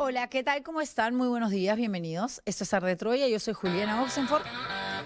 Hola, ¿qué tal? ¿Cómo están? Muy buenos días, bienvenidos. Esto es Arde Troya, yo soy Juliana Oxenford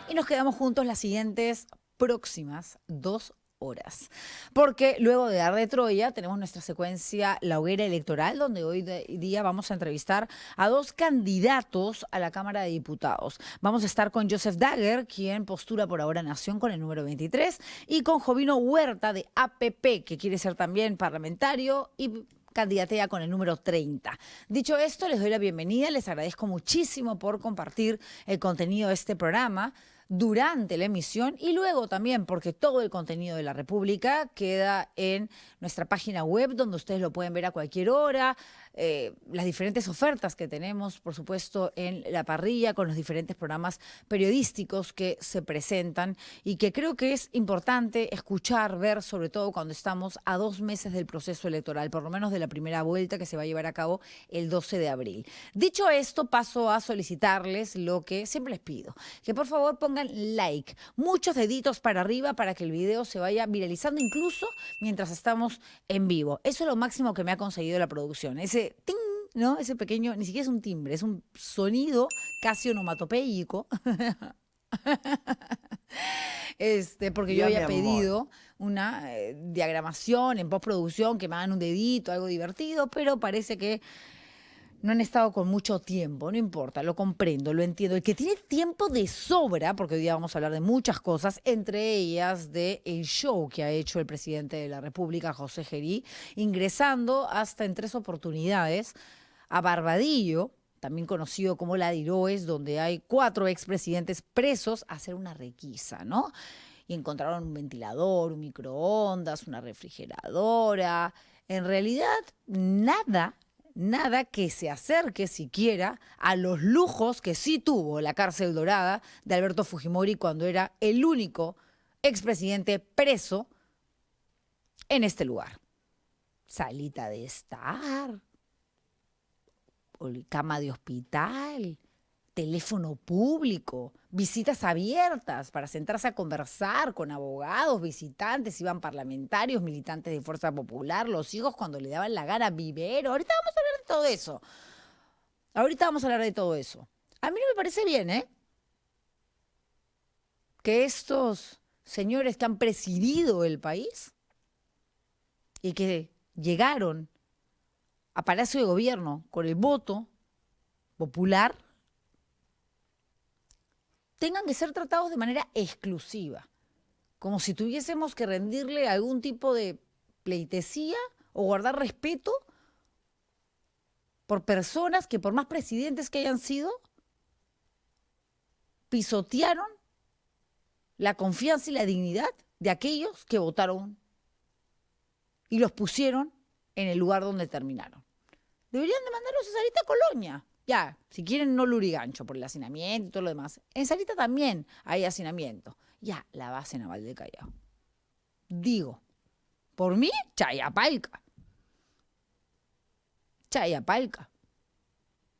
y nos quedamos juntos las siguientes próximas 2 horas. Porque luego de Arde Troya tenemos nuestra secuencia La Hoguera Electoral, donde hoy día vamos a entrevistar a 2 candidatos a la Cámara de Diputados. Vamos a estar con Joseph Dagger, quien postura por ahora Nación con el número 23, y con Jovino Huerta de APP, que quiere ser también parlamentario y candidatea con el número 30. Dicho esto, les doy la bienvenida, les agradezco muchísimo por compartir el contenido de este programa durante la emisión y luego también porque todo el contenido de la República queda en nuestra página web donde ustedes lo pueden ver a cualquier hora, las diferentes ofertas que tenemos, por supuesto, en la parrilla con los diferentes programas periodísticos que se presentan y que creo que es importante escuchar, ver, sobre todo cuando estamos a 2 meses del proceso electoral, por lo menos de la primera vuelta que se va a llevar a cabo el 12 de abril. Dicho esto, paso a solicitarles lo que siempre les pido, que por favor pongan like, muchos deditos para arriba para que el video se vaya viralizando incluso mientras estamos en vivo. Eso es lo máximo que me ha conseguido la producción, ese ting, ¿no? Ese pequeño, ni siquiera es un timbre, es un sonido casi onomatopéyico. Porque yo Ya, mi había amor. pedido una diagramación en postproducción, que me hagan un dedito, algo divertido, pero parece que no han estado con mucho tiempo, no importa, lo comprendo, lo entiendo. El que tiene tiempo de sobra, porque hoy día vamos a hablar de muchas cosas, entre ellas de el show que ha hecho el presidente de la República, José Gerí, ingresando hasta en 3 oportunidades a Barbadillo, también conocido como La Diroes, donde hay 4 expresidentes presos, a hacer una requisa, ¿no? Y encontraron un ventilador, un microondas, una refrigeradora. En realidad, nada que se acerque siquiera a los lujos que sí tuvo la cárcel dorada de Alberto Fujimori cuando era el único expresidente preso en este lugar. Salita de estar, cama de hospital, teléfono público, visitas abiertas para sentarse a conversar con abogados, visitantes, iban parlamentarios, militantes de Fuerza Popular, los hijos cuando le daban la gana, vivero. Ahorita vamos a hablar de todo eso. Ahorita vamos a hablar de todo eso. A mí no me parece bien, ¿eh? Que estos señores que han presidido el país y que llegaron a Palacio de Gobierno con el voto popular tengan que ser tratados de manera exclusiva, como si tuviésemos que rendirle algún tipo de pleitesía o guardar respeto por personas que, por más presidentes que hayan sido, pisotearon la confianza y la dignidad de aquellos que votaron y los pusieron en el lugar donde terminaron. Deberían de mandarlos a Sarita Colonia. Ya, si quieren no Lurigancho por el hacinamiento y todo lo demás. En Sarita también hay hacinamiento. Ya, la base naval de Callao. Digo, por mí, Chayapalca. Chayapalca.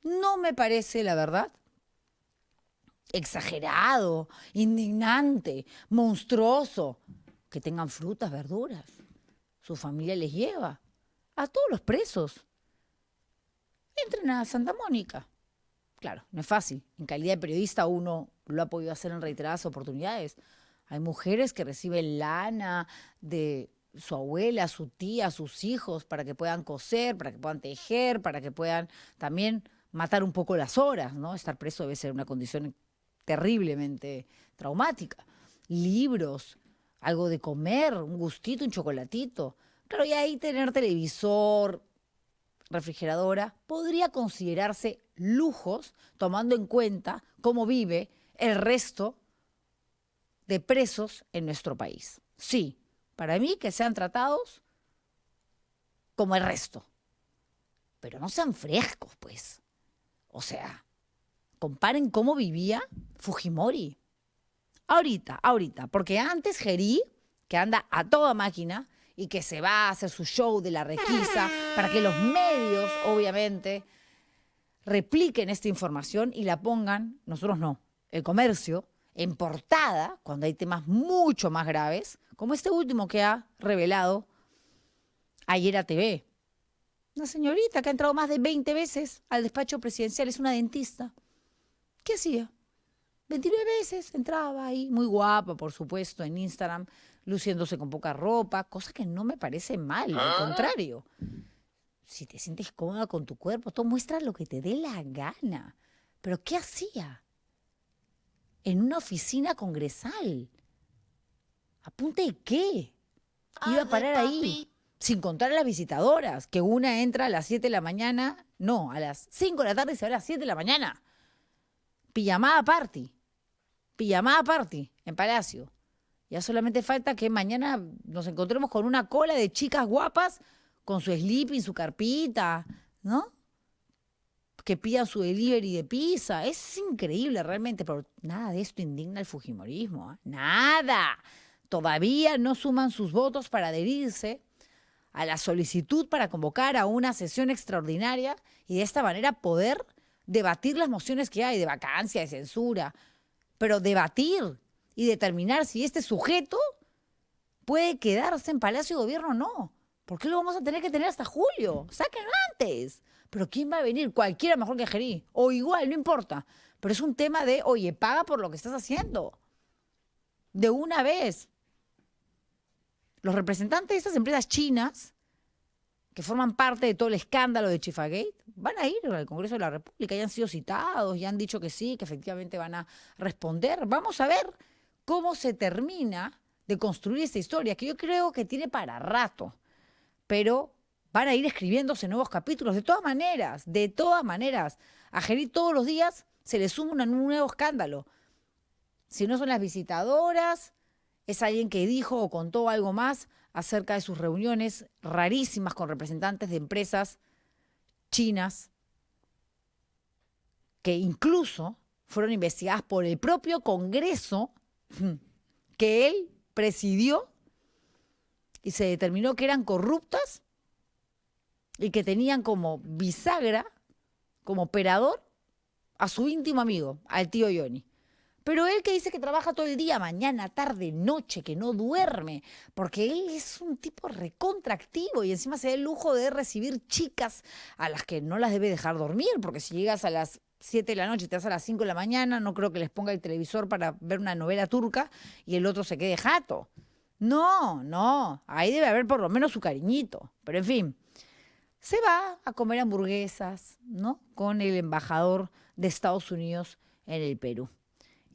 No me parece, la verdad, exagerado, indignante, monstruoso, que tengan frutas, verduras. Su familia les lleva. A todos los presos. Entren a Santa Mónica. Claro, no es fácil. En calidad de periodista uno lo ha podido hacer en reiteradas oportunidades. Hay mujeres que reciben lana de su abuela, su tía, sus hijos, para que puedan coser, para que puedan tejer, para que puedan también matar un poco las horas, ¿no? Estar preso debe ser una condición terriblemente traumática. Libros, algo de comer, un gustito, un chocolatito. Claro, y ahí tener televisor, refrigeradora, podría considerarse lujos, tomando en cuenta cómo vive el resto de presos en nuestro país. Sí, para mí que sean tratados como el resto, pero no sean frescos, pues. O sea, comparen cómo vivía Fujimori. Ahorita, porque antes Gerí, que anda a toda máquina y que se va a hacer su show de la requisa para que los medios, obviamente, repliquen esta información y la pongan, nosotros no, el comercio, en portada, cuando hay temas mucho más graves, como este último que ha revelado ayer a TV. Una señorita que ha entrado más de 20 veces al despacho presidencial, es una dentista. ¿Qué hacía? 29 veces entraba ahí, muy guapa, por supuesto, en Instagram, luciéndose con poca ropa, cosa que no me parece mal, al contrario. Si te sientes cómoda con tu cuerpo, tú muestra lo que te dé la gana. ¿Pero qué hacía? En una oficina congresal. ¿A punta de qué? Iba a parar ahí, sin contar a las visitadoras, que una entra a las 7 de la mañana, no, a las 5 de la tarde y se va a las 7 de la mañana. Pijamada party en Palacio. Ya solamente falta que mañana nos encontremos con una cola de chicas guapas con su sleeping, su carpita, ¿no? Que pidan su delivery de pizza. Es increíble realmente, pero nada de esto indigna al fujimorismo. ¿Eh? Nada. Todavía no suman sus votos para adherirse a la solicitud para convocar a una sesión extraordinaria y de esta manera poder debatir las mociones que hay de vacancia, de censura, pero debatir y determinar si este sujeto puede quedarse en Palacio de Gobierno o no. ¿Por qué lo vamos a tener que tener hasta julio? Sáquenlo antes. Pero ¿quién va a venir? Cualquiera mejor que Gerí. O igual, no importa. Pero es un tema de, oye, paga por lo que estás haciendo. De una vez. Los representantes de estas empresas chinas, que forman parte de todo el escándalo de Chifagate, van a ir al Congreso de la República. Ya han sido citados, ya han dicho que sí, que efectivamente van a responder. Vamos a ver cómo se termina de construir esta historia, que yo creo que tiene para rato. Pero van a ir escribiéndose nuevos capítulos. De todas maneras. A Gerí todos los días se le suma un nuevo escándalo. Si no son las visitadoras, es alguien que dijo o contó algo más acerca de sus reuniones rarísimas con representantes de empresas chinas que incluso fueron investigadas por el propio Congreso que él presidió y se determinó que eran corruptas y que tenían como bisagra, como operador, a su íntimo amigo, al tío Johnny. Pero él que dice que trabaja todo el día, mañana, tarde, noche, que no duerme, porque él es un tipo recontractivo y encima se da el lujo de recibir chicas a las que no las debe dejar dormir, porque si llegas a las 7 de la noche y te vas a las 5 de la mañana, no creo que les ponga el televisor para ver una novela turca y el otro se quede jato. No, ahí debe haber por lo menos su cariñito. Pero en fin, se va a comer hamburguesas, ¿no? Con el embajador de Estados Unidos en el Perú.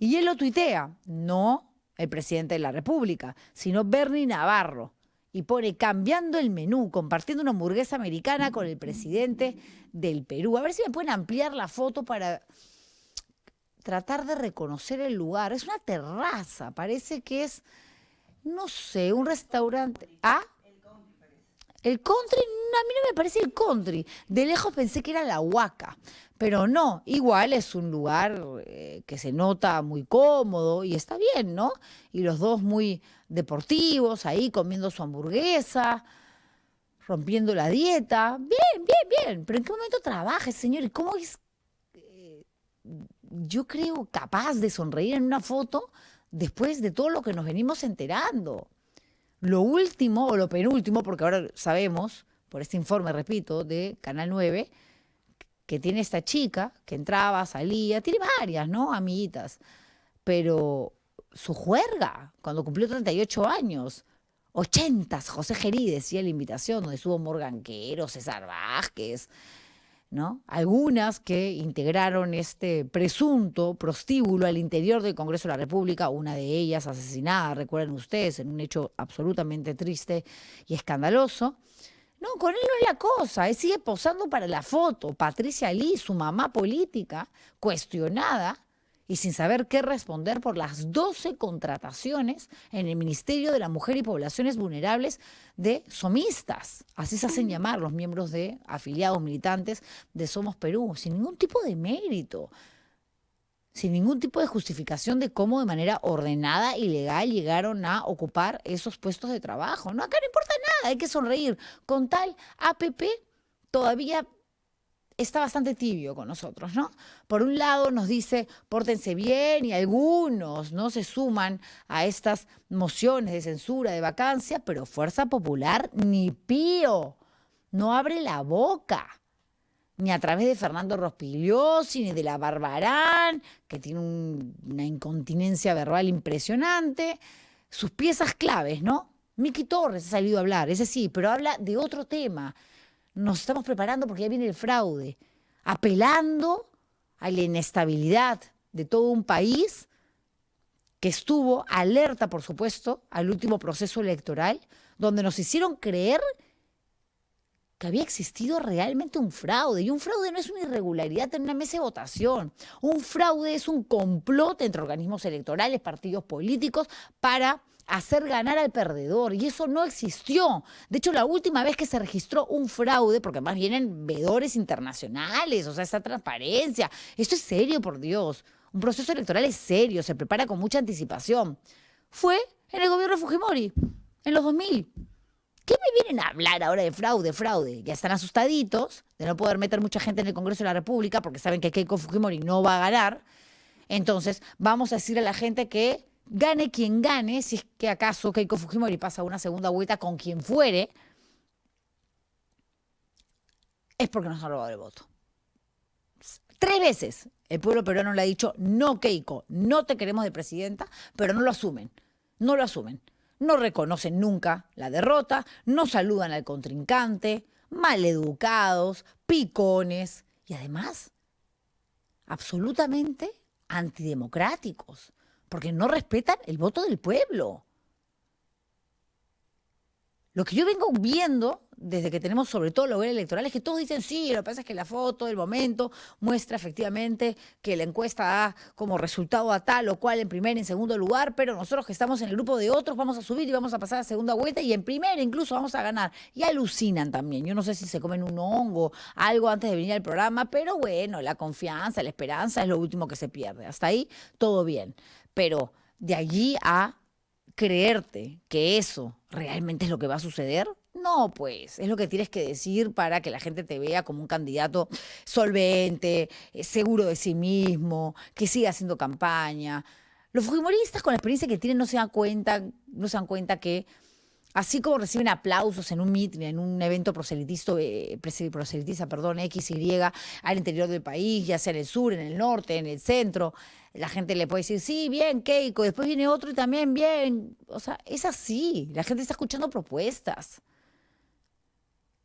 Y él lo tuitea, no el presidente de la República, sino Bernie Navarro. Y pone cambiando el menú, compartiendo una hamburguesa americana con el presidente del Perú. A ver si me pueden ampliar la foto para tratar de reconocer el lugar. Es una terraza, parece que es, no sé, un restaurante. ¿Ah? El country, a mí no me parece el country. De lejos pensé que era la Huaca, pero no, igual es un lugar que se nota muy cómodo y está bien, ¿no? Y los dos muy deportivos, ahí comiendo su hamburguesa, rompiendo la dieta. Bien. Pero ¿en qué momento trabaja ese señor? ¿Y cómo es, yo creo, capaz de sonreír en una foto después de todo lo que nos venimos enterando? Lo último o lo penúltimo, porque ahora sabemos, por este informe, repito, de Canal 9, que tiene esta chica que entraba, salía, tiene varias, ¿no? Amiguitas. Pero su juerga, cuando cumplió 38 años, 80, José Gerí decía la invitación, donde estuvo Morgan Quero, César Vázquez, ¿no? Algunas que integraron este presunto prostíbulo al interior del Congreso de la República, una de ellas asesinada, recuerden ustedes, en un hecho absolutamente triste y escandaloso. No, con él no es la cosa, él sigue posando para la foto. Patricia Lee, su mamá política, cuestionada y sin saber qué responder por las 12 contrataciones en el Ministerio de la Mujer y Poblaciones Vulnerables de somistas. Así se hacen llamar los miembros de afiliados militantes de Somos Perú, sin ningún tipo de mérito, sin ningún tipo de justificación de cómo de manera ordenada y legal llegaron a ocupar esos puestos de trabajo. No, acá no importa nada, hay que sonreír. Con tal APP todavía está bastante tibio con nosotros, ¿no? Por un lado nos dice, pórtense bien, y algunos no se suman a estas mociones de censura, de vacancia, pero Fuerza Popular ni pío. no abre la boca, ni a través de Fernando Rospigliosi, ni de la Barbarán, que tiene una incontinencia verbal impresionante. Sus piezas claves, ¿no? Miki Torres ha salido a hablar, ese sí, pero habla de otro tema. Nos estamos preparando porque ya viene el fraude, apelando a la inestabilidad de todo un país que estuvo alerta, por supuesto, al último proceso electoral, donde nos hicieron creer que había existido realmente un fraude. Y un fraude no es una irregularidad en una mesa de votación. Un fraude es un complot entre organismos electorales, partidos políticos, para hacer ganar al perdedor. Y eso no existió. De hecho, la última vez que se registró un fraude, porque además vienen veedores internacionales, o sea, esa transparencia. Esto es serio, por Dios. Un proceso electoral es serio, se prepara con mucha anticipación. Fue en el gobierno de Fujimori, en los 2000. ¿Qué me vienen a hablar ahora de fraude, fraude? Ya están asustaditos de no poder meter mucha gente en el Congreso de la República porque saben que Keiko Fujimori no va a ganar. Entonces, vamos a decirle a la gente que gane quien gane, si es que acaso Keiko Fujimori pasa una segunda vuelta con quien fuere, es porque nos han robado el voto. 3 veces el pueblo peruano le ha dicho, no Keiko, no te queremos de presidenta, pero no lo asumen, no lo asumen. No reconocen nunca la derrota, no saludan al contrincante, maleducados, picones y además absolutamente antidemocráticos, porque no respetan el voto del pueblo. Lo que yo vengo viendo desde que tenemos sobre todo los electorales es que todos dicen sí, lo que pasa es que la foto, el momento, muestra efectivamente que la encuesta da como resultado a tal o cual en primer y en segundo lugar, pero nosotros que estamos en el grupo de otros vamos a subir y vamos a pasar a segunda vuelta y en primera incluso vamos a ganar. Y alucinan también. Yo no sé si se comen un hongo, algo antes de venir al programa, pero bueno, la confianza, la esperanza es lo último que se pierde. Hasta ahí todo bien. Pero de allí a creerte que eso realmente es lo que va a suceder, no, pues, es lo que tienes que decir para que la gente te vea como un candidato solvente, seguro de sí mismo, que siga haciendo campaña. Los fujimoristas con la experiencia que tienen no se dan cuenta que así como reciben aplausos en un meeting, en un evento proselitista, X, Y, al interior del país, ya sea en el sur, en el norte, en el centro, la gente le puede decir, sí, bien, Keiko, después viene otro y también bien. O sea, es así, la gente está escuchando propuestas.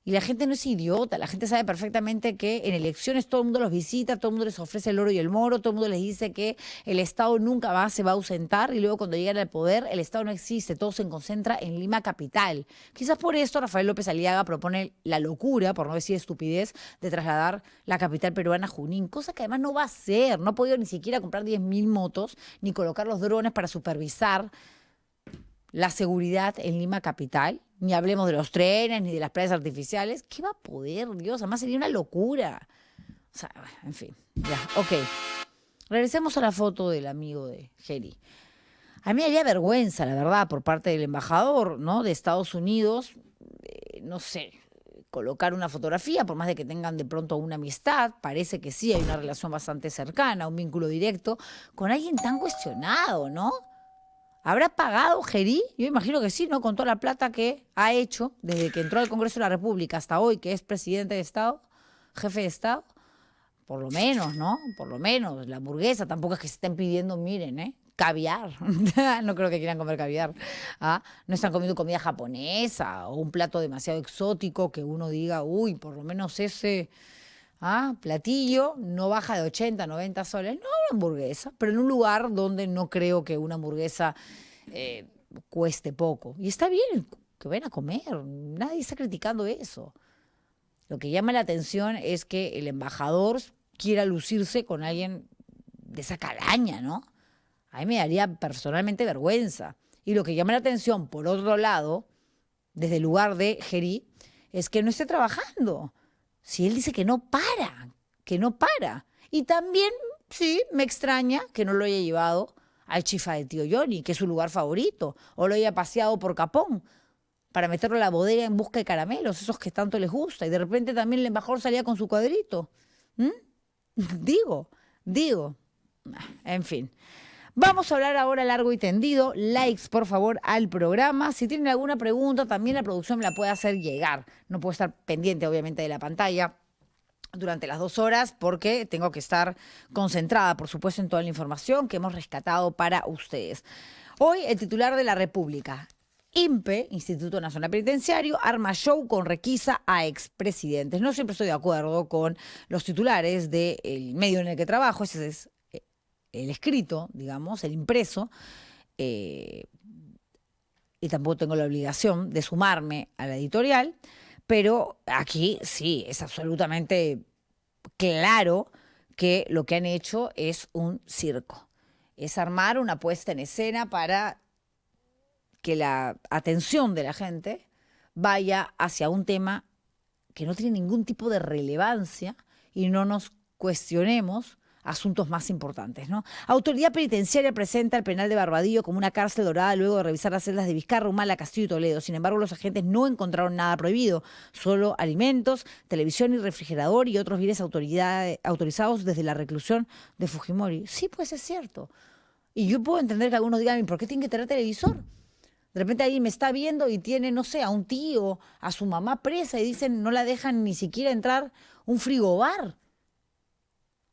Y la gente no es idiota, la gente sabe perfectamente que en elecciones todo el mundo los visita, todo el mundo les ofrece el oro y el moro, todo el mundo les dice que el Estado nunca más se va a ausentar y luego cuando llegan al poder el Estado no existe, todo se concentra en Lima capital. Quizás por esto Rafael López Aliaga propone la locura, por no decir estupidez, de trasladar la capital peruana a Junín, cosa que además no va a hacer, no ha podido ni siquiera comprar 10.000 motos ni colocar los drones para supervisar la seguridad en Lima capital, ni hablemos de los trenes, ni de las playas artificiales. ¿Qué va a poder, Dios? Además sería una locura. O sea, en fin, ya, ok. Regresemos a la foto del amigo de Geri. A mí me haría vergüenza, la verdad, por parte del embajador, ¿no?, de Estados Unidos, no sé, colocar una fotografía, por más de que tengan de pronto una amistad, parece que sí, hay una relación bastante cercana, un vínculo directo, con alguien tan cuestionado, ¿no? ¿Habrá pagado Geri? Yo imagino que sí, ¿no? Con toda la plata que ha hecho desde que entró al Congreso de la República hasta hoy, que es presidente de Estado, jefe de Estado. Por lo menos, ¿no? Por lo menos. La hamburguesa tampoco es que se estén pidiendo, miren, caviar. No creo que quieran comer caviar. ¿Ah? No están comiendo comida japonesa o un plato demasiado exótico que uno diga, uy, por lo menos ese platillo no baja de 80, 90 soles. No, una hamburguesa, pero en un lugar donde no creo que una hamburguesa cueste poco. Y está bien que vayan a comer, nadie está criticando eso. Lo que llama la atención es que el embajador quiera lucirse con alguien de esa calaña, ¿no? A mí me daría personalmente vergüenza. Y lo que llama la atención, por otro lado, desde el lugar de Geri, es que no esté trabajando. Si él dice que no para, que no para. Y también, sí, me extraña que no lo haya llevado al Chifa de Tío Johnny, que es su lugar favorito, o lo haya paseado por Capón para meterlo a la bodega en busca de caramelos, esos que tanto les gusta. Y de repente también el embajador salía con su cuadrito. Digo, en fin. Vamos a hablar ahora largo y tendido. Likes, por favor, al programa. Si tienen alguna pregunta, también la producción me la puede hacer llegar. No puedo estar pendiente, obviamente, de la pantalla durante las 2 horas porque tengo que estar concentrada, por supuesto, en toda la información que hemos rescatado para ustedes. Hoy, el titular de la República, INPE, Instituto Nacional Penitenciario, arma show con requisa a expresidentes. No siempre estoy de acuerdo con los titulares del medio en el que trabajo, ese es el escrito, digamos, el impreso, y tampoco tengo la obligación de sumarme a la editorial, pero aquí sí, es absolutamente claro que lo que han hecho es un circo. Es armar una puesta en escena para que la atención de la gente vaya hacia un tema que no tiene ningún tipo de relevancia y no nos cuestionemos asuntos más importantes, ¿no? Autoridad penitenciaria presenta el penal de Barbadillo como una cárcel dorada luego de revisar las celdas de Vizcarra, Humala, Castillo y Toledo. Sin embargo, los agentes no encontraron nada prohibido, solo alimentos, televisión y refrigerador y otros bienes autorizados desde la reclusión de Fujimori. Sí, pues es cierto. Y yo puedo entender que algunos digan, ¿por qué tienen que tener televisor? De repente alguien me está viendo y tiene, no sé, a un tío, a su mamá presa y dicen no la dejan ni siquiera entrar un frigobar.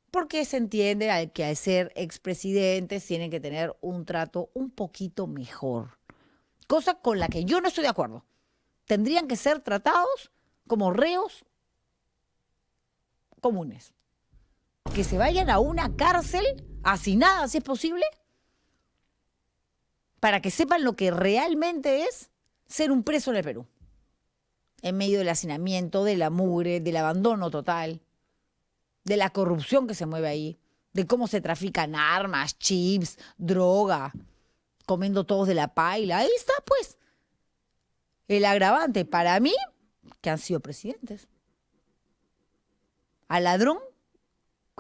Porque se entiende que al ser expresidentes tienen que tener un trato un poquito mejor. Cosa con la que yo no estoy de acuerdo. Tendrían que ser tratados como reos comunes. Que se vayan a una cárcel hacinada, si es posible, para que sepan lo que realmente es ser un preso en el Perú. En medio del hacinamiento, de la mugre, del abandono total, de la corrupción que se mueve ahí, de cómo se trafican armas, chips, droga, comiendo todos de la paila. Ahí está, pues, el agravante para mí, que han sido presidentes. Al ladrón,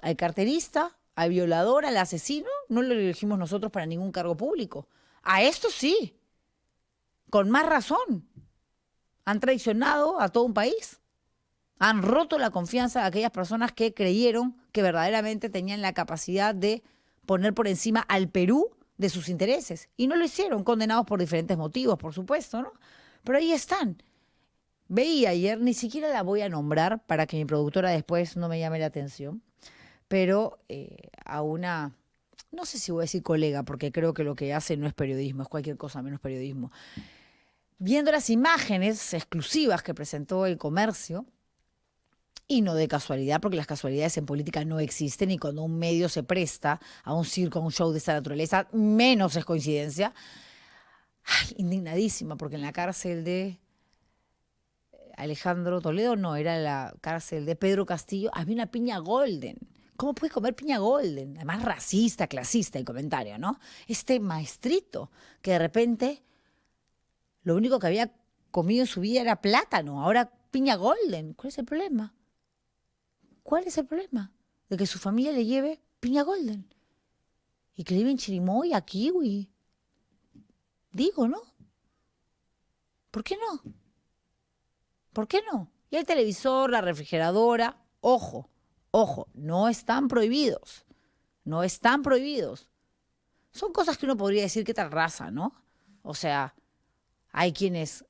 al carterista, al violador, al asesino, no lo elegimos nosotros para ningún cargo público. A esto sí, con más razón. Han traicionado a todo un país. Han roto la confianza de aquellas personas que creyeron que verdaderamente tenían la capacidad de poner por encima al Perú de sus intereses. Y no lo hicieron, condenados por diferentes motivos, por supuesto, ¿no? Pero ahí están. Veía ayer, ni siquiera la voy a nombrar para que mi productora después no me llame la atención, pero a una, no sé si voy a decir colega, porque creo que lo que hace no es periodismo, es cualquier cosa menos periodismo. Viendo las imágenes exclusivas que presentó El Comercio, y no de casualidad, porque las casualidades en política no existen y cuando un medio se presta a un circo, a un show de esta naturaleza, menos es coincidencia. Ay, indignadísima, porque en la cárcel de Alejandro Toledo, no, era la cárcel de Pedro Castillo, había una piña golden. ¿Cómo puedes comer piña golden? Además racista, clasista el comentario, ¿no? Este maestrito que de repente lo único que había comido en su vida era plátano, ahora piña golden. ¿Cuál es el problema? ¿Cuál es el problema? De que su familia le lleve piña golden. Y que le lleven chirimoya, kiwi. Digo, ¿no? ¿Por qué no? ¿Por qué no? Y el televisor, la refrigeradora, ojo, no están prohibidos. No están prohibidos. Son cosas que uno podría decir que tal raza, ¿no? O sea, hay quienes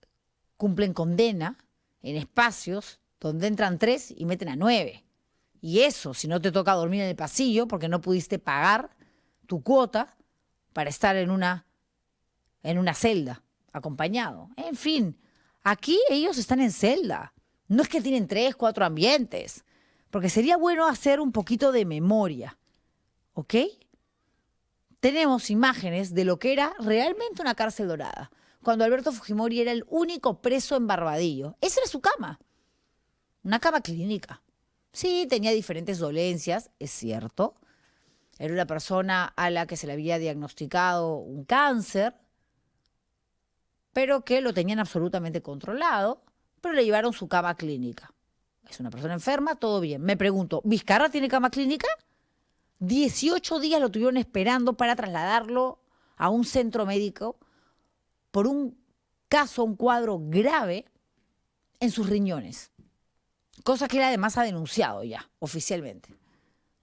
cumplen condena en espacios donde entran 3 y meten a 9. Y eso, si no te toca dormir en el pasillo porque no pudiste pagar tu cuota para estar en una celda, acompañado. En fin, aquí ellos están en celda. No es que tienen 3, 4 ambientes, porque sería bueno hacer un poquito de memoria, ¿ok? Tenemos imágenes de lo que era realmente una cárcel dorada, cuando Alberto Fujimori era el único preso en Barbadillo. Esa era su cama, una cama clínica. Sí, tenía diferentes dolencias, es cierto. Era una persona a la que se le había diagnosticado un cáncer, pero que lo tenían absolutamente controlado, pero le llevaron su cama clínica. Es una persona enferma, todo bien. Me pregunto, ¿Vizcarra tiene cama clínica? 18 días lo tuvieron esperando para trasladarlo a un centro médico por un caso, un cuadro grave en sus riñones. Cosa que él además ha denunciado ya, oficialmente.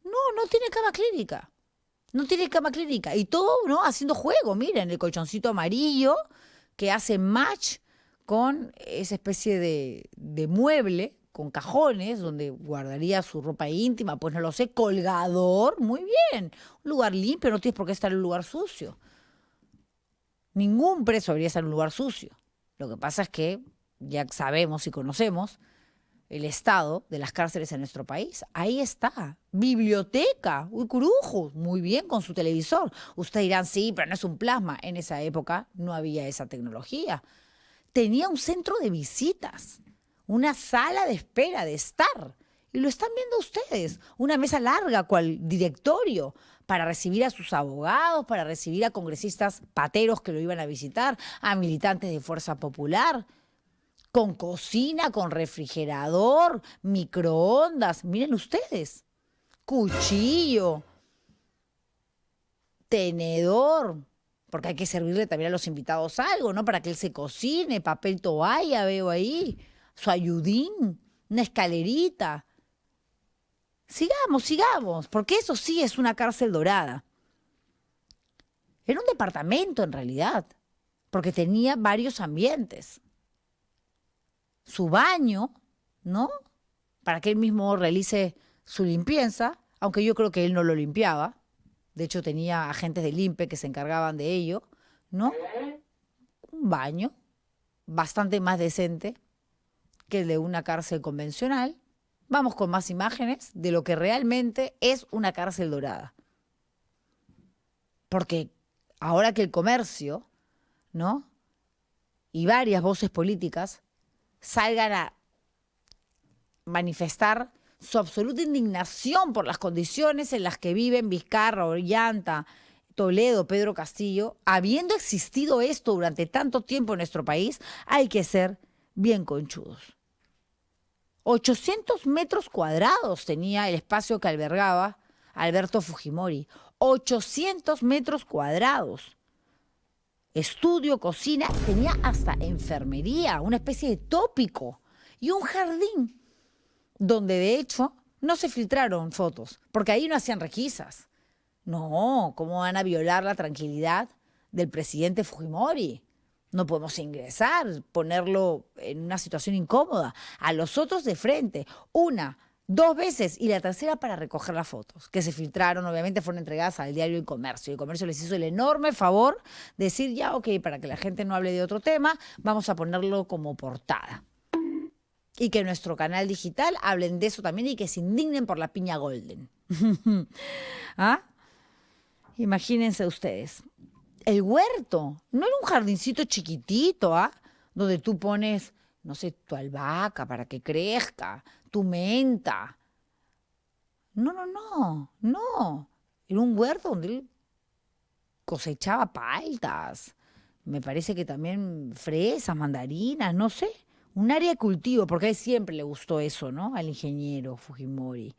No tiene cama clínica. No tiene cama clínica. Y todo, ¿no? Haciendo juego. Miren, el colchoncito amarillo que hace match con esa especie de mueble con cajones donde guardaría su ropa íntima, pues no lo sé, colgador, muy bien. Un lugar limpio, no tienes por qué estar en un lugar sucio. Ningún preso debería estar en un lugar sucio. Lo que pasa es que ya sabemos y conocemos el estado de las cárceles en nuestro país. Ahí está. Biblioteca. Uy, curujos. Muy bien con su televisor. Ustedes dirán, sí, pero no es un plasma. En esa época no había esa tecnología. Tenía un centro de visitas, una sala de espera, de estar. Y lo están viendo ustedes. Una mesa larga, cual directorio, para recibir a sus abogados, para recibir a congresistas pateros que lo iban a visitar, a militantes de Fuerza Popular, con cocina, con refrigerador, microondas. Miren ustedes, cuchillo, tenedor, porque hay que servirle también a los invitados algo, ¿no? Para que él se cocine, papel toalla, veo ahí, su ayudín, una escalerita. Sigamos, sigamos, porque eso sí es una cárcel dorada. Era un departamento en realidad, porque tenía varios ambientes. Su baño, ¿no? Para que él mismo realice su limpieza, aunque yo creo que él no lo limpiaba. De hecho, tenía agentes de limpe que se encargaban de ello, ¿no? Un baño bastante más decente que el de una cárcel convencional. Vamos con más imágenes de lo que realmente es una cárcel dorada. Porque ahora que el comercio, ¿no? Y varias voces políticas salgan a manifestar su absoluta indignación por las condiciones en las que viven Vizcarra, Ollanta, Toledo, Pedro Castillo, habiendo existido esto durante tanto tiempo en nuestro país, hay que ser bien conchudos. 800 metros cuadrados tenía el espacio que albergaba Alberto Fujimori. 800 metros cuadrados. Estudio, cocina, tenía hasta enfermería, una especie de tópico y un jardín donde de hecho no se filtraron fotos, porque ahí no hacían requisas. No, ¿cómo van a violar la tranquilidad del presidente Fujimori? No podemos ingresar, ponerlo en una situación incómoda. A los otros de frente, una, dos veces y la tercera para recoger las fotos, que se filtraron, obviamente fueron entregadas al diario El Comercio. El Comercio les hizo el enorme favor de decir, ya, ok, para que la gente no hable de otro tema, vamos a ponerlo como portada. Y que nuestro canal digital hablen de eso también y que se indignen por la piña golden. ¿Ah? Imagínense ustedes. El huerto no era un jardincito chiquitito, ¿ah? Donde tú pones, no sé, tu albahaca para que crezca, tu menta. No, no, no, no. Era un huerto donde él cosechaba paltas. Me parece que también fresas, mandarinas, no sé. Un área de cultivo, porque a él siempre le gustó eso, ¿no? Al ingeniero Fujimori.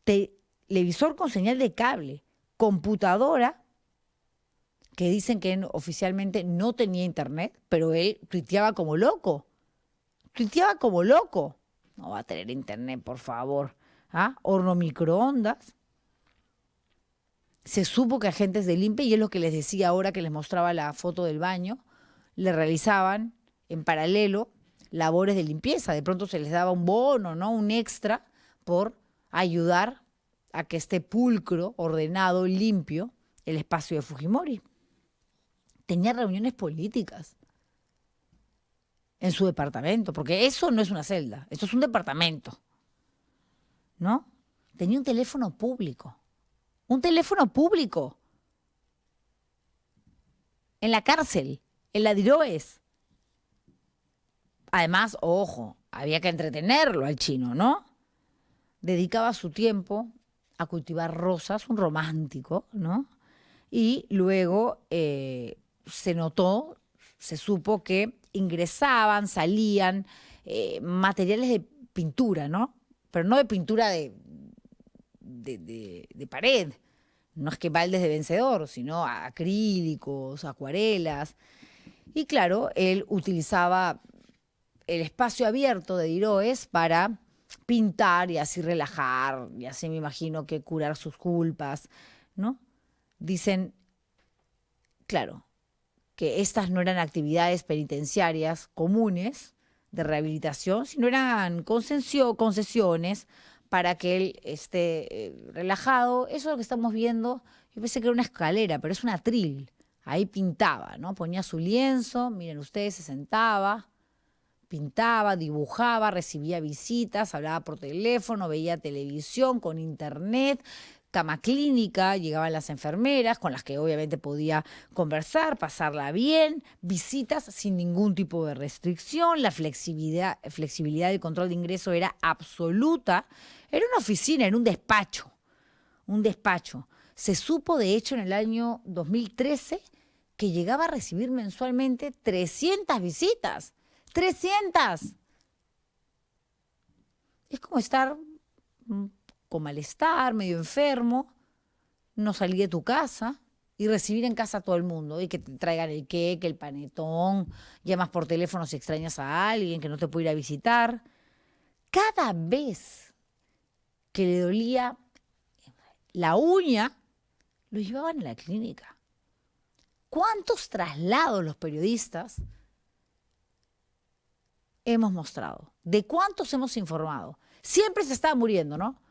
Televisor con señal de cable, computadora, que dicen que él oficialmente no tenía internet, pero él tuiteaba como loco. Tuiteaba como loco. No va a tener internet, por favor. ¿Ah? Horno microondas. Se supo que agentes del INPE, y es lo que les decía ahora que les mostraba la foto del baño, le realizaban en paralelo labores de limpieza. De pronto se les daba un bono, ¿no? Un extra por ayudar a que esté pulcro, ordenado, limpio el espacio de Fujimori. Tenía reuniones políticas en su departamento, porque eso no es una celda, eso es un departamento, ¿no? Tenía un teléfono público, en la cárcel, en la Diroes. Además, ojo, había que entretenerlo al chino, ¿no? Dedicaba su tiempo a cultivar rosas, un romántico, ¿no? Y luego se notó, se supo que ingresaban, salían materiales de pintura, ¿no? Pero no de pintura de pared, no es que baldes de vencedor, sino acrílicos, acuarelas. Y claro, él utilizaba el espacio abierto de Diroes para pintar y así relajar, y así me imagino que curar sus culpas, ¿no? Dicen, claro, que estas no eran actividades penitenciarias comunes de rehabilitación, sino eran concesiones para que él esté relajado. Eso es lo que estamos viendo. Yo pensé que era una escalera, pero es un atril. Ahí pintaba, ¿no? Ponía su lienzo, miren ustedes, se sentaba, pintaba, dibujaba, recibía visitas, hablaba por teléfono, veía televisión, con internet, cama clínica, llegaban las enfermeras con las que obviamente podía conversar, pasarla bien, visitas sin ningún tipo de restricción, la flexibilidad del control de ingreso era absoluta. Era una oficina, era un despacho, un despacho. Se supo, de hecho, en el año 2013 que llegaba a recibir mensualmente 300 visitas. ¡300! Es como estar con malestar, medio enfermo, no salir de tu casa y recibir en casa a todo el mundo y que te traigan el queque, el panetón, llamas por teléfono si extrañas a alguien que no te puede ir a visitar. Cada vez que le dolía la uña, lo llevaban a la clínica. ¿Cuántos traslados los periodistas hemos mostrado? ¿De cuántos hemos informado? Siempre se estaba muriendo, ¿no?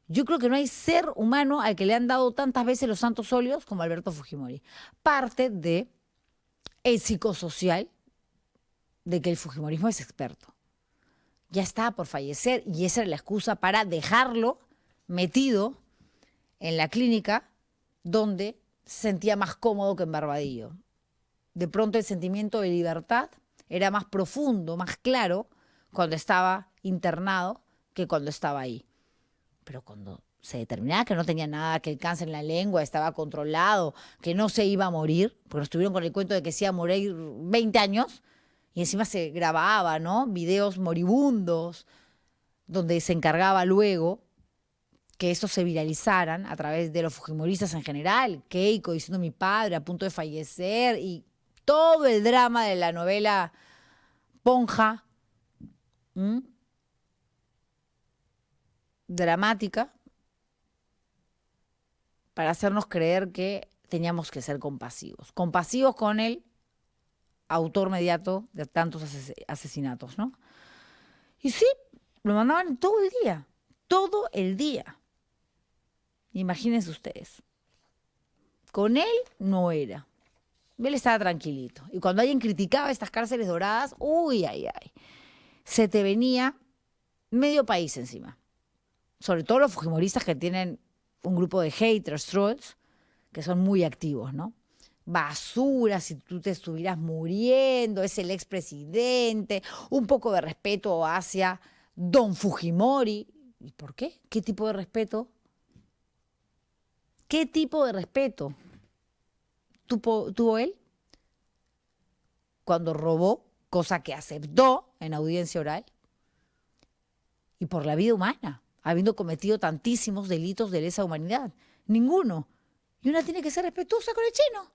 Yo creo que no hay ser humano al que le han dado tantas veces los santos óleos como Alberto Fujimori. Parte de el psicosocial de que el fujimorismo es experto. Ya estaba por fallecer y esa era la excusa para dejarlo metido en la clínica donde se sentía más cómodo que en Barbadillo. De pronto el sentimiento de libertad era más profundo, más claro cuando estaba internado que cuando estaba ahí. Pero cuando se determinaba que no tenía nada, que el cáncer en la lengua estaba controlado, que no se iba a morir, porque nos estuvieron con el cuento de que se iba a morir 20 años, y encima se grababa, ¿no? Videos moribundos, donde se encargaba luego que estos se viralizaran a través de los fujimoristas en general, Keiko diciendo mi padre a punto de fallecer, y todo el drama de la novela Ponja, dramática, para hacernos creer que teníamos que ser compasivos. Compasivos con el autor mediato de tantos asesinatos, ¿no? Y sí, lo mandaban todo el día, todo el día. Imagínense ustedes. Con él no era. Él estaba tranquilito. Y cuando alguien criticaba estas cárceles doradas, uy, ay, ay, se te venía medio país encima. Sobre todo los fujimoristas que tienen un grupo de haters, trolls, que son muy activos, ¿no? Basura, si tú te estuvieras muriendo, es el expresidente, un poco de respeto hacia don Fujimori. ¿Y por qué? ¿Qué tipo de respeto? ¿Qué tipo de respeto tuvo él cuando robó, cosa que aceptó en audiencia oral, y por la vida humana, habiendo cometido tantísimos delitos de lesa humanidad? Ninguno. Y una tiene que ser respetuosa con el chino.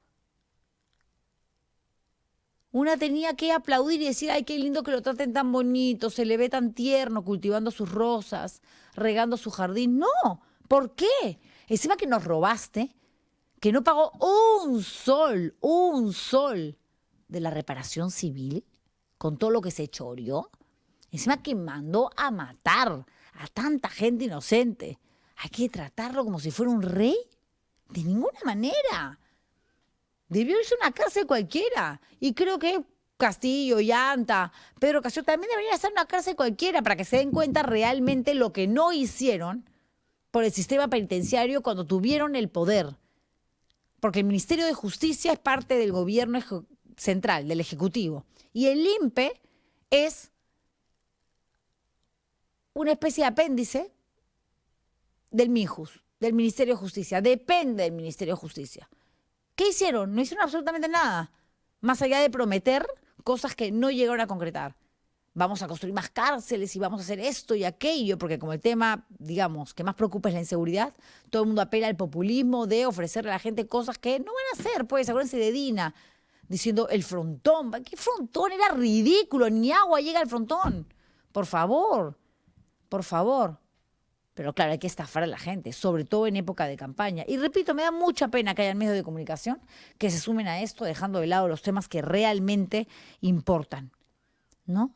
Una tenía que aplaudir y decir, ay, qué lindo que lo traten tan bonito, se le ve tan tierno cultivando sus rosas, regando su jardín. No, ¿por qué? Encima que nos robaste, que no pagó un sol de la reparación civil, con todo lo que se choreó. Encima que mandó a matar a tanta gente inocente. ¿Hay que tratarlo como si fuera un rey? De ninguna manera. Debió irse a una cárcel cualquiera. Y creo que Castillo, Llanta, Pedro Castillo también deberían estar en una cárcel cualquiera para que se den cuenta realmente lo que no hicieron por el sistema penitenciario cuando tuvieron el poder. Porque el Ministerio de Justicia es parte del gobierno central, del Ejecutivo. Y el INPE es una especie de apéndice del MINJUS, del Ministerio de Justicia. Depende del Ministerio de Justicia. ¿Qué hicieron? No hicieron absolutamente nada, más allá de prometer cosas que no llegaron a concretar. Vamos a construir más cárceles y vamos a hacer esto y aquello, porque como el tema, digamos, que más preocupa es la inseguridad, todo el mundo apela al populismo de ofrecerle a la gente cosas que no van a hacer. Pues acuérdense de Dina, diciendo el frontón. ¿Qué frontón? Era ridículo, ni agua llega al frontón. Por favor, por favor. Pero claro, hay que estafar a la gente, sobre todo en época de campaña. Y repito, me da mucha pena que hayan medios de comunicación que se sumen a esto, dejando de lado los temas que realmente importan, ¿no?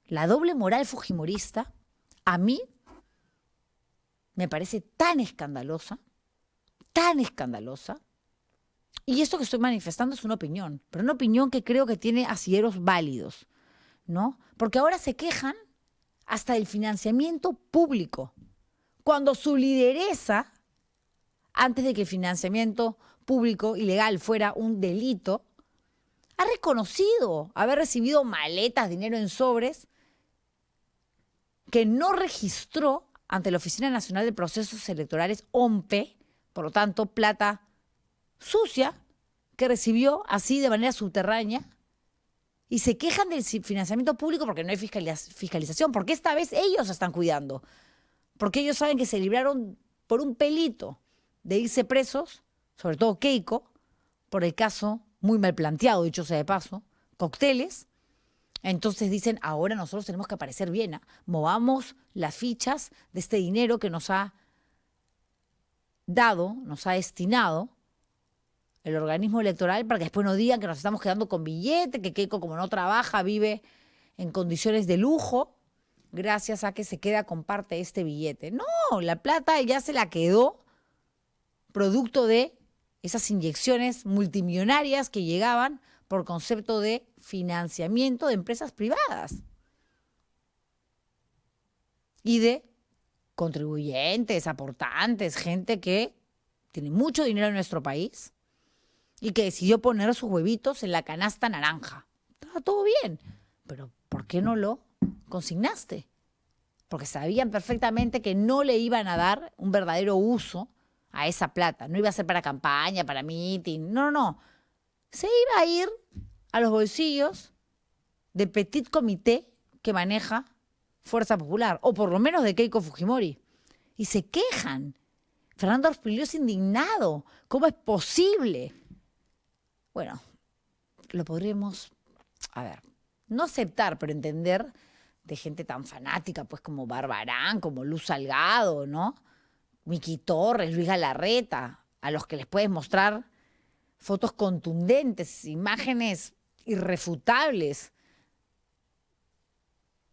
La doble moral fujimorista, a mí me parece tan escandalosa, y esto que estoy manifestando es una opinión, pero una opinión que creo que tiene asideros válidos, ¿no? Porque ahora se quejan hasta del financiamiento público, cuando su lideresa, antes de que el financiamiento público ilegal fuera un delito, ha reconocido haber recibido maletas, dinero en sobres, que no registró ante la Oficina Nacional de Procesos Electorales, OMPE, por lo tanto, plata sucia, que recibió así de manera subterránea, y se quejan del financiamiento público porque no hay fiscalización, porque esta vez ellos se están cuidando, porque ellos saben que se libraron por un pelito de irse presos, sobre todo Keiko, por el caso muy mal planteado, dicho sea de paso, cócteles. Entonces dicen, ahora nosotros tenemos que aparecer bien, movamos las fichas de este dinero que nos ha dado, nos ha destinado el organismo electoral, para que después no digan que nos estamos quedando con billete, que Keiko, como no trabaja, vive en condiciones de lujo, gracias a que se queda con parte de este billete. No, la plata ya se la quedó producto de esas inyecciones multimillonarias que llegaban por concepto de financiamiento de empresas privadas y de contribuyentes, aportantes, gente que tiene mucho dinero en nuestro país y que decidió poner sus huevitos en la canasta naranja. Estaba todo bien, pero ¿por qué no lo consignaste? Porque sabían perfectamente que no le iban a dar un verdadero uso a esa plata. No iba a ser para campaña, para meeting, no. Se iba a ir a los bolsillos del petit comité que maneja Fuerza Popular, o por lo menos de Keiko Fujimori. Y se quejan. Fernando Rospigliosi indignado. ¿Cómo es posible? Bueno, lo podríamos, no aceptar, pero entender de gente tan fanática, pues como Barbarán, como Luz Salgado, ¿no? Miki Torres, Luis Galarreta, a los que les puedes mostrar fotos contundentes, imágenes irrefutables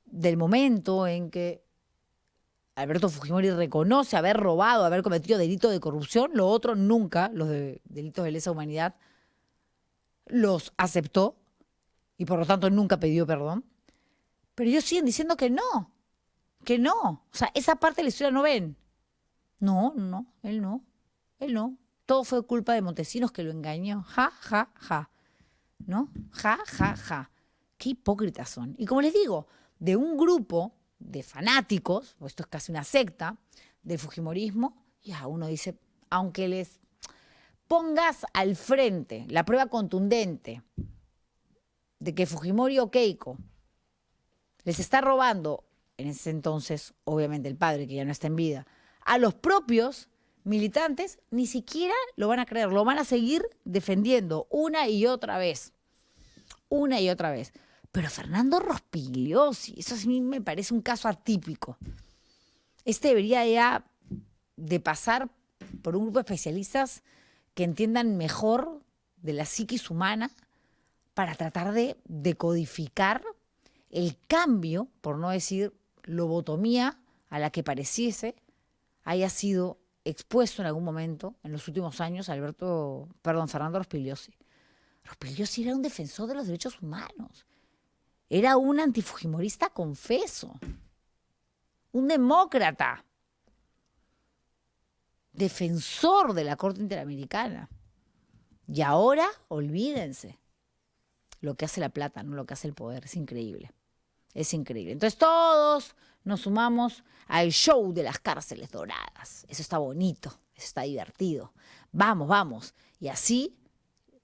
del momento en que Alberto Fujimori reconoce haber robado, haber cometido delito de corrupción. Lo otro nunca, los delitos de lesa humanidad, los aceptó y por lo tanto nunca pidió perdón. Pero ellos siguen diciendo que no. O sea, esa parte de la historia no ven. No, él no. Todo fue culpa de Montesinos, que lo engañó. Ja. ¿No? Ja. Qué hipócritas son. Y como les digo, de un grupo de fanáticos, o esto es casi una secta, del fujimorismo, ya uno dice, aunque les pongas al frente la prueba contundente de que Fujimori o Keiko les está robando, en ese entonces, obviamente el padre, que ya no está en vida, a los propios militantes, ni siquiera lo van a creer, lo van a seguir defendiendo una y otra vez. Pero Fernando Rospigliosi, eso a mí me parece un caso atípico. Este debería ya de pasar por un grupo de especialistas que entiendan mejor de la psiquis humana para tratar de decodificar el cambio, por no decir lobotomía, a la que pareciese haya sido expuesto en algún momento, en los últimos años, Fernando Rospigliosi. Rospigliosi era un defensor de los derechos humanos. Era un antifujimorista confeso. Un demócrata. Defensor de la Corte Interamericana. Y ahora, olvídense, lo que hace la plata, no lo que hace el poder. Es increíble. Entonces todos nos sumamos al show de las cárceles doradas. Eso está bonito, eso está divertido. Vamos. Y así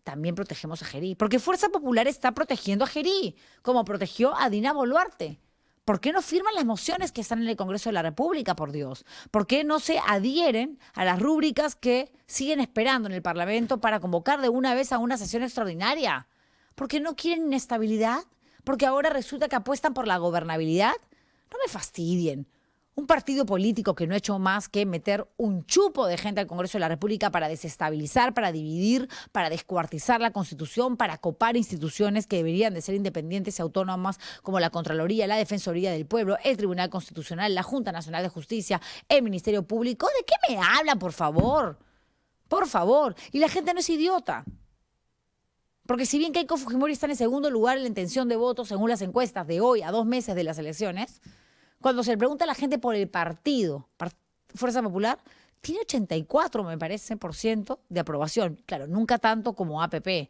también protegemos a Gerí. Porque Fuerza Popular está protegiendo a Gerí, como protegió a Dina Boluarte. ¿Por qué no firman las mociones que están en el Congreso de la República, por Dios? ¿Por qué no se adhieren a las rúbricas que siguen esperando en el Parlamento para convocar de una vez a una sesión extraordinaria? ¿Por qué no quieren inestabilidad? ¿Porque ahora resulta que apuestan por la gobernabilidad? No me fastidien. Un partido político que no ha hecho más que meter un chupo de gente al Congreso de la República para desestabilizar, para dividir, para descuartizar la Constitución, para copar instituciones que deberían de ser independientes y autónomas como la Contraloría, la Defensoría del Pueblo, el Tribunal Constitucional, la Junta Nacional de Justicia, el Ministerio Público. ¿De qué me hablan, por favor? Por favor. Y la gente no es idiota. Porque si bien Keiko Fujimori está en segundo lugar en la intención de votos según las encuestas de hoy, a 2 meses de las elecciones, cuando se le pregunta a la gente por el partido, Fuerza Popular, tiene 84, me parece, por ciento de aprobación. Claro, nunca tanto como APP,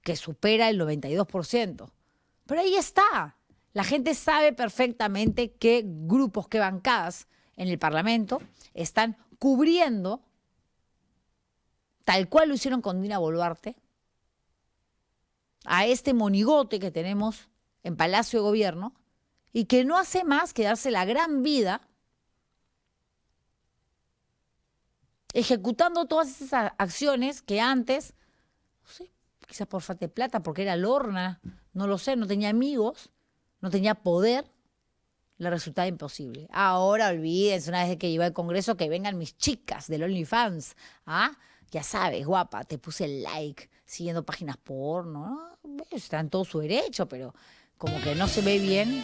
que supera el 92%. Pero ahí está. La gente sabe perfectamente qué grupos, qué bancadas en el Parlamento están cubriendo, tal cual lo hicieron con Dina Boluarte, a este monigote que tenemos en Palacio de Gobierno, y que no hace más que darse la gran vida ejecutando todas esas acciones que antes, no sé, quizás por falta de plata, porque era Lorna, no lo sé, no tenía amigos, no tenía poder, le resultaba imposible. Ahora olvídense, una vez que llegué al Congreso, que vengan mis chicas del OnlyFans. ¿Ah? Ya sabes, guapa, te puse el like siguiendo páginas porno, ¿no? Está en todo su derecho, pero como que no se ve bien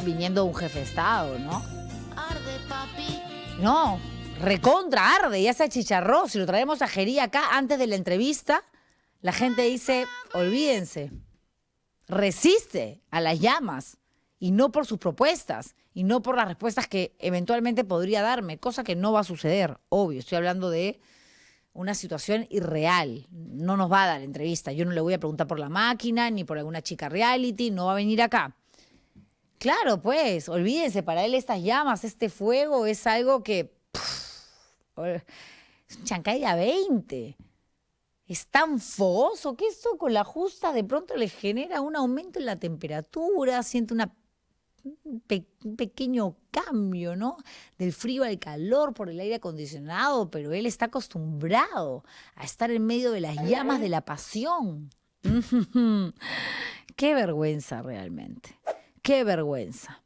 viniendo de un jefe de Estado, ¿no? Arde, papi. No, recontra arde, ya se achicharró. Si lo traemos a Gerí acá antes de la entrevista, la gente dice, olvídense, resiste a las llamas y no por sus propuestas y no por las respuestas que eventualmente podría darme, cosa que no va a suceder, obvio. Estoy hablando de una situación irreal. No nos va a dar entrevista. Yo no le voy a preguntar por la máquina ni por alguna chica reality, no va a venir acá. Claro, pues, olvídense, para él estas llamas, este fuego es algo que es un Chancay de a 20. Es tan fogoso que eso con la justa de pronto le genera un aumento en la temperatura, siente un pequeño cambio, ¿no? Del frío al calor por el aire acondicionado, pero él está acostumbrado a estar en medio de las llamas de la pasión. Qué vergüenza realmente. Qué vergüenza.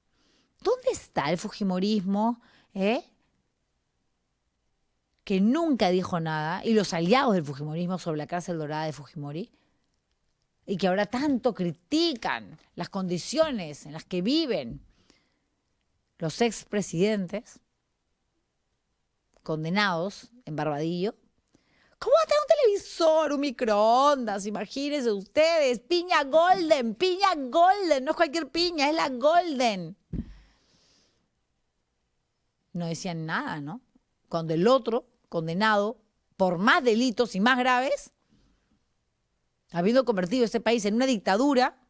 ¿Dónde está el fujimorismo, que nunca dijo nada, y los aliados del fujimorismo sobre la cárcel dorada de Fujimori, y que ahora tanto critican las condiciones en las que viven los expresidentes condenados en Barbadillo? ¿Cómo va a tener un televisor, un microondas? Imagínense ustedes, piña golden, no es cualquier piña, es la golden. No decían nada, ¿no? Cuando el otro, condenado por más delitos y más graves, habiendo convertido este país en una dictadura,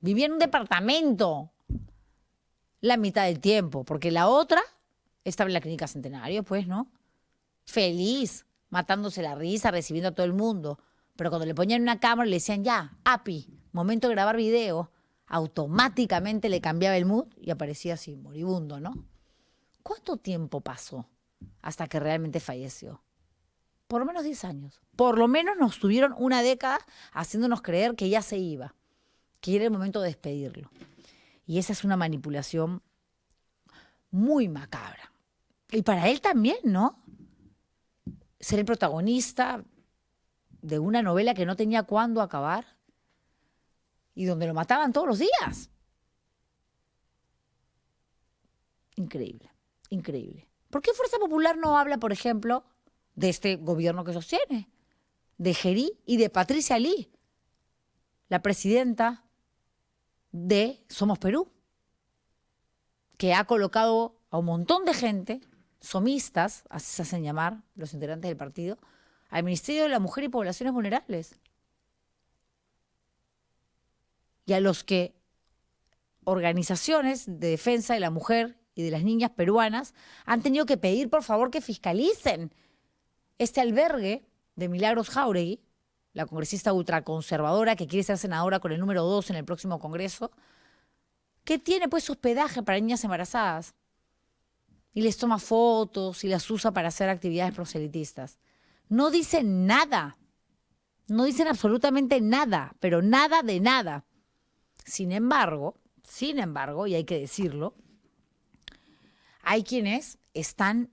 vivía en un departamento la mitad del tiempo, porque la otra estaba en la clínica Centenario, pues, ¿no? Feliz, matándose la risa, recibiendo a todo el mundo. Pero cuando le ponían una cámara y le decían, ya, Api, momento de grabar video, automáticamente le cambiaba el mood y aparecía así, moribundo, ¿no? ¿Cuánto tiempo pasó hasta que realmente falleció? Por lo menos 10 años. Por lo menos nos tuvieron una década haciéndonos creer que ya se iba, que era el momento de despedirlo. Y esa es una manipulación muy macabra. Y para él también, ¿no? Ser el protagonista de una novela que no tenía cuándo acabar y donde lo mataban todos los días. Increíble, increíble. ¿Por qué Fuerza Popular no habla, por ejemplo, de este gobierno que sostiene? De Gerí y de Patricia Lee, la presidenta de Somos Perú, que ha colocado a un montón de gente, somistas, así se hacen llamar los integrantes del partido, al Ministerio de la Mujer y Poblaciones Vulnerables. Y a los que organizaciones de defensa de la mujer y de las niñas peruanas han tenido que pedir, por favor, que fiscalicen este albergue de Milagros Jáuregui, la congresista ultraconservadora que quiere ser senadora con el número 2 en el próximo Congreso, que tiene pues hospedaje para niñas embarazadas y les toma fotos y las usa para hacer actividades proselitistas. No dicen nada, no dicen absolutamente nada, pero nada de nada. Sin embargo, y hay que decirlo, hay quienes están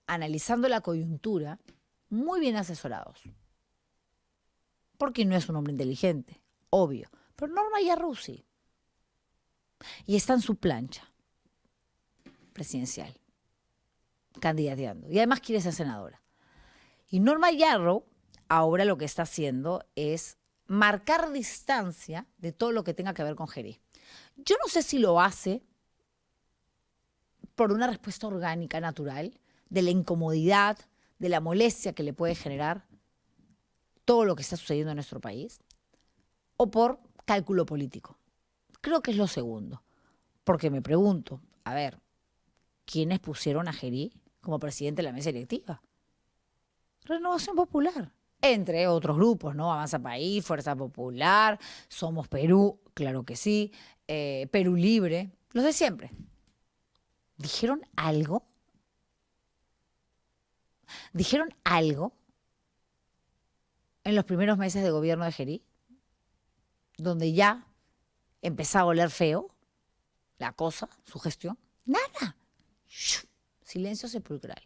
analizando la coyuntura muy bien asesorados. Porque no es un hombre inteligente, obvio. Pero Norma Yarrow sí. Y está en su plancha presidencial, candidateando. Y además quiere ser senadora. Y Norma Yarrow ahora lo que está haciendo es marcar distancia de todo lo que tenga que ver con Gerí. Yo no sé si lo hace por una respuesta orgánica, natural, de la incomodidad, de la molestia que le puede generar todo lo que está sucediendo en nuestro país, o por cálculo político. Creo que es lo segundo, porque me pregunto, a ver, ¿quiénes pusieron a Gerí como presidente de la mesa directiva? Renovación Popular, entre otros grupos, ¿no? Avanza País, Fuerza Popular, Somos Perú, claro que sí, Perú Libre, los de siempre. ¿Dijeron algo? ¿Dijeron algo en los primeros meses de gobierno de Gerí? Donde ya empezaba a oler feo la cosa, su gestión. Nada. Silencio sepulcral.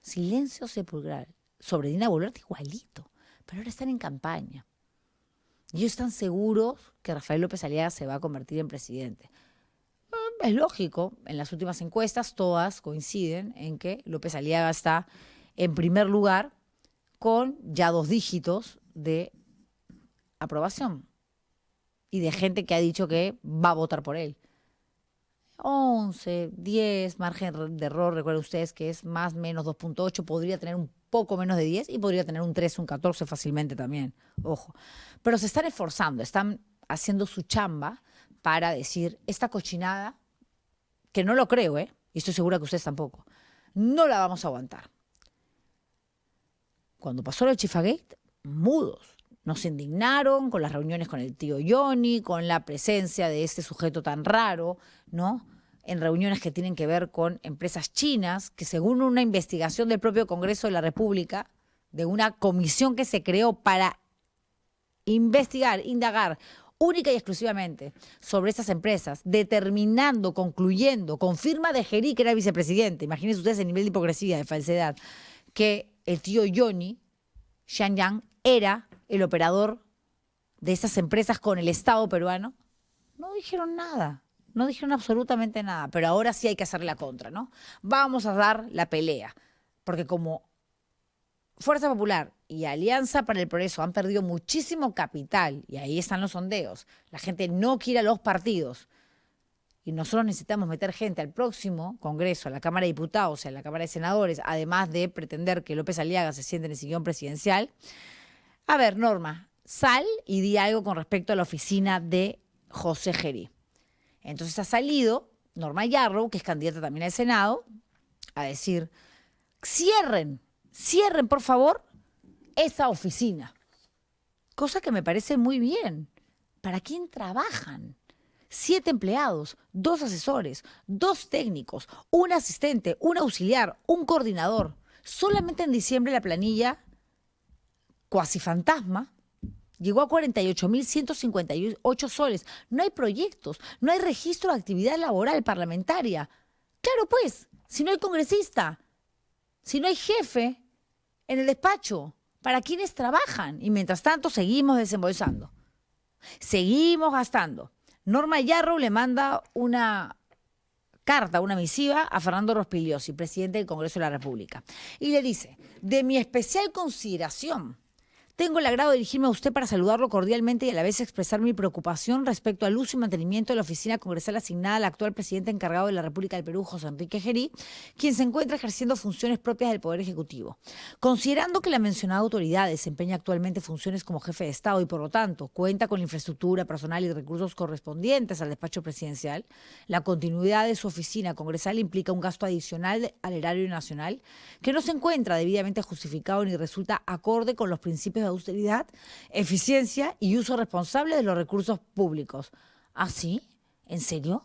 Silencio sepulcral. Sobre Dina Boluarte igualito. Pero ahora están en campaña. Y ellos están seguros que Rafael López Aliaga se va a convertir en presidente. Es lógico, en las últimas encuestas todas coinciden en que López Aliaga está en primer lugar con ya 2 dígitos de aprobación y de gente que ha dicho que va a votar por él. 11, 10, margen de error, recuerden ustedes que es más menos 2.8, podría tener un poco menos de 10 y podría tener un 13, un 14 fácilmente también, ojo. Pero se están esforzando, están haciendo su chamba para decir esta cochinada, que no lo creo, y estoy segura que ustedes tampoco, no la vamos a aguantar. Cuando pasó el Chifagate, mudos. Nos indignaron con las reuniones con el tío Johnny, con la presencia de este sujeto tan raro, ¿no? En reuniones que tienen que ver con empresas chinas, que según una investigación del propio Congreso de la República, de una comisión que se creó para investigar, indagar única y exclusivamente sobre estas empresas, determinando, concluyendo, con firma de Gerí, que era vicepresidente, imagínense ustedes el nivel de hipocresía, de falsedad, que el tío Johnny Xianyang era el operador de esas empresas con el Estado peruano. No dijeron nada, no dijeron absolutamente nada, pero ahora sí hay que hacerle la contra, ¿no? Vamos a dar la pelea, porque como Fuerza Popular y Alianza para el Progreso han perdido muchísimo capital, y ahí están los sondeos, la gente no quiere a los partidos, y nosotros necesitamos meter gente al próximo Congreso, a la Cámara de Diputados y a la Cámara de Senadores, además de pretender que López Aliaga se siente en el sillón presidencial. A ver, Norma, sal y di algo con respecto a la oficina de José Gerí. Entonces ha salido Norma Yarrow, que es candidata también al Senado, a decir, cierren por favor esa oficina. Cosa que me parece muy bien. ¿Para quién trabajan? 7 empleados, 2 asesores, 2 técnicos, un asistente, un auxiliar, un coordinador. Solamente en diciembre la planilla cuasi fantasma llegó a 48.158 soles. No hay proyectos, no hay registro de actividad laboral parlamentaria. Claro, pues, si no hay congresista, si no hay jefe en el despacho, ¿para quiénes trabajan? Y mientras tanto seguimos desembolsando, seguimos gastando. Norma Yarrow le manda una carta, una misiva a Fernando Rospigliosi, presidente del Congreso de la República, y le dice, de mi especial consideración, tengo el agrado de dirigirme a usted para saludarlo cordialmente y a la vez expresar mi preocupación respecto al uso y mantenimiento de la oficina congresal asignada al actual presidente encargado de la República del Perú, José Enrique Gerí, quien se encuentra ejerciendo funciones propias del Poder Ejecutivo. Considerando que la mencionada autoridad desempeña actualmente funciones como jefe de Estado y, por lo tanto, cuenta con la infraestructura, personal y recursos correspondientes al despacho presidencial, la continuidad de su oficina congresal implica un gasto adicional al erario nacional que no se encuentra debidamente justificado ni resulta acorde con los principios de austeridad, eficiencia y uso responsable de los recursos públicos. ¿Ah, sí? ¿En serio?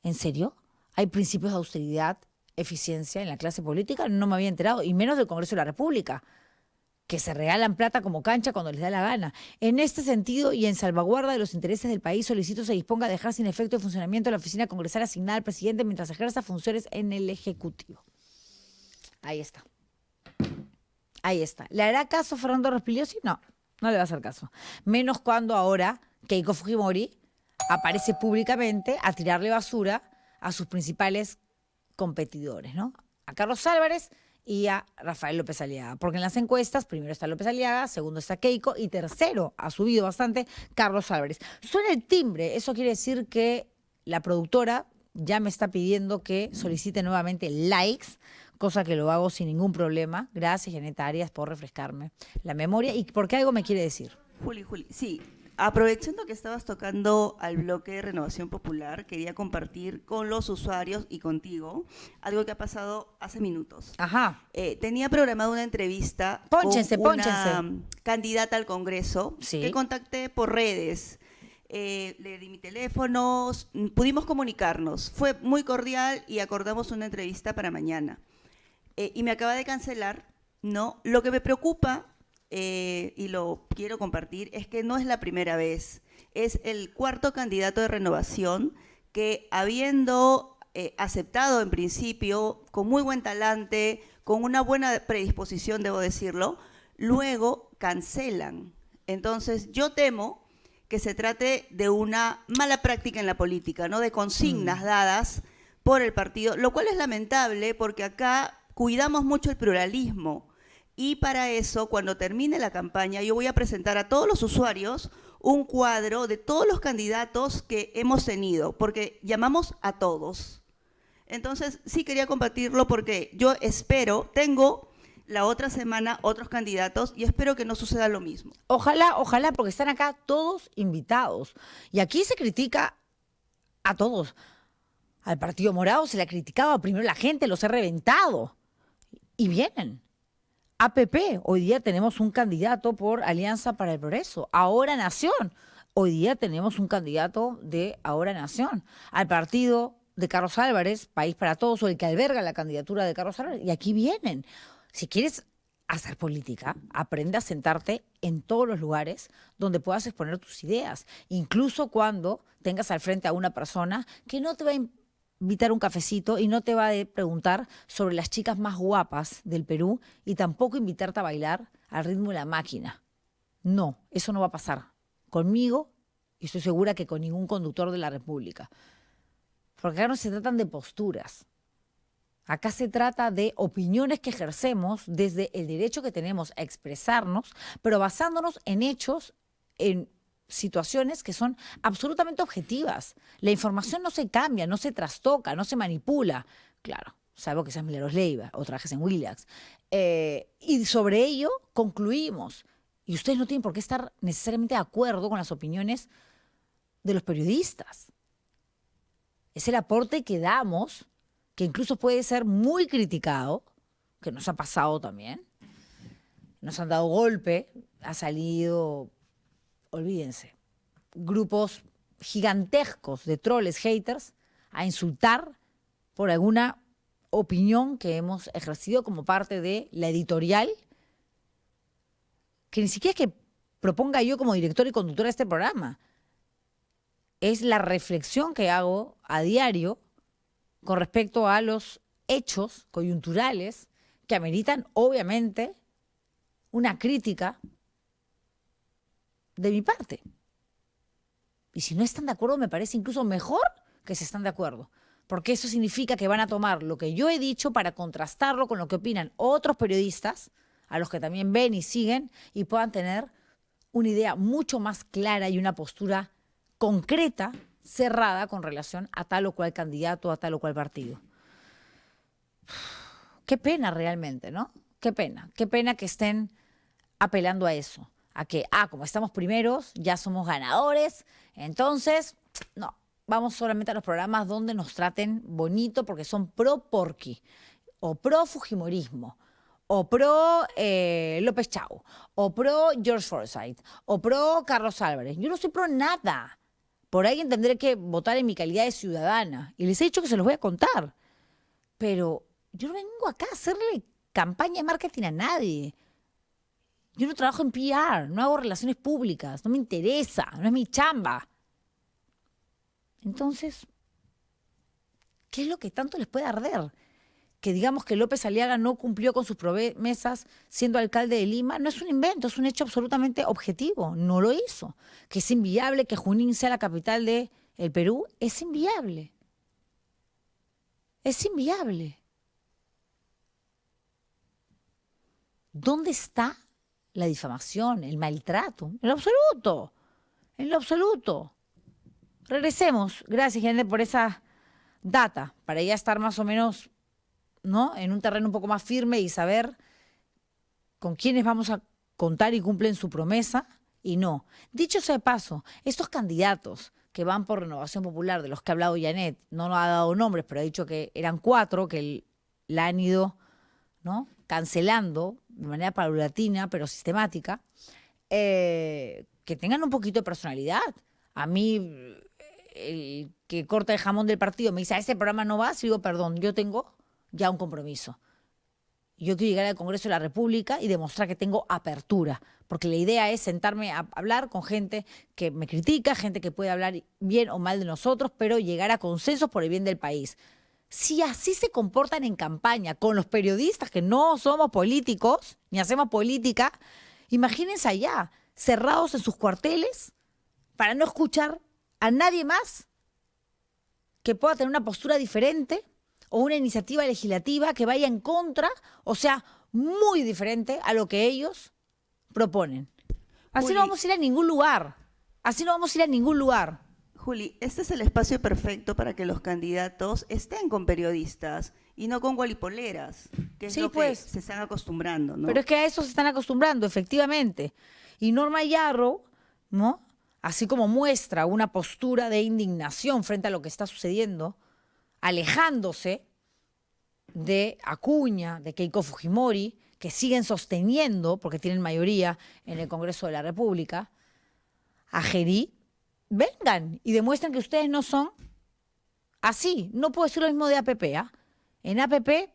¿En serio? ¿Hay principios de austeridad, eficiencia en la clase política? No me había enterado, y menos del Congreso de la República. que se regalan plata como cancha cuando les da la gana. En este sentido y en salvaguarda de los intereses del país, solicito se disponga a dejar sin efecto el funcionamiento de la oficina congresal asignada al presidente mientras ejerza funciones en el Ejecutivo. Ahí está. Ahí está. ¿Le hará caso Fernando Rospigliosi? No, no le va a hacer caso. Menos cuando ahora Keiko Fujimori aparece públicamente a tirarle basura a sus principales competidores, ¿no? A Carlos Álvarez y a Rafael López Aliaga. Porque en las encuestas, primero está López Aliaga, segundo está Keiko y tercero, ha subido bastante, Carlos Álvarez. Suena el timbre, eso quiere decir que la productora ya me está pidiendo que solicite nuevamente likes, cosa que lo hago sin ningún problema. Gracias, Janeta Arias, por refrescarme la memoria y porque algo me quiere decir. Juli, sí. Aprovechando que estabas tocando al bloque de Renovación Popular, quería compartir con los usuarios y contigo algo que ha pasado hace minutos. Ajá. Tenía programada una entrevista Pónchense, con una candidata al Congreso que contacté por redes. Le di mi teléfono, pudimos comunicarnos. Fue muy cordial y acordamos una entrevista para mañana. Y me acaba de cancelar, ¿no? Lo que me preocupa, y lo quiero compartir, es que no es la primera vez. Es el cuarto candidato de Renovación que, habiendo aceptado en principio, con muy buen talante, con una buena predisposición, debo decirlo, luego cancelan. Entonces, yo temo que se trate de una mala práctica en la política, ¿no? De consignas dadas por el partido, lo cual es lamentable porque acá cuidamos mucho el pluralismo. Y para eso, cuando termine la campaña, yo voy a presentar a todos los usuarios un cuadro de todos los candidatos que hemos tenido, porque llamamos a todos. Entonces, sí quería compartirlo porque yo espero, tengo la otra semana otros candidatos y espero que no suceda lo mismo. Ojalá, ojalá, porque están acá todos invitados. Y aquí se critica a todos. Al Partido Morado se le ha criticado, primero la gente, los ha reventado. Y vienen. APP, hoy día tenemos un candidato por Alianza para el Progreso. Ahora Nación, hoy día tenemos un candidato de Ahora Nación. Al partido de Carlos Álvarez, País para Todos, o el que alberga la candidatura de Carlos Álvarez. Y aquí vienen. Si quieres hacer política, aprende a sentarte en todos los lugares donde puedas exponer tus ideas. Incluso cuando tengas al frente a una persona que no te va a invitar un cafecito y no te va a preguntar sobre las chicas más guapas del Perú y tampoco invitarte a bailar al ritmo de la máquina. No, eso no va a pasar conmigo y estoy segura que con ningún conductor de la República. Porque acá no se tratan de posturas. Acá se trata de opiniones que ejercemos desde el derecho que tenemos a expresarnos, pero basándonos en hechos, en situaciones que son absolutamente objetivas. La información no se cambia, no se trastoca, no se manipula. Claro, salvo que seas Milagros Leiva o trabajes en Willax. Y sobre ello concluimos. Y ustedes no tienen por qué estar necesariamente de acuerdo con las opiniones de los periodistas. Es el aporte que damos, que incluso puede ser muy criticado, que nos ha pasado también. Nos han dado golpe, ha salido, olvídense, grupos gigantescos de troles, haters, a insultar por alguna opinión que hemos ejercido como parte de la editorial, que ni siquiera es que proponga yo como director y conductora de este programa. Es la reflexión que hago a diario con respecto a los hechos coyunturales que ameritan, obviamente, una crítica de mi parte. Y si no están de acuerdo, me parece incluso mejor que se están de acuerdo, porque eso significa que van a tomar lo que yo he dicho para contrastarlo con lo que opinan otros periodistas, a los que también ven y siguen, y puedan tener una idea mucho más clara y una postura concreta, cerrada con relación a tal o cual candidato, a tal o cual partido. Qué pena realmente, ¿no? Qué pena que estén apelando a eso, a que, como estamos primeros, ya somos ganadores, entonces, no, vamos solamente a los programas donde nos traten bonito porque son pro Porqui, o pro Fujimorismo, o pro López Chau, o pro George Forsyth, o pro Carlos Álvarez. Yo no soy pro nada. Por alguien tendré que votar en mi calidad de ciudadana. Y les he dicho que se los voy a contar. Pero yo no vengo acá a hacerle campaña de marketing a nadie. Yo no trabajo en PR, no hago relaciones públicas, no me interesa, no es mi chamba. Entonces, ¿qué es lo que tanto les puede arder? Que digamos que López Aliaga no cumplió con sus promesas siendo alcalde de Lima, no es un invento, es un hecho absolutamente objetivo. No lo hizo. Que es inviable que Junín sea la capital del Perú, es inviable. Es inviable. ¿Dónde está la difamación, el maltrato? En lo absoluto. En lo absoluto. Regresemos. Gracias, gente, por esa data, para ya estar más o menos, ¿no?, en un terreno un poco más firme y saber con quiénes vamos a contar y cumplen su promesa y no. Dicho sea de paso, estos candidatos que van por Renovación Popular, de los que ha hablado Janet, no ha dado nombres, pero ha dicho que eran 4, que la han ido, ¿no?, cancelando de manera paulatina, pero sistemática, que tengan un poquito de personalidad. A mí, el que corta el jamón del partido me dice, a ese programa no vas, y digo, perdón, yo tengo ya un compromiso. Yo quiero llegar al Congreso de la República y demostrar que tengo apertura, porque la idea es sentarme a hablar con gente que me critica, gente que puede hablar bien o mal de nosotros, pero llegar a consensos por el bien del país. Si así se comportan en campaña con los periodistas que no somos políticos, ni hacemos política, imagínense allá, cerrados en sus cuarteles, para no escuchar a nadie más que pueda tener una postura diferente o una iniciativa legislativa que vaya en contra, o sea, muy diferente a lo que ellos proponen. Así no vamos a ir a ningún lugar. Así no vamos a ir a ningún lugar. Juli, este es el espacio perfecto para que los candidatos estén con periodistas y no con gualipoleras, que es Sí, lo pues. que se están acostumbrando, ¿no? Pero es que a eso se están acostumbrando, efectivamente. Y Norma Yarro, ¿no?, así como muestra una postura de indignación frente a lo que está sucediendo, alejándose de Acuña, de Keiko Fujimori, que siguen sosteniendo, porque tienen mayoría en el Congreso de la República, a Gerí, vengan y demuestren que ustedes no son así. No puedo decir lo mismo de APP, ¿ah? En APP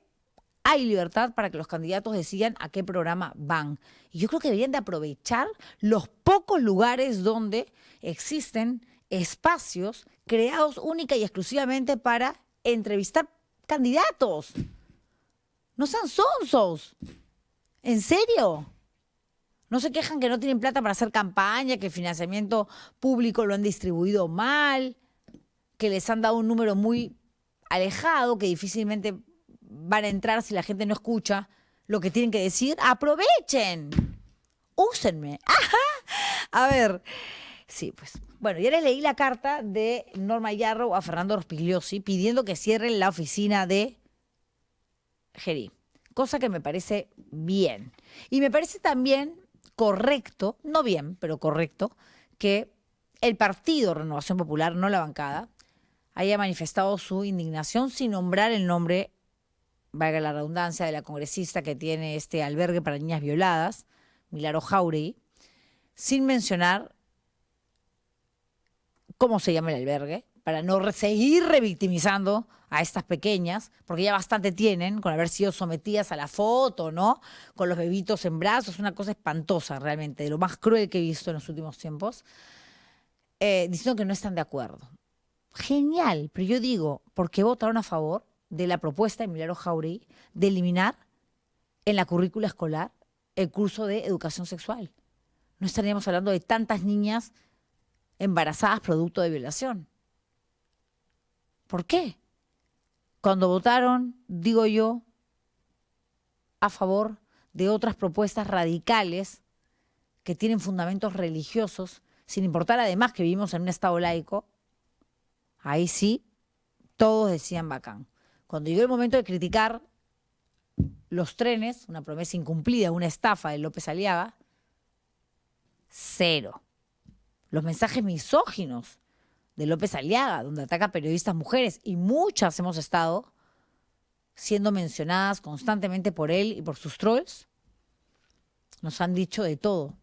hay libertad para que los candidatos decidan a qué programa van. Y yo creo que deberían de aprovechar los pocos lugares donde existen espacios creados única y exclusivamente para entrevistar candidatos. No sean sonsos. ¿En serio? No se quejan que no tienen plata para hacer campaña, que el financiamiento público lo han distribuido mal, que les han dado un número muy alejado, que difícilmente van a entrar si la gente no escucha lo que tienen que decir. ¡Aprovechen! ¡Úsenme! ¡Ajá! A ver, sí, pues. Bueno, ya les leí la carta de Norma Yarro a Fernando Rospigliosi pidiendo que cierren la oficina de Gerí, cosa que me parece bien. Y me parece también correcto, no bien, pero correcto, que el partido Renovación Popular, no la bancada, haya manifestado su indignación sin nombrar el nombre, valga la redundancia, de la congresista que tiene este albergue para niñas violadas, Milagro Jáuregui, sin mencionar cómo se llama el albergue, para no seguir revictimizando a estas pequeñas, porque ya bastante tienen con haber sido sometidas a la foto, ¿no?, con los bebitos en brazos, una cosa espantosa realmente, de lo más cruel que he visto en los últimos tiempos, diciendo que no están de acuerdo. Genial, pero yo digo, ¿por qué votaron a favor de la propuesta de Milagro Jáuregui de eliminar en la currícula escolar el curso de educación sexual? No estaríamos hablando de tantas niñas embarazadas producto de violación. ¿Por qué? Cuando votaron, digo yo, a favor de otras propuestas radicales que tienen fundamentos religiosos, sin importar además que vivimos en un Estado laico, ahí sí, todos decían bacán. Cuando llegó el momento de criticar los trenes, una promesa incumplida, una estafa de López Aliaga, cero. Los mensajes misóginos de López Aliaga, donde ataca a periodistas mujeres, y muchas hemos estado siendo mencionadas constantemente por él y por sus trolls, nos han dicho de todo.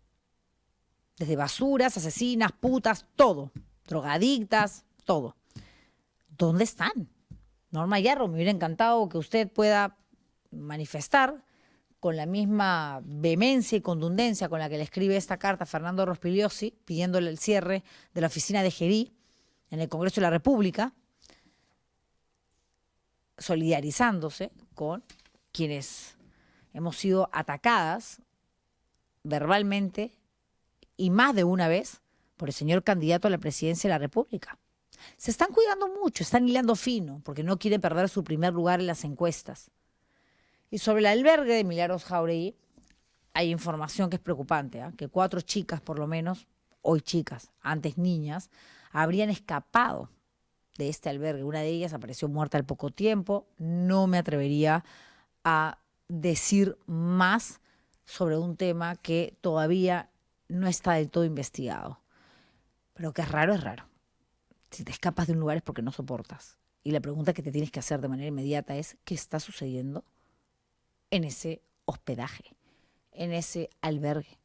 Desde basuras, asesinas, putas, todo. Drogadictas, todo. ¿Dónde están? Norma Yarro, me hubiera encantado que usted pueda manifestar con la misma vehemencia y contundencia con la que le escribe esta carta a Fernando Rospigliosi, pidiéndole el cierre de la oficina de Gerí en el Congreso de la República, solidarizándose con quienes hemos sido atacadas verbalmente y más de una vez por el señor candidato a la presidencia de la República. Se están cuidando mucho, están hilando fino, porque no quieren perder su primer lugar en las encuestas. Y sobre el albergue de Milagros Jáuregui hay información que es preocupante, que 4 chicas por lo menos, hoy chicas, antes niñas, habrían escapado de este albergue. Una de ellas apareció muerta al poco tiempo. No me atrevería a decir más sobre un tema que todavía no está del todo investigado. Pero que es raro, es raro. Si te escapas de un lugar es porque no soportas. Y la pregunta que te tienes que hacer de manera inmediata es, ¿qué está sucediendo en ese hospedaje, en ese albergue?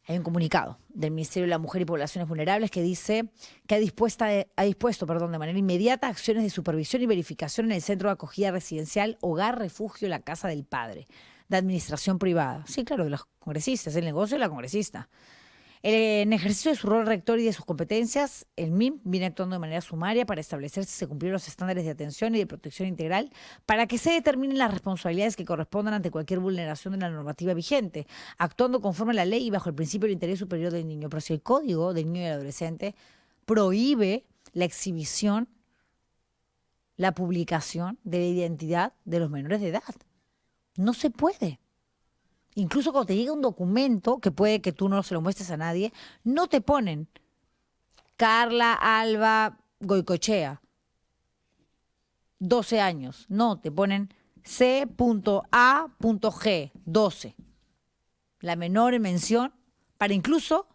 Hay un comunicado del Ministerio de la Mujer y Poblaciones Vulnerables que dice que ha dispuesto de manera inmediata acciones de supervisión y verificación en el centro de acogida residencial Hogar Refugio La Casa del Padre, de administración privada. Sí, claro, de los congresistas, el negocio de la congresista. En ejercicio de su rol rector y de sus competencias, el MIM viene actuando de manera sumaria para establecer si se cumplieron los estándares de atención y de protección integral para que se determinen las responsabilidades que correspondan ante cualquier vulneración de la normativa vigente, actuando conforme a la ley y bajo el principio del interés superior del niño. Pero si el Código del Niño y del Adolescente prohíbe la exhibición, la publicación de la identidad de los menores de edad, no se puede. Incluso cuando te llega un documento, que puede que tú no se lo muestres a nadie, no te ponen Carla Alba Goicochea, 12 años. No, te ponen C.A.G, 12. La menor en mención, para incluso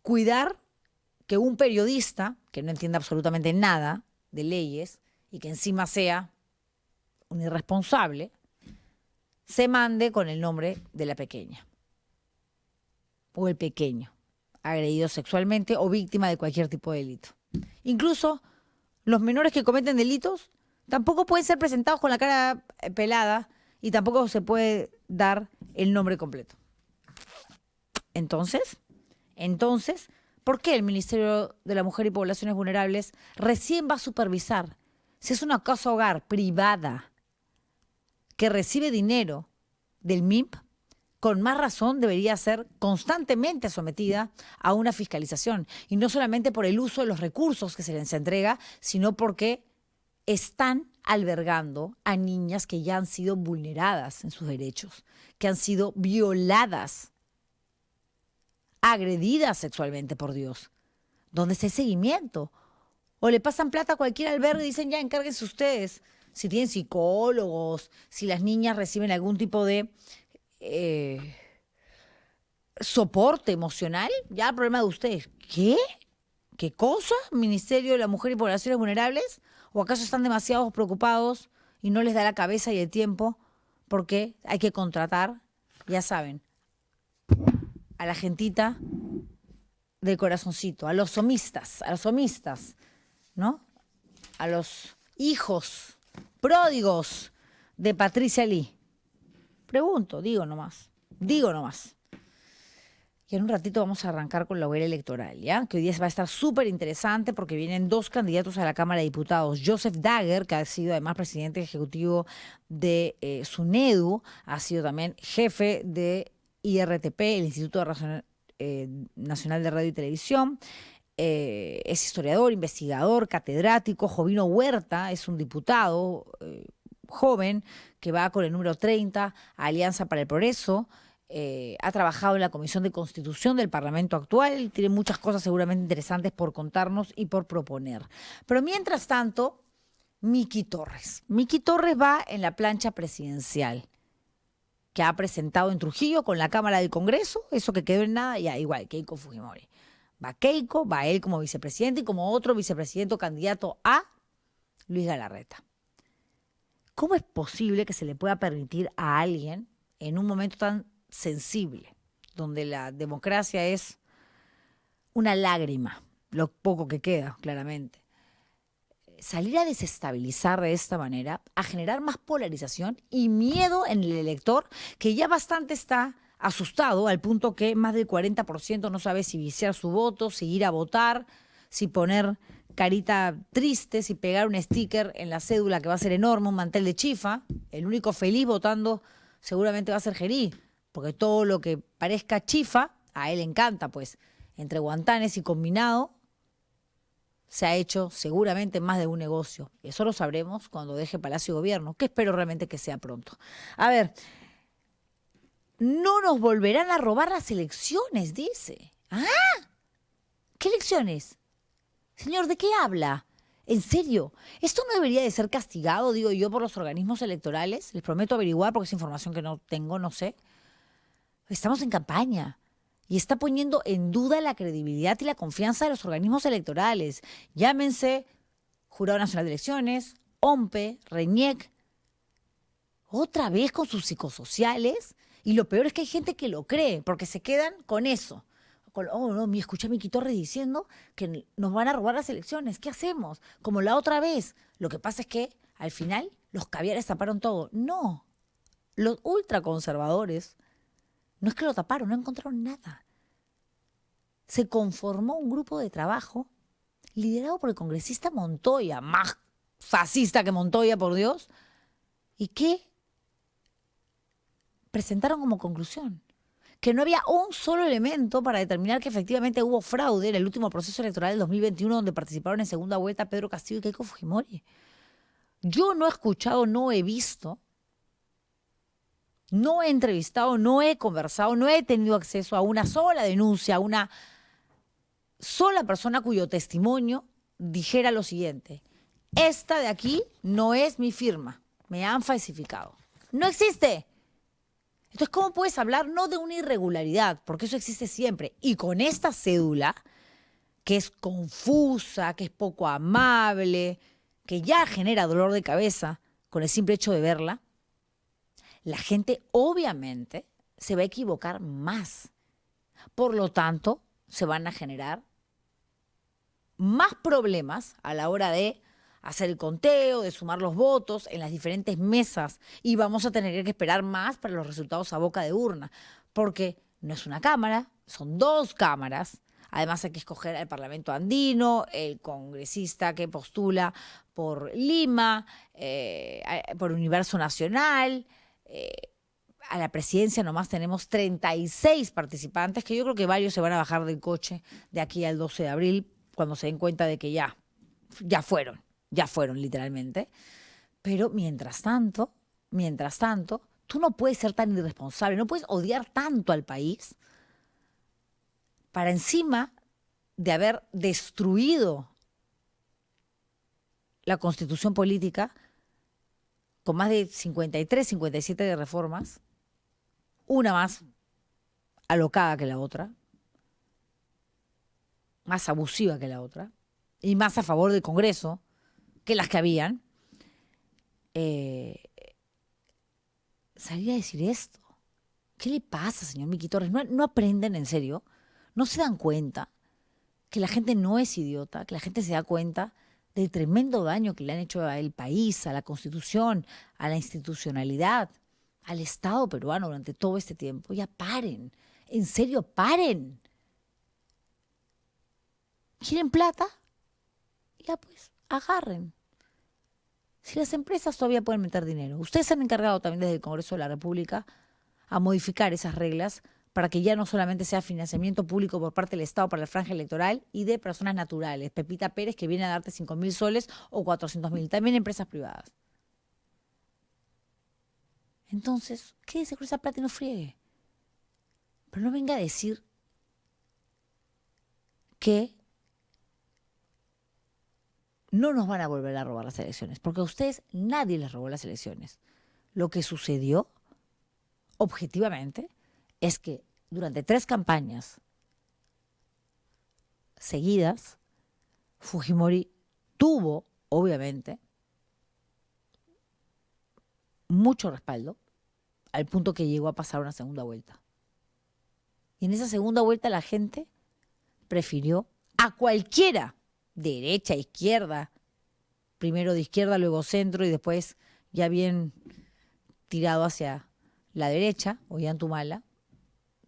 cuidar que un periodista, que no entienda absolutamente nada de leyes y que encima sea un irresponsable, se mande con el nombre de la pequeña o el pequeño, agredido sexualmente o víctima de cualquier tipo de delito. Incluso los menores que cometen delitos tampoco pueden ser presentados con la cara pelada y tampoco se puede dar el nombre completo. Entonces, ¿por qué el Ministerio de la Mujer y Poblaciones Vulnerables recién va a supervisar si es una casa hogar privada que recibe dinero del MIP? Con más razón debería ser constantemente sometida a una fiscalización, y no solamente por el uso de los recursos que se les entrega, sino porque están albergando a niñas que ya han sido vulneradas en sus derechos, que han sido violadas, agredidas sexualmente, por Dios. ¿Dónde está el seguimiento? O le pasan plata a cualquier albergue y dicen, ya, encárguense ustedes. Si tienen psicólogos, si las niñas reciben algún tipo de soporte emocional, ya el problema de ustedes. ¿Qué? ¿Qué cosa? ¿Ministerio de la Mujer y Poblaciones Vulnerables? ¿O acaso están demasiado preocupados y no les da la cabeza y el tiempo porque hay que contratar, ya saben, a la gentita del corazoncito, a los somistas, ¿no? A los hijos pródigos de Patricia Lee? Pregunto, digo nomás. Y en un ratito vamos a arrancar con la hoguera electoral, ¿ya? Que hoy día va a estar súper interesante porque vienen 2 candidatos a la Cámara de Diputados. Joseph Dagger, que ha sido además presidente ejecutivo de SUNEDU, ha sido también jefe de IRTP, el Instituto Nacional de Radio y Televisión. Es historiador, investigador, catedrático. Jovino Huerta es un diputado joven que va con el número 30, Alianza para el Progreso. Ha trabajado en la Comisión de Constitución del Parlamento actual, tiene muchas cosas seguramente interesantes por contarnos y por proponer. Pero mientras tanto, Miki Torres. Miki Torres va en la plancha presidencial que ha presentado en Trujillo con la Cámara del Congreso, eso que quedó en nada, ya igual, Keiko Fujimori. Va Keiko, va él como vicepresidente y como otro vicepresidente o candidato a Luis Galarreta. ¿Cómo es posible que se le pueda permitir a alguien en un momento tan sensible, donde la democracia es una lágrima, lo poco que queda, claramente, salir a desestabilizar de esta manera, a generar más polarización y miedo en el elector, que ya bastante está asustado al punto que más del 40% no sabe si viciar su voto, si ir a votar, si poner carita triste, si pegar un sticker en la cédula que va a ser enorme, un mantel de chifa. El único feliz votando seguramente va a ser Gerí, porque todo lo que parezca chifa, a él le encanta, pues, entre guantanes y combinado, se ha hecho seguramente más de un negocio. Eso lo sabremos cuando deje Palacio de Gobierno, que espero realmente que sea pronto. A ver, no nos volverán a robar las elecciones, dice. ¿Ah? ¿Qué elecciones? Señor, ¿de qué habla? ¿En serio? ¿Esto no debería de ser castigado, digo yo, por los organismos electorales? Les prometo averiguar porque es información que no tengo, no sé. Estamos en campaña y está poniendo en duda la credibilidad y la confianza de los organismos electorales. Llámense Jurado Nacional de Elecciones, OMPE, RENIEC. Otra vez con sus psicosociales. Y lo peor es que hay gente que lo cree porque se quedan con eso. Oh, no, escuché a Miki Torres diciendo que nos van a robar las elecciones. ¿Qué hacemos? Como la otra vez. Lo que pasa es que al final los caviares taparon todo. No, los ultraconservadores no es que lo taparon, no encontraron nada. Se conformó un grupo de trabajo liderado por el congresista Montoya, más fascista que Montoya, por Dios, y que presentaron como conclusión que no había un solo elemento para determinar que efectivamente hubo fraude en el último proceso electoral del 2021 donde participaron en segunda vuelta Pedro Castillo y Keiko Fujimori. Yo no he escuchado, no he visto, no he entrevistado, no he conversado, no he tenido acceso a una sola denuncia, a una sola persona cuyo testimonio dijera lo siguiente: esta de aquí no es mi firma, me han falsificado. No existe. Entonces, ¿cómo puedes hablar no de una irregularidad? Porque eso existe siempre. Y con esta cédula, que es confusa, que es poco amable, que ya genera dolor de cabeza con el simple hecho de verla, la gente obviamente se va a equivocar más. Por lo tanto, se van a generar más problemas a la hora de hacer el conteo, de sumar los votos en las diferentes mesas, y vamos a tener que esperar más para los resultados a boca de urna, porque no es una cámara, son dos cámaras. Además hay que escoger al Parlamento andino, el congresista que postula por Lima, por Universo Nacional. A la presidencia nomás tenemos 36 participantes, que yo creo que varios se van a bajar del coche de aquí al 12 de abril, cuando se den cuenta de que ya fueron literalmente. Pero mientras tanto, tú no puedes ser tan irresponsable, no puedes odiar tanto al país para, encima de haber destruido la Constitución política con más de 53, 57 de reformas, una más alocada que la otra, más abusiva que la otra, y más a favor del Congreso que las que habían, salir a decir esto. ¿Qué le pasa, señor Miki Torres? ¿No aprenden en serio? ¿No se dan cuenta que la gente no es idiota? Que la gente se da cuenta del tremendo daño que le han hecho al país, a la Constitución, a la institucionalidad, al Estado peruano durante todo este tiempo. Ya paren, en serio, paren. ¿Quieren plata? Ya pues, agarren. Si las empresas todavía pueden meter dinero. Ustedes se han encargado también desde el Congreso de la República a modificar esas reglas para que ya no solamente sea financiamiento público por parte del Estado para la franja electoral y de personas naturales. Pepita Pérez, que viene a darte 5.000 soles o 400.000. También empresas privadas. Entonces, quédese con esa plata y no friegue. Pero no venga a decir que no nos van a volver a robar las elecciones, porque a ustedes nadie les robó las elecciones. Lo que sucedió, objetivamente, es que durante 3 campañas seguidas, Fujimori tuvo, obviamente, mucho respaldo, al punto que llegó a pasar una segunda vuelta. Y en esa segunda vuelta la gente prefirió a cualquiera, derecha, izquierda, primero de izquierda, luego centro y después ya bien tirado hacia la derecha, Ollanta,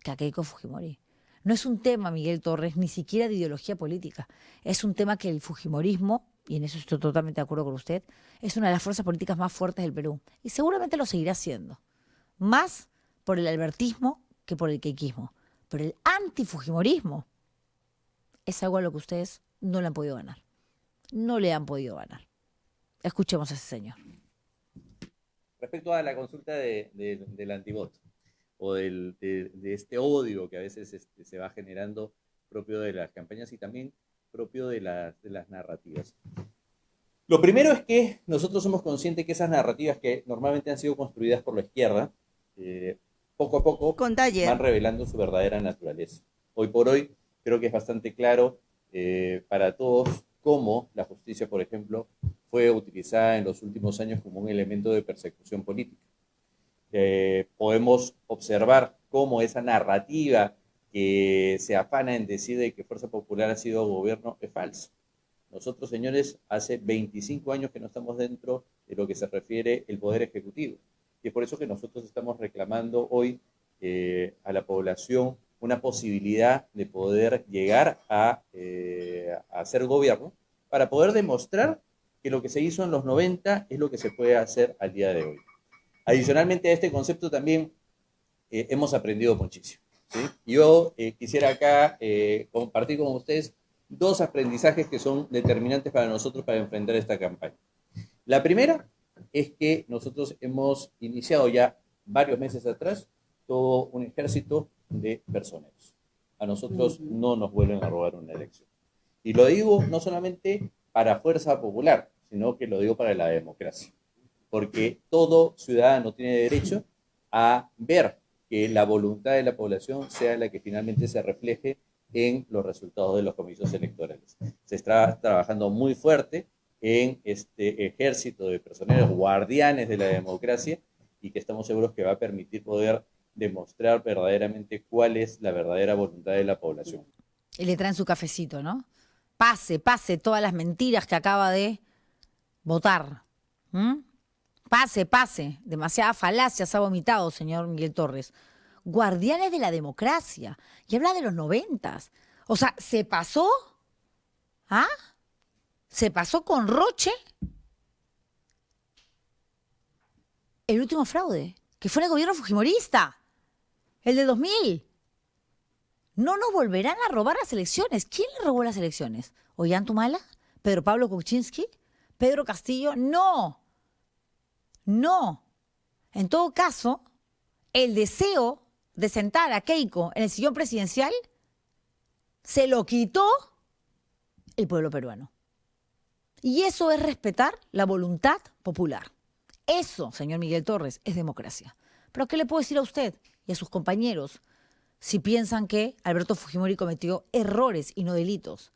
que a Keiko Fujimori. No es un tema, Miguel Torres, ni siquiera de ideología política. Es un tema que el fujimorismo, y en eso estoy totalmente de acuerdo con usted, es una de las fuerzas políticas más fuertes del Perú. Y seguramente lo seguirá siendo. Más por el albertismo que por el keikismo. Pero el antifujimorismo es algo a lo que ustedes no le han podido ganar. No le han podido ganar. Escuchemos a ese señor. Respecto a la consulta del antivoto o de este odio que a veces se va generando propio de las campañas y también propio de las narrativas. Lo primero es que nosotros somos conscientes que esas narrativas que normalmente han sido construidas por la izquierda, poco a poco van revelando su verdadera naturaleza. Hoy por hoy creo que es bastante claro para todos cómo la justicia, por ejemplo, fue utilizada en los últimos años como un elemento de persecución política. Podemos observar cómo esa narrativa que se afana en decir de que Fuerza Popular ha sido gobierno es falsa. Nosotros, señores, hace 25 años que no estamos dentro de lo que se refiere el Poder Ejecutivo. Y es por eso que nosotros estamos reclamando hoy a la población una posibilidad de poder llegar a hacer gobierno para poder demostrar que lo que se hizo en los 90 es lo que se puede hacer al día de hoy. Adicionalmente a este concepto también hemos aprendido muchísimo, ¿sí? Yo quisiera acá compartir con ustedes dos aprendizajes que son determinantes para nosotros para enfrentar esta campaña. La primera es que nosotros hemos iniciado ya varios meses atrás todo un ejército de personeros. A nosotros no nos vuelven a robar una elección. Y lo digo no solamente para Fuerza Popular, sino que lo digo para la democracia. Porque todo ciudadano tiene derecho a ver que la voluntad de la población sea la que finalmente se refleje en los resultados de los comicios electorales. Se está trabajando muy fuerte en este ejército de personeros guardianes de la democracia y que estamos seguros que va a permitir poder demostrar verdaderamente cuál es la verdadera voluntad de la población. Y le traen su cafecito, ¿no? Pase todas las mentiras que acaba de votar. Pase. Demasiadas falacias ha vomitado, señor Miguel Torres. Guardianes de la democracia. Y habla de los 90. O sea, ¿se pasó? ¿Ah? ¿Se pasó con Roche? El último fraude, que fue en el gobierno fujimorista. El de 2000. No nos volverán a robar las elecciones. ¿Quién le robó las elecciones? ¿Ollanta Humala? ¿Pedro Pablo Kuczynski? ¿Pedro Castillo? No. En todo caso, el deseo de sentar a Keiko en el sillón presidencial se lo quitó el pueblo peruano. Y eso es respetar la voluntad popular. Eso, señor Miguel Torres, es democracia. Pero ¿qué le puedo decir a usted y a sus compañeros si piensan que Alberto Fujimori cometió errores y no delitos?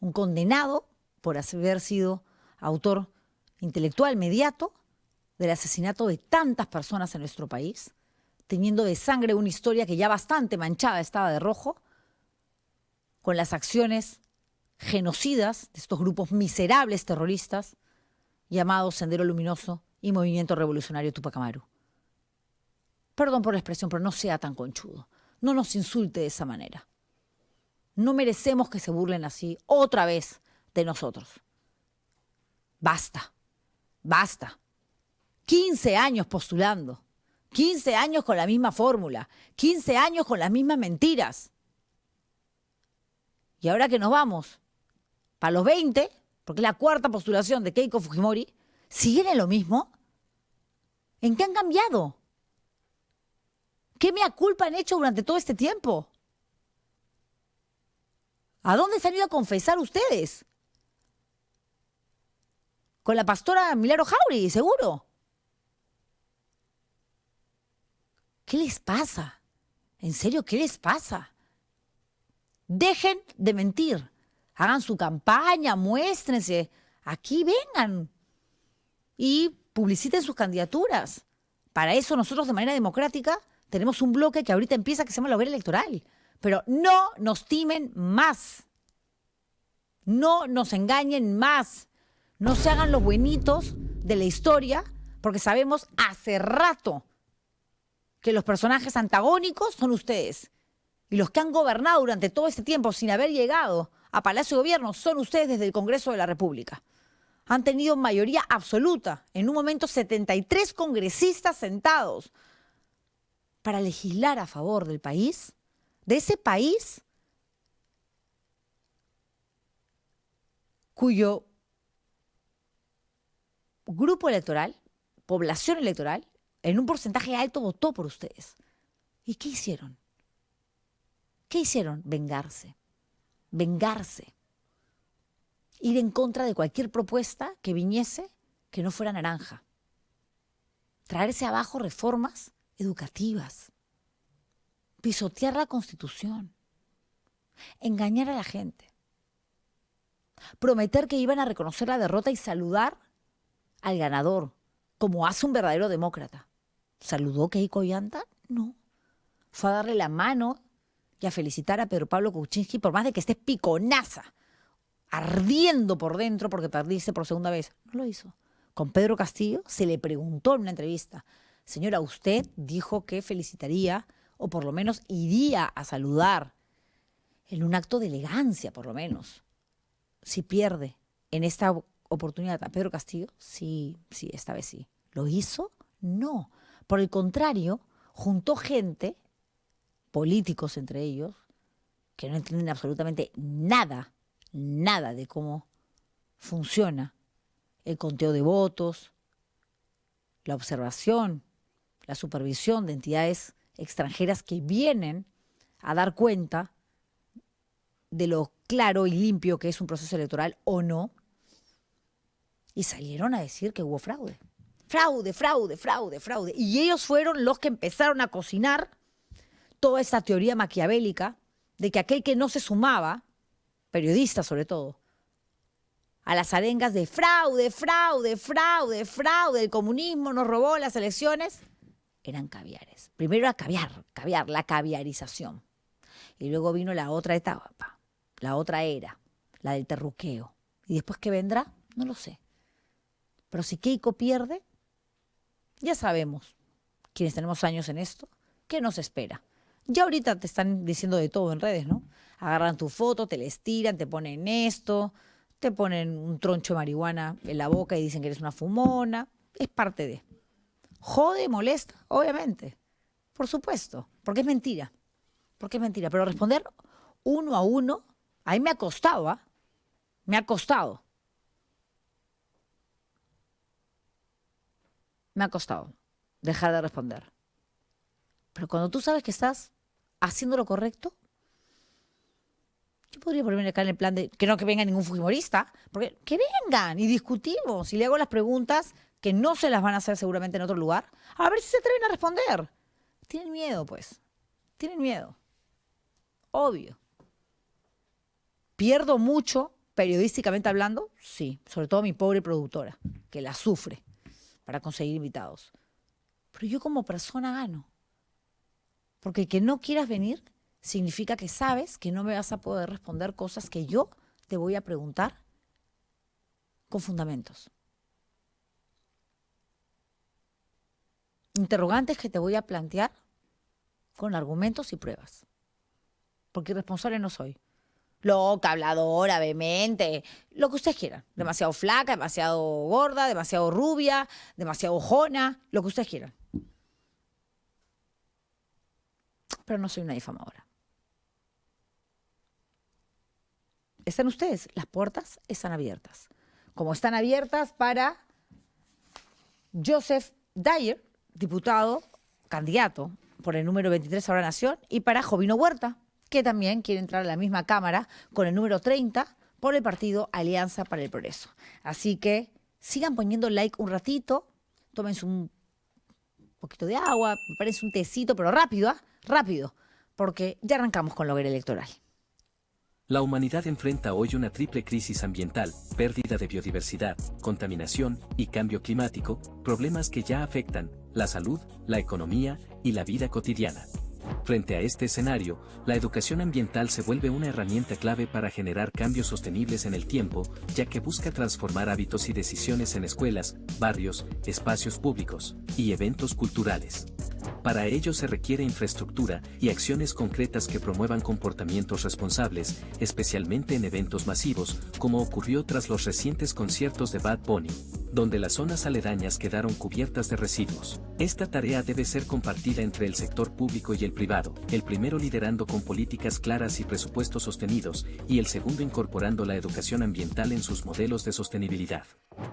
Un condenado por haber sido autor intelectual mediato del asesinato de tantas personas en nuestro país, teñiendo de sangre una historia que ya bastante manchada estaba de rojo, con las acciones genocidas de estos grupos miserables terroristas llamados Sendero Luminoso y Movimiento Revolucionario Tupac Amaru. Perdón por la expresión, pero no sea tan conchudo. No nos insulte de esa manera. No merecemos que se burlen así otra vez de nosotros. Basta. 15 años postulando, 15 años con la misma fórmula, 15 años con las mismas mentiras. Y ahora que nos vamos para los 20, porque es la cuarta postulación de Keiko Fujimori, ¿siguen en lo mismo? ¿En qué han cambiado? ¿Qué mea culpa han hecho durante todo este tiempo? ¿A dónde se han ido a confesar ustedes? Con la pastora Milagro Jáuregui, seguro. ¿Qué les pasa? ¿En serio qué les pasa? Dejen de mentir. Hagan su campaña, muéstrense. Aquí vengan y publiciten sus candidaturas. Para eso nosotros de manera democrática tenemos un bloque que ahorita empieza que se llama la hoguera electoral. Pero no nos timen más. No nos engañen más. No se hagan los buenitos de la historia, porque sabemos hace rato que los personajes antagónicos son ustedes. Y los que han gobernado durante todo este tiempo sin haber llegado a Palacio de Gobierno son ustedes desde el Congreso de la República. Han tenido mayoría absoluta, en un momento 73 congresistas sentados para legislar a favor del país, de ese país cuyo grupo electoral, población electoral, en un porcentaje alto votó por ustedes. ¿Y qué hicieron? ¿Qué hicieron? Vengarse. Vengarse. Ir en contra de cualquier propuesta que viniese que no fuera naranja. Traerse abajo reformas educativas. Pisotear la Constitución. Engañar a la gente. Prometer que iban a reconocer la derrota y saludar al ganador, como hace un verdadero demócrata. ¿Saludó Keiko Ollanta? No. Fue a darle la mano y a felicitar a Pedro Pablo Kuczynski, por más de que esté piconaza, ardiendo por dentro porque perdiste por segunda vez. No lo hizo. Con Pedro Castillo se le preguntó en una entrevista, señora, usted dijo que felicitaría o por lo menos iría a saludar en un acto de elegancia, por lo menos. Si pierde en esta oportunidad a Pedro Castillo, sí, esta vez sí. ¿Lo hizo? No. Por el contrario, juntó gente, políticos entre ellos, que no entienden absolutamente nada de cómo funciona el conteo de votos, la observación, la supervisión de entidades extranjeras que vienen a dar cuenta de lo claro y limpio que es un proceso electoral o no, y salieron a decir que hubo fraude. Fraude, fraude, fraude, fraude. Y ellos fueron los que empezaron a cocinar toda esta teoría maquiavélica de que aquel que no se sumaba, periodistas sobre todo, a las arengas de fraude, fraude, fraude, fraude, el comunismo nos robó las elecciones, eran caviares. Primero era caviar, la caviarización. Y luego vino la otra etapa, la otra era, la del terruqueo. ¿Y después qué vendrá? No lo sé. Pero si Keiko pierde, ya sabemos, quienes tenemos años en esto, qué nos espera. Ya ahorita te están diciendo de todo en redes, ¿no? Agarran tu foto, te la estiran, te ponen esto, te ponen un troncho de marihuana en la boca y dicen que eres una fumona. Es parte de. Jode, molesta, obviamente. Por supuesto, porque es mentira. Porque es mentira. Pero responder uno a uno, a mí me ha costado, ¿ah? Me ha costado. Me ha costado dejar de responder. Pero cuando tú sabes que estás haciendo lo correcto, yo podría ponerme acá en el plan de que no que venga ningún fujimorista, porque que vengan y discutimos y le hago las preguntas que no se las van a hacer seguramente en otro lugar, a ver si se atreven a responder. Tienen miedo, pues. Tienen miedo. Obvio. ¿Pierdo mucho periodísticamente hablando? Sí, sobre todo mi pobre productora, que la sufre para conseguir invitados. Pero yo como persona gano. Porque el que no quieras venir significa que sabes que no me vas a poder responder cosas que yo te voy a preguntar con fundamentos. Interrogantes que te voy a plantear con argumentos y pruebas. Porque irresponsable no soy. Loca, habladora, vehemente, lo que ustedes quieran. Demasiado flaca, demasiado gorda, demasiado rubia, demasiado ojona, lo que ustedes quieran. Pero no soy una difamadora. Están ustedes, las puertas están abiertas. Como están abiertas para Joseph Dyer, diputado, candidato por el número 23 a la Nación, y para Jovino Huerta, que también quiere entrar a la misma Cámara con el número 30 por el partido Alianza para el Progreso. Así que sigan poniendo like un ratito, tómense un poquito de agua, prepárense un tecito, pero rápido, ¿ah? Rápido, porque ya arrancamos con la hoguera electoral. La humanidad enfrenta hoy una triple crisis ambiental, pérdida de biodiversidad, contaminación y cambio climático, problemas que ya afectan la salud, la economía y la vida cotidiana. Frente a este escenario, la educación ambiental se vuelve una herramienta clave para generar cambios sostenibles en el tiempo, ya que busca transformar hábitos y decisiones en escuelas, barrios, espacios públicos y eventos culturales. Para ello se requiere infraestructura y acciones concretas que promuevan comportamientos responsables, especialmente en eventos masivos, como ocurrió tras los recientes conciertos de Bad Bunny, donde las zonas aledañas quedaron cubiertas de residuos. Esta tarea debe ser compartida entre el sector público y el privado, el primero liderando con políticas claras y presupuestos sostenidos, y el segundo incorporando la educación ambiental en sus modelos de sostenibilidad.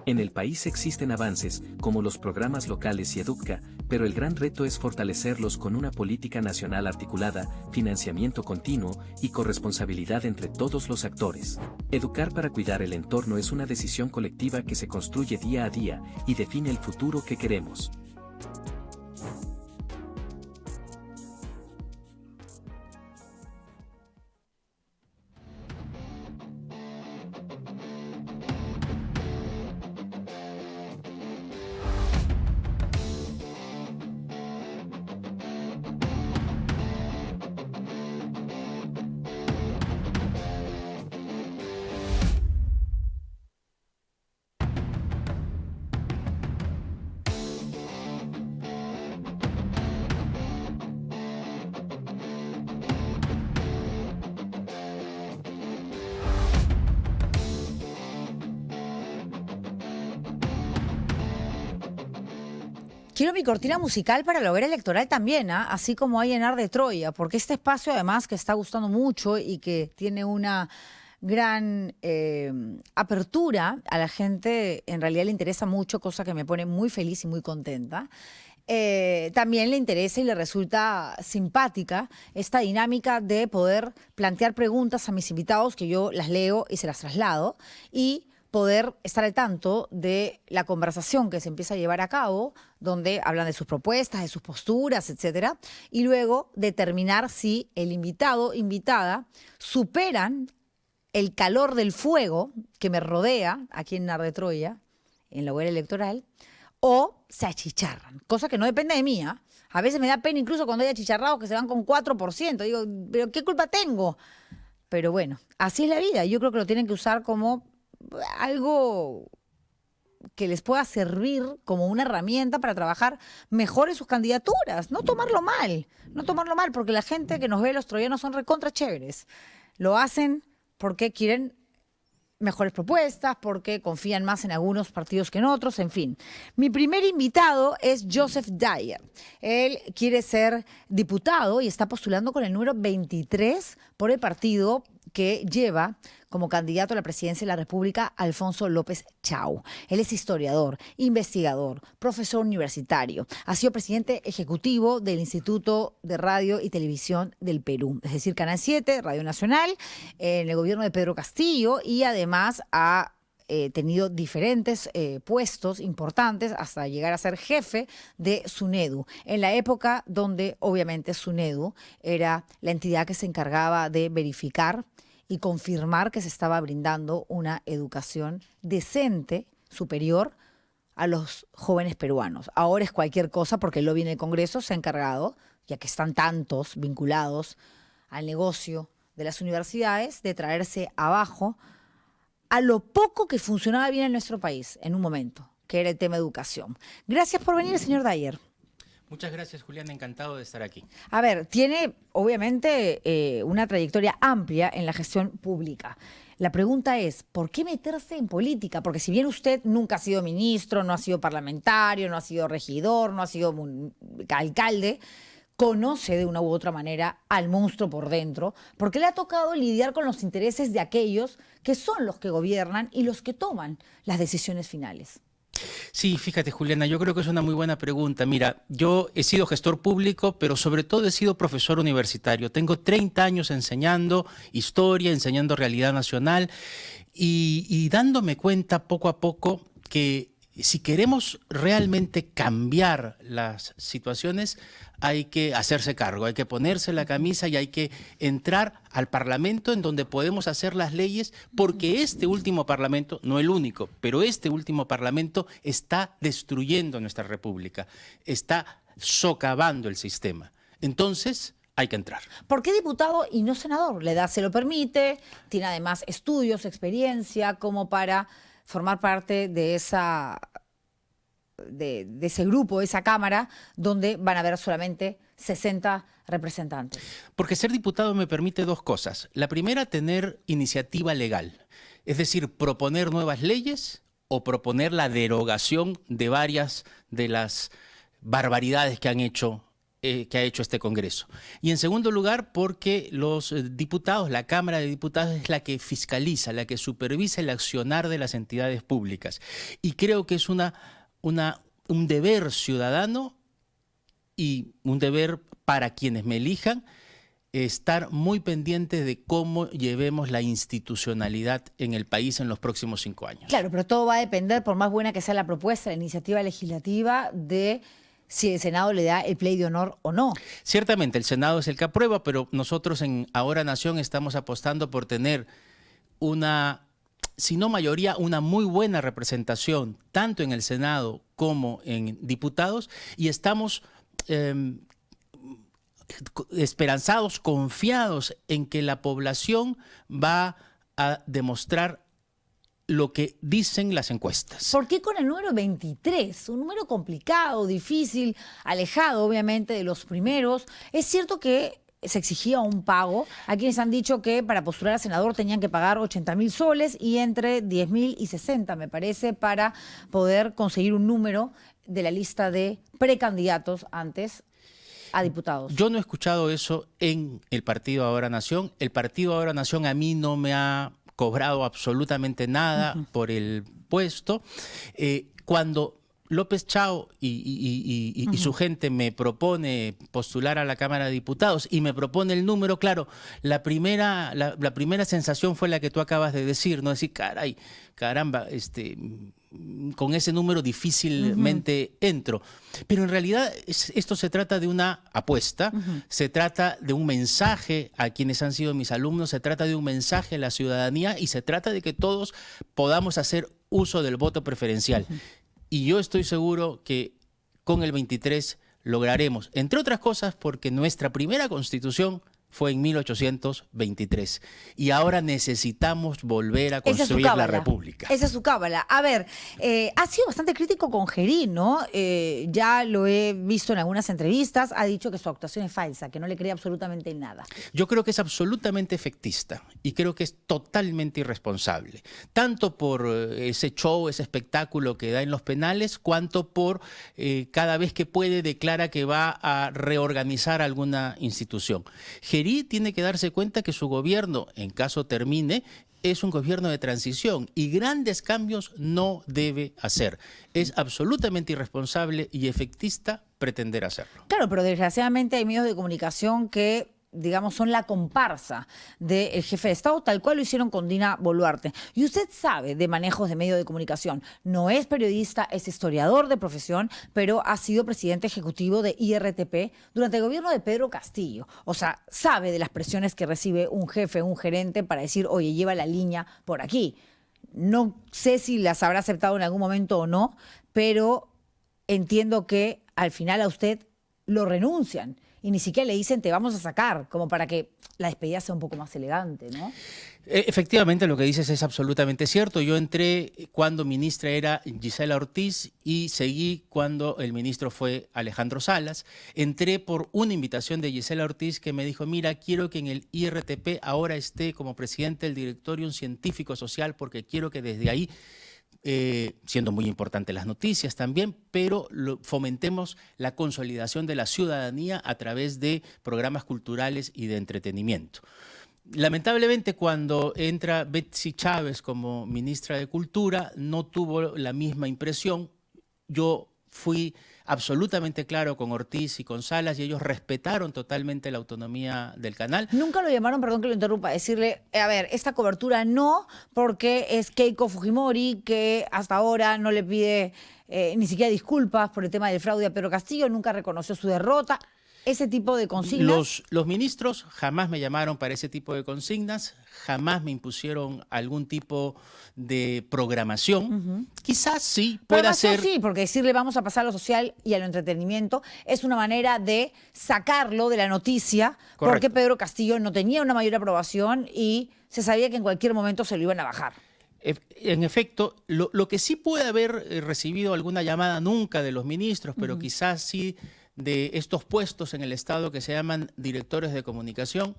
En el país existen avances, como los programas locales y Educa, pero el gran reto es fortalecerlos con una política nacional articulada, financiamiento continuo y corresponsabilidad entre todos los actores. Educar para cuidar el entorno es una decisión colectiva que se construye día a día y define el futuro que queremos. Quiero mi cortina musical para la hoguera electoral también, así como hay en Arde Troya, porque este espacio además que está gustando mucho y que tiene una gran apertura a la gente, en realidad le interesa mucho, cosa que me pone muy feliz y muy contenta. También le interesa y le resulta simpática esta dinámica de poder plantear preguntas a mis invitados, que yo las leo y se las traslado, y poder estar al tanto de la conversación que se empieza a llevar a cabo, donde hablan de sus propuestas, de sus posturas, etcétera, y luego determinar si el invitado, invitada, superan el calor del fuego que me rodea aquí en Arde Troya, en la hoguera electoral, o se achicharran, cosa que no depende de mí. A veces me da pena incluso cuando hay achicharrados que se van con 4%. Digo, ¿pero qué culpa tengo? Pero bueno, así es la vida. Yo creo que lo tienen que usar como algo que les pueda servir como una herramienta para trabajar mejor en sus candidaturas. No tomarlo mal, porque la gente que nos ve, los troyanos, son recontra chéveres. Lo hacen porque quieren mejores propuestas, porque confían más en algunos partidos que en otros, en fin. Mi primer invitado es Joseph Dyer. Él quiere ser diputado y está postulando con el número 23 por el partido que lleva como candidato a la presidencia de la República Alfonso López Chau. Él es historiador, investigador, profesor universitario. Ha sido presidente ejecutivo del Instituto de Radio y Televisión del Perú, es decir, Canal 7, Radio Nacional, en el gobierno de Pedro Castillo, y además ha tenido diferentes puestos importantes hasta llegar a ser jefe de SUNEDU, en la época donde obviamente SUNEDU era la entidad que se encargaba de verificar y confirmar que se estaba brindando una educación decente, superior, a los jóvenes peruanos. Ahora es cualquier cosa porque el lobby en el Congreso se ha encargado, ya que están tantos vinculados al negocio de las universidades, de traerse abajo a lo poco que funcionaba bien en nuestro país en un momento, que era el tema educación. Gracias por venir, señor Dyer. Muchas gracias, Juliana. Encantado de estar aquí. A ver, tiene obviamente una trayectoria amplia en la gestión pública. La pregunta es, ¿por qué meterse en política? Porque si bien usted nunca ha sido ministro, no ha sido parlamentario, no ha sido regidor, no ha sido alcalde, conoce de una u otra manera al monstruo por dentro, porque le ha tocado lidiar con los intereses de aquellos que son los que gobiernan y los que toman las decisiones finales. Sí, fíjate, Juliana, yo creo que es una muy buena pregunta. Mira, yo he sido gestor público, pero sobre todo he sido profesor universitario. Tengo 30 años enseñando historia, enseñando realidad nacional y dándome cuenta poco a poco que si queremos realmente cambiar las situaciones, hay que hacerse cargo, hay que ponerse la camisa y hay que entrar al Parlamento en donde podemos hacer las leyes, porque este último Parlamento, no el único, pero este último Parlamento está destruyendo nuestra República, está socavando el sistema. Entonces, hay que entrar. ¿Por qué diputado y no senador? La edad se lo permite, tiene además estudios, experiencia, como para formar parte de ese grupo, de esa Cámara, donde van a haber solamente 60 representantes. Porque ser diputado me permite dos cosas. La primera, tener iniciativa legal, es decir, proponer nuevas leyes o proponer la derogación de varias de las barbaridades que ha hecho este Congreso. Y en segundo lugar, porque los diputados, la Cámara de Diputados es la que fiscaliza, la que supervisa el accionar de las entidades públicas. Y creo que es un deber ciudadano y un deber para quienes me elijan, estar muy pendientes de cómo llevemos la institucionalidad en el país en los próximos 5 años. Claro, pero todo va a depender, por más buena que sea la propuesta, la iniciativa legislativa, de si el Senado le da el play de honor o no. Ciertamente, el Senado es el que aprueba, pero nosotros en Ahora Nación estamos apostando por tener una, si no mayoría, una muy buena representación, tanto en el Senado como en diputados, y estamos esperanzados, confiados en que la población va a demostrar lo que dicen las encuestas. ¿Por qué con el número 23? Un número complicado, difícil, alejado obviamente de los primeros. Es cierto que se exigía un pago. Hay quienes han dicho que para postular a senador tenían que pagar 80.000 soles y entre 10.000 y 60, me parece, para poder conseguir un número de la lista de precandidatos antes a diputados. Yo no he escuchado eso en el Partido Ahora Nación. El Partido Ahora Nación a mí no me ha cobrado absolutamente nada por el puesto. Cuando López Chao y su gente me propone postular a la Cámara de Diputados y me propone el número, claro, la primera sensación fue la que tú acabas de decir, ¿no? Decir, caray, caramba, con ese número difícilmente entro. Pero en realidad esto se trata de una apuesta, se trata de un mensaje a quienes han sido mis alumnos, se trata de un mensaje a la ciudadanía y se trata de que todos podamos hacer uso del voto preferencial. Y yo estoy seguro que con el 23 lograremos, entre otras cosas, porque nuestra primera Constitución fue en 1823 y ahora necesitamos volver a construir la República. Esa es su cábala. A ver, ha sido bastante crítico con Gerí, ¿no? Ya lo he visto en algunas entrevistas, ha dicho que su actuación es falsa, que no le cree absolutamente nada. Yo creo que es absolutamente efectista y creo que es totalmente irresponsable, tanto por ese show, ese espectáculo que da en los penales, cuanto por cada vez que puede declara que va a reorganizar alguna institución. Gerí tiene que darse cuenta que su gobierno, en caso termine, es un gobierno de transición y grandes cambios no debe hacer. Es absolutamente irresponsable y efectista pretender hacerlo. Claro, pero desgraciadamente hay medios de comunicación que, digamos, son la comparsa del jefe de Estado, tal cual lo hicieron con Dina Boluarte. Y usted sabe de manejos de medios de comunicación. No es periodista, es historiador de profesión, pero ha sido presidente ejecutivo de IRTP durante el gobierno de Pedro Castillo. O sea, sabe de las presiones que recibe un jefe, un gerente, para decir, oye, lleva la línea por aquí. No sé si las habrá aceptado en algún momento o no, pero entiendo que al final a usted lo renuncian. Y ni siquiera le dicen te vamos a sacar, como para que la despedida sea un poco más elegante, ¿no? Efectivamente, lo que dices es absolutamente cierto. Yo entré cuando ministra era Gisela Ortiz y seguí cuando el ministro fue Alejandro Salas. Entré por una invitación de Gisela Ortiz que me dijo, mira, quiero que en el IRTP ahora esté como presidente del directorio un científico social porque quiero que desde ahí, siendo muy importantes las noticias también, pero fomentemos la consolidación de la ciudadanía a través de programas culturales y de entretenimiento. Lamentablemente, cuando entra Betsy Chávez como ministra de Cultura, no tuvo la misma impresión. Yo fui absolutamente claro con Ortiz y con Salas y ellos respetaron totalmente la autonomía del canal. Nunca lo llamaron, perdón que lo interrumpa, a decirle, a ver, esta cobertura no, porque es Keiko Fujimori que hasta ahora no le pide ni siquiera disculpas por el tema del fraude a Pedro Castillo, nunca reconoció su derrota. ese tipo de consignas? Los ministros jamás me llamaron para ese tipo de consignas, jamás me impusieron algún tipo de programación. Quizás sí pueda ser. Sí, porque decirle vamos a pasar a lo social y a lo entretenimiento es una manera de sacarlo de la noticia, Correcto. porque Pedro Castillo no tenía una mayor aprobación y se sabía que en cualquier momento se lo iban a bajar. En efecto, lo que sí puede haber recibido alguna llamada, nunca de los ministros, pero quizás sí de estos puestos en el Estado que se llaman directores de comunicación,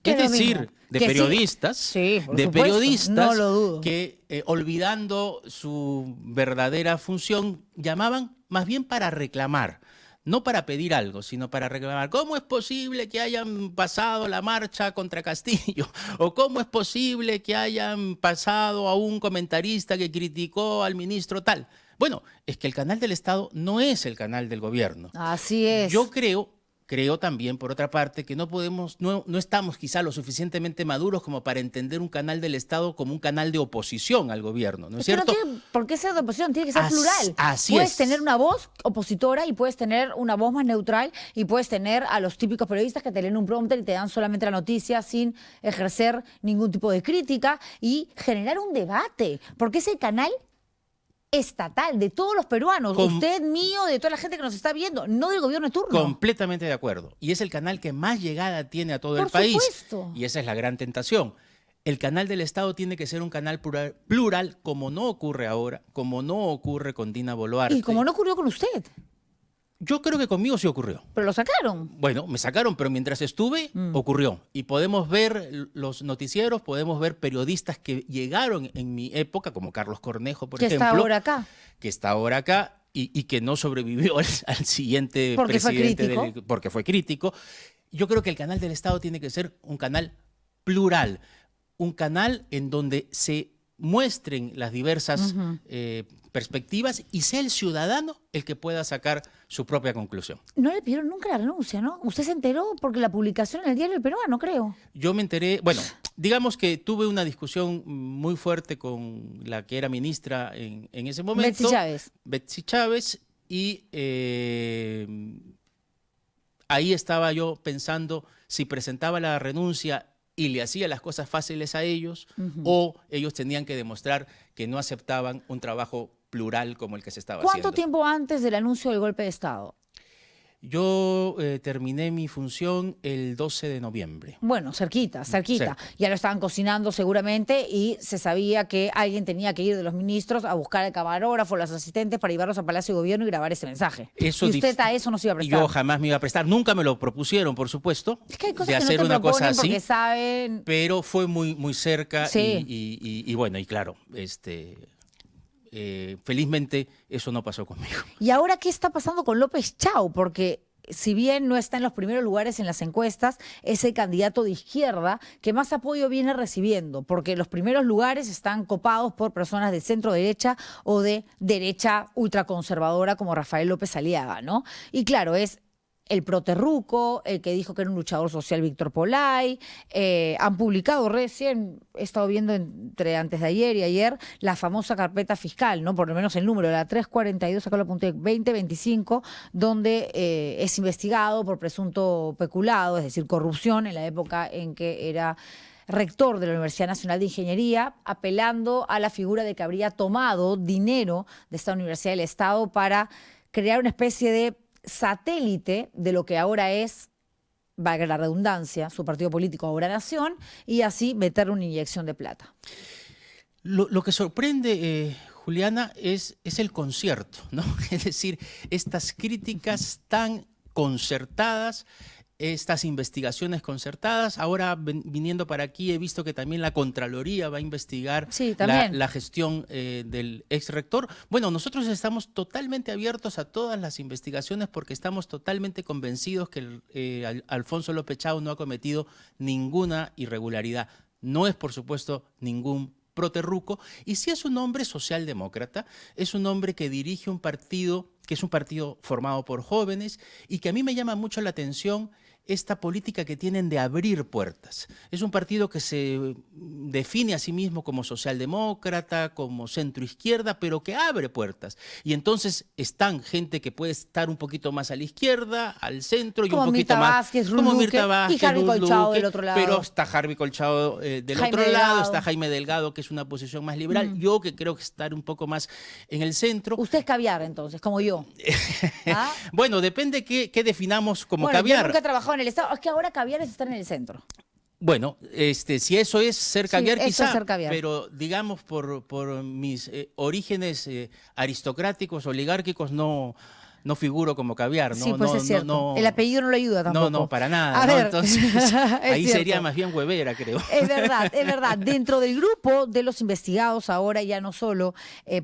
Que es es lo decir, mismo. de Que sí. periodistas, Sí, por de supuesto, periodistas no lo dudo. que olvidando su verdadera función llamaban más bien para reclamar. No para pedir algo, sino para reclamar. ¿Cómo es posible que hayan pasado la marcha contra Castillo? ¿O cómo es posible que hayan pasado a un comentarista que criticó al ministro tal? Bueno, es que el canal del Estado no es el canal del gobierno. Así es. Yo creo también, por otra parte, que no estamos quizá lo suficientemente maduros como para entender un canal del Estado como un canal de oposición al gobierno, ¿no es que no cierto? tiene por qué ser de oposición, tiene que ser plural. Así puedes es. tener una voz opositora y puedes tener una voz más neutral y puedes tener a los típicos periodistas que te leen un prompter y te dan solamente la noticia sin ejercer ningún tipo de crítica y generar un debate, porque es el canal estatal de todos los peruanos, usted, mío, de toda la gente que nos está viendo, no del gobierno de turno. Completamente de acuerdo. Y es el canal que más llegada tiene a todo Por el país. supuesto. Y esa es la gran tentación. El canal del Estado tiene que ser un canal plural, como no ocurre ahora, como no ocurre con Dina Boluarte. Y como no ocurrió con usted, Yo creo que conmigo sí ocurrió. pero lo sacaron. Bueno, me sacaron, pero mientras estuve, ocurrió. Y podemos ver los noticieros, podemos ver periodistas que llegaron en mi época, como Carlos Cornejo, por Que ejemplo. está ahora acá. Que está ahora acá y que no sobrevivió al siguiente Porque fue presidente. crítico. Porque fue crítico. Yo creo que el canal del Estado tiene que ser un canal plural, un canal en donde se muestren las diversas perspectivas y sea el ciudadano el que pueda sacar su propia conclusión. No le pidieron nunca la renuncia, ¿no? Usted se enteró porque la publicación en el diario El Peruano, creo. Yo me enteré, bueno, digamos que tuve una discusión muy fuerte con la que era ministra en ese momento. Betsy Chávez. Betsy Chávez, y ahí estaba yo pensando si presentaba la renuncia y le hacía las cosas fáciles a ellos, o ellos tenían que demostrar que no aceptaban un trabajo plural como el que se estaba haciendo. ¿Cuánto tiempo antes del anuncio del golpe de Estado? Yo terminé mi función el 12 de noviembre. Bueno, cerquita. Cerca. Ya lo estaban cocinando seguramente y se sabía que alguien tenía que ir de los ministros a buscar al camarógrafo, los asistentes para llevarlos a Palacio de Gobierno y grabar ese mensaje. Y usted a eso no se iba a prestar. Yo jamás me iba a prestar. Nunca me lo propusieron, por supuesto, Es que hay cosas de que hacer no te una cosa proponen así. porque saben... Pero fue muy, muy cerca Sí. y bueno, y claro, felizmente eso no pasó conmigo. ¿Y ahora qué está pasando con López Chau? Porque si bien no está en los primeros lugares en las encuestas, es el candidato de izquierda que más apoyo viene recibiendo, porque los primeros lugares están copados por personas de centro derecha o de derecha ultraconservadora como Rafael López Aliaga, ¿no? Y claro, es el proterruco, el que dijo que era un luchador social Víctor Polay. Han publicado recién, he estado viendo entre antes de ayer y ayer, la famosa carpeta fiscal, ¿no? Por lo menos el número, la 342, acá lo apunté, 2025, donde es investigado por presunto peculado, es decir, corrupción en la época en que era rector de la Universidad Nacional de Ingeniería, apelando a la figura de que habría tomado dinero de esta Universidad del Estado para crear una especie de satélite de lo que ahora es, valga la redundancia, su partido político Ahora Nación, y así meterle una inyección de plata. Lo que sorprende, Juliana, es el concierto, ¿no? Es decir, estas críticas tan concertadas, estas investigaciones concertadas. Ahora, viniendo para aquí, he visto que también la Contraloría va a investigar la gestión del ex rector. Bueno, nosotros estamos totalmente abiertos a todas las investigaciones porque estamos totalmente convencidos que Alfonso López Chau no ha cometido ninguna irregularidad. No es, por supuesto, ningún proterruco, y sí es un hombre socialdemócrata, es un hombre que dirige un partido que es un partido formado por jóvenes y que a mí me llama mucho la atención esta política que tienen de abrir puertas. Es un partido que se define a sí mismo como socialdemócrata, como centroizquierda, pero que abre puertas. Y entonces están gente que puede estar un poquito más a la izquierda, al centro y como un poquito Mirta más... Vázquez, como Ruth Mirta Luque, Vázquez, y Harvey Ruth Colchado Luque, del otro lado. pero está Harvey Colchado del Jaime otro lado, Delgado. está Jaime Delgado, que es una posición más liberal. Yo que creo que estar un poco más en el centro. Usted es caviar, entonces, como yo. ¿Ah? Bueno, depende qué definamos como Bueno, caviar. yo nunca he trabajado en el Estado. Es que ahora caviar es estar en el centro. Bueno, si eso es ser caviar, Sí, eso quizá, es ser caviar. pero digamos por mis orígenes aristocráticos, oligárquicos, no figuro como caviar. Sí, No, pues no, es cierto. no, El apellido no lo ayuda tampoco. No, para nada. A ¿no? ver, Entonces, ahí es sería cierto. más bien huevera, creo. Es verdad, es verdad. Dentro del grupo de los investigados, ahora ya no solo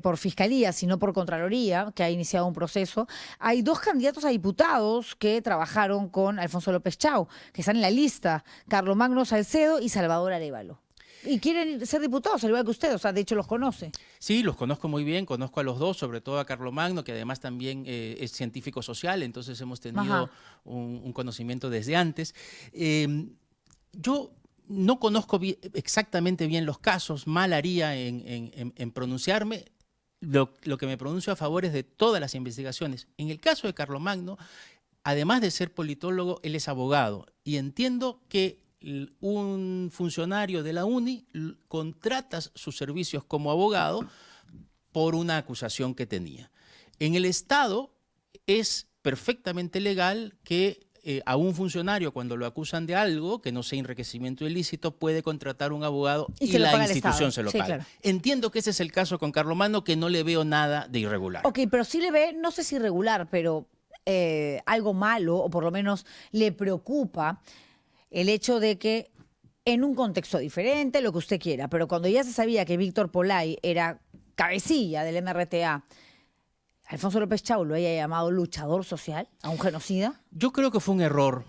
por Fiscalía, sino por Contraloría, que ha iniciado un proceso, hay 2 candidatos a diputados que trabajaron con Alfonso López Chau, que están en la lista, Carlomagno Salcedo y Salvador Arévalo. Y quieren ser diputados, al igual que usted, o sea, de hecho los conoce. Sí, los conozco muy bien, conozco a los dos, sobre todo a Carlomagno, que además también es científico social, entonces hemos tenido un conocimiento desde antes. Yo no conozco exactamente bien los casos, mal haría en pronunciarme. Lo que me pronuncio a favor es de todas las investigaciones. En el caso de Carlomagno, además de ser politólogo, él es abogado y entiendo que un funcionario de la UNI contrata sus servicios como abogado por una acusación que tenía. En el Estado es perfectamente legal que a un funcionario, cuando lo acusan de algo que no sea enriquecimiento ilícito, puede contratar un abogado y se lo la paga el institución Estado. se lo Sí, paga. claro. Entiendo que ese es el caso con Carlomagno, que no le veo nada de irregular. Ok, pero sí le ve, no sé si irregular, pero algo malo, o por lo menos le preocupa el hecho de que en un contexto diferente, lo que usted quiera, pero cuando ya se sabía que Víctor Polay era cabecilla del MRTA, Alfonso López Chau lo haya llamado luchador social, a un genocida. Yo creo que fue un error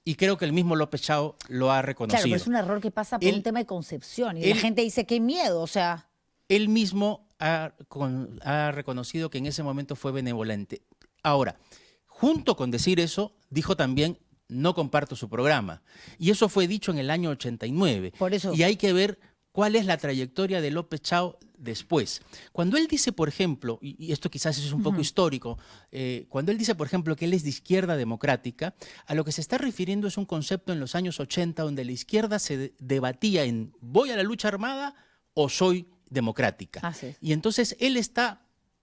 y creo que el mismo López Chau lo ha reconocido. Claro, pero es un error que pasa por un tema de concepción y la gente dice, qué miedo, o sea... Él mismo ha reconocido que en ese momento fue benevolente. Ahora, junto con decir eso, dijo también, no comparto su programa. Y eso fue dicho en el año 89. Por eso. Y hay que ver cuál es la trayectoria de López Chau después. Cuando él dice, por ejemplo, y esto quizás es un poco histórico, cuando él dice, por ejemplo, que él es de izquierda democrática, a lo que se está refiriendo es un concepto en los años 80 donde la izquierda se debatía en ¿voy a la lucha armada o soy democrática? Así es. Y entonces él está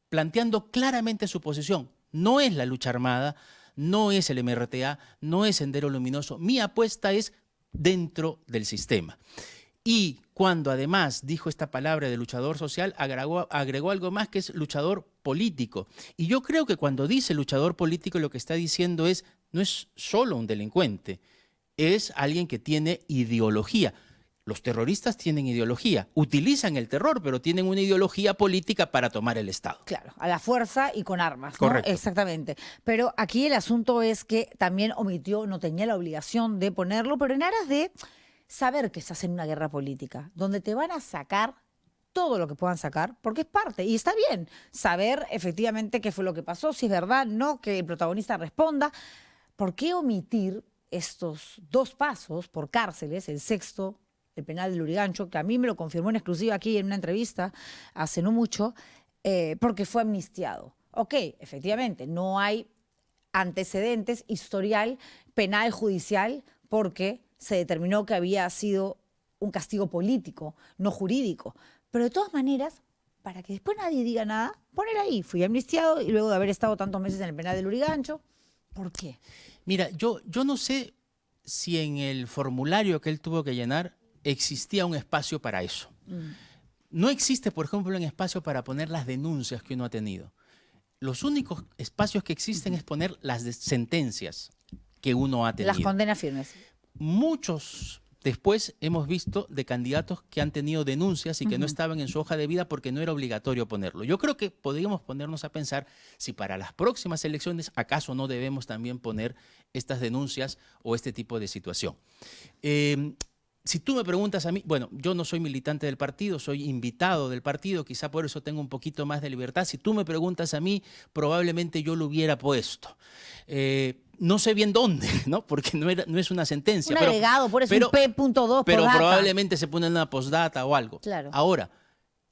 planteando claramente su posición. No es la lucha armada, no es el MRTA, no es Sendero Luminoso. Mi apuesta es dentro del sistema. Y cuando además dijo esta palabra de luchador social, agregó algo más que es luchador político. Y yo creo que cuando dice luchador político lo que está diciendo es, no es solo un delincuente, es alguien que tiene ideología. Los terroristas tienen ideología, utilizan el terror, pero tienen una ideología política para tomar el Estado. Claro, a la fuerza y con armas. ¿no? Correcto. Exactamente. Pero aquí el asunto es que también omitió, no tenía la obligación de ponerlo, pero en aras de saber que estás en una guerra política, donde te van a sacar todo lo que puedan sacar, porque es parte, y está bien saber efectivamente qué fue lo que pasó, si es verdad, no, que el protagonista responda. ¿Por qué omitir estos 2 pasos por cárceles, el 6º, el penal de Lurigancho, que a mí me lo confirmó en exclusiva aquí en una entrevista hace no mucho, porque fue amnistiado? Ok, efectivamente, no hay antecedentes, historial, penal, judicial, porque se determinó que había sido un castigo político, no jurídico. Pero de todas maneras, para que después nadie diga nada, poner ahí, fui amnistiado y luego de haber estado tantos meses en el penal de Lurigancho, ¿por qué? Mira, yo no sé si en el formulario que él tuvo que llenar existía un espacio para eso. No existe, por ejemplo, un espacio para poner las denuncias que uno ha tenido. Los únicos espacios que existen es poner las sentencias que uno ha tenido. Las condenas firmes. Muchos después hemos visto de candidatos que han tenido denuncias y que no estaban en su hoja de vida porque no era obligatorio ponerlo. Yo creo que podríamos ponernos a pensar si para las próximas elecciones acaso no debemos también poner estas denuncias o este tipo de situación. Si tú me preguntas a mí, bueno, yo no soy militante del partido, soy invitado del partido, quizá por eso tengo un poquito más de libertad. Si tú me preguntas a mí, probablemente yo lo hubiera puesto. no sé bien dónde, ¿no? Porque no es una sentencia. Un agregado, por eso un P.2 pero por data. probablemente se pone en una postdata o algo. Claro. Ahora,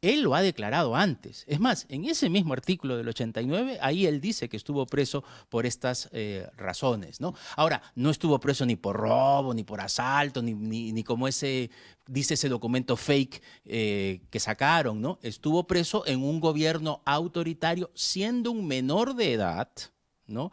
él lo ha declarado antes. Es más, en ese mismo artículo del 89, ahí él dice que estuvo preso por estas razones, ¿no? Ahora, no estuvo preso ni por robo, ni por asalto, ni como dice ese documento fake que sacaron, ¿no? Estuvo preso en un gobierno autoritario siendo un menor de edad, ¿no?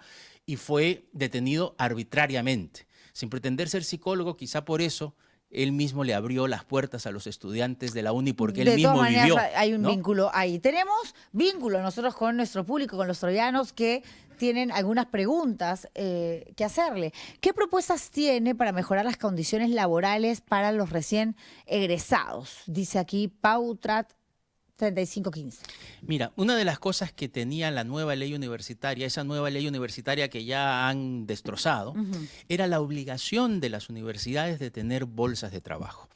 Y fue detenido arbitrariamente. Sin pretender ser psicólogo, quizá por eso él mismo le abrió las puertas a los estudiantes de la uni porque él mismo vivió. De todas maneras, hay un ¿no? vínculo ahí. Tenemos vínculo nosotros con nuestro público, con los troyanos que tienen algunas preguntas que hacerle. ¿Qué propuestas tiene para mejorar las condiciones laborales para los recién egresados? Dice aquí Pautrat 3515. Mira, una de las cosas que tenía la nueva ley universitaria, esa nueva ley universitaria que ya han destrozado, era la obligación de las universidades de tener bolsas de trabajo.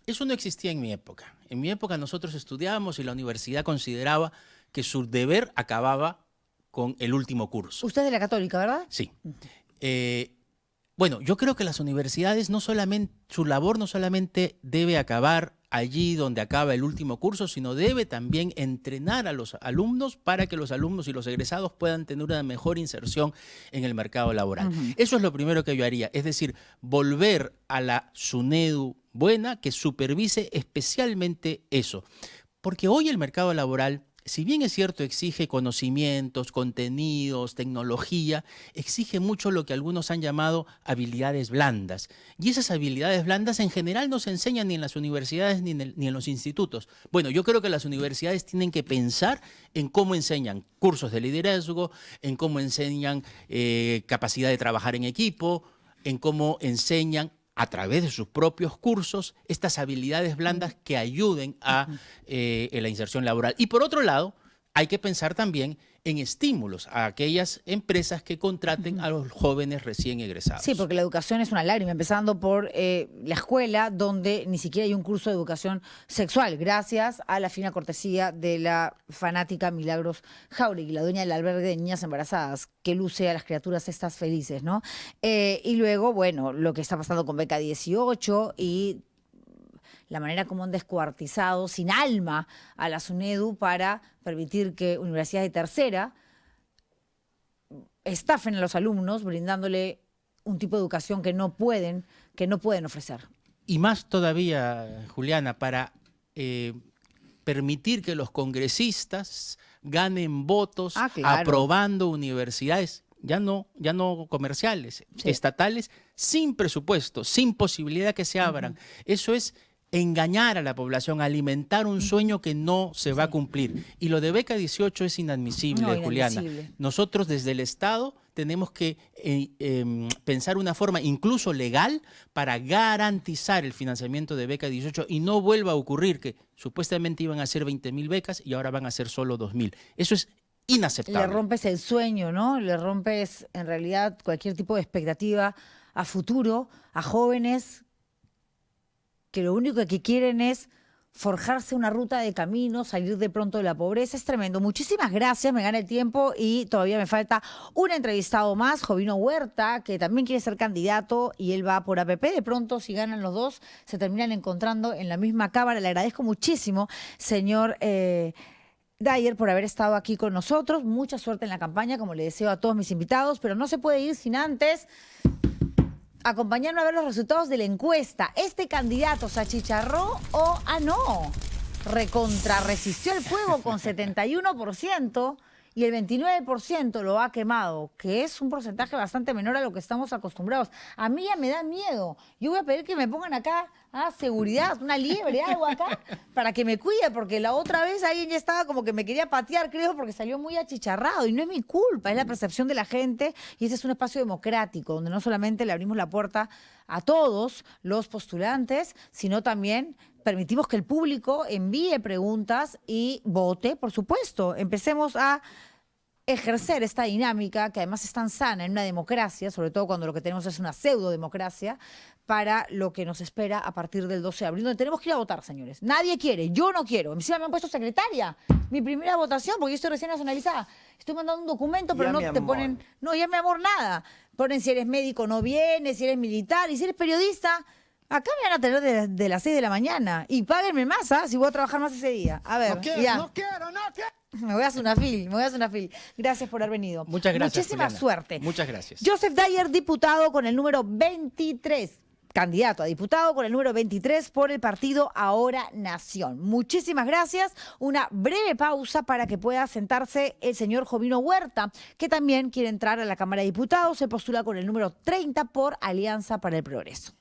Eso no existía en mi época. En mi época nosotros estudiábamos y la universidad consideraba que su deber acababa con el último curso. Usted es de la Católica, ¿verdad? Sí. Bueno, yo creo que las universidades su labor no solamente debe acabar allí donde acaba el último curso, sino debe también entrenar a los alumnos para que los alumnos y los egresados puedan tener una mejor inserción en el mercado laboral. Eso es lo primero que yo haría, es decir, volver a la SUNEDU buena que supervise especialmente eso. Porque hoy el mercado laboral, si bien es cierto, exige conocimientos, contenidos, tecnología, exige mucho lo que algunos han llamado habilidades blandas. Y esas habilidades blandas en general no se enseñan ni en las universidades ni en los institutos. Bueno, yo creo que las universidades tienen que pensar en cómo enseñan cursos de liderazgo, en cómo enseñan capacidad de trabajar en equipo, en cómo enseñan a través de sus propios cursos, estas habilidades blandas que ayuden a la inserción laboral. Y por otro lado, hay que pensar también en estímulos a aquellas empresas que contraten a los jóvenes recién egresados. Sí, porque la educación es una lágrima, empezando por la escuela, donde ni siquiera hay un curso de educación sexual, gracias a la fina cortesía de la fanática Milagros Jauregui, la dueña del albergue de niñas embarazadas, que luce a las criaturas estas felices, ¿no? Y luego, bueno, lo que está pasando con Beca 18 y la manera como han descuartizado sin alma a la SUNEDU para permitir que universidades de tercera estafen a los alumnos brindándole un tipo de educación que no pueden ofrecer. Y más todavía, Juliana, para permitir que los congresistas ganen votos aprobando universidades ya no comerciales, estatales, sin presupuesto, sin posibilidad que se abran. Eso es engañar a la población, alimentar un sueño que no se va a cumplir. Y lo de Beca 18 es inadmisible, Juliana. Nosotros desde el Estado tenemos que pensar una forma incluso legal para garantizar el financiamiento de Beca 18 y no vuelva a ocurrir que supuestamente iban a ser 20.000 becas y ahora van a ser solo 2.000. Eso es inaceptable. Le rompes el sueño, ¿no? Le rompes en realidad cualquier tipo de expectativa a futuro, a jóvenes que lo único que quieren es forjarse una ruta de camino, salir de pronto de la pobreza. Es tremendo. Muchísimas gracias, me gana el tiempo y todavía me falta un entrevistado más, Jovino Huerta, que también quiere ser candidato y él va por APP. De pronto, si ganan los dos, se terminan encontrando en la misma cámara. Le agradezco muchísimo, señor Dyer, por haber estado aquí con nosotros. Mucha suerte en la campaña, como le deseo a todos mis invitados, pero no se puede ir sin antes acompañarnos a ver los resultados de la encuesta. ¿Este candidato se achicharró o no? Recontrarresistió el fuego con 71% y el 29% lo ha quemado, que es un porcentaje bastante menor a lo que estamos acostumbrados. A mí ya me da miedo. Yo voy a pedir que me pongan acá seguridad, una liebre, algo acá, para que me cuide, porque la otra vez alguien ya estaba como que me quería patear, creo, porque salió muy achicharrado. Y no es mi culpa, es la percepción de la gente. Y ese es un espacio democrático, donde no solamente le abrimos la puerta a todos los postulantes, sino también permitimos que el público envíe preguntas y vote, por supuesto. Empecemos a ejercer esta dinámica, que además es tan sana en una democracia, sobre todo cuando lo que tenemos es una pseudo-democracia, para lo que nos espera a partir del 12 de abril, donde tenemos que ir a votar, señores. Nadie quiere, yo no quiero. Encima me han puesto secretaria. Mi primera votación, porque yo estoy recién nacionalizada. Estoy mandando un documento, pero Ya, no mi te amor. ponen, no, ya mi amor, nada. Ponen si eres médico no vienes, si eres militar, y si eres periodista, acá me van a tener de las 6 de la mañana. Y páguenme más, ¿ah? Si voy a trabajar más ese día. A ver, ya. No quiero. Me voy a hacer una fil. Gracias por haber venido. Muchas gracias, Muchísima Juliana. suerte. Muchas gracias. Joseph Dyer, diputado con el número 23. Candidato a diputado con el número 23 por el partido Ahora Nación. Muchísimas gracias. Una breve pausa para que pueda sentarse el señor Jovino Huerta, que también quiere entrar a la Cámara de Diputados. Se postula con el número 30 por Alianza para el Progreso.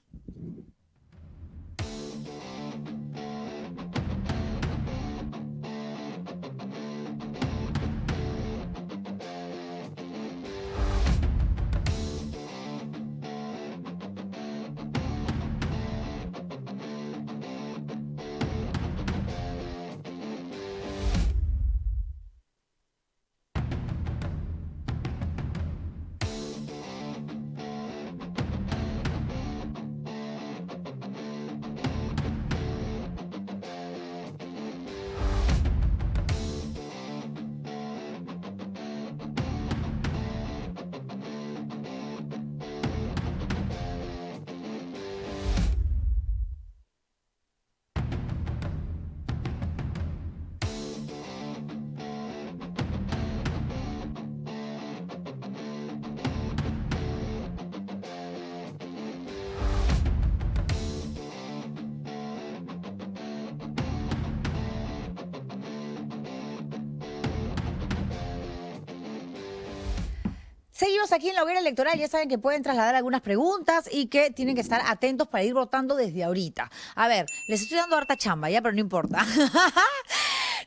Seguimos aquí en la hoguera electoral. Ya saben que pueden trasladar algunas preguntas y que tienen que estar atentos para ir votando desde ahorita. A ver, les estoy dando harta chamba, ya, pero no importa.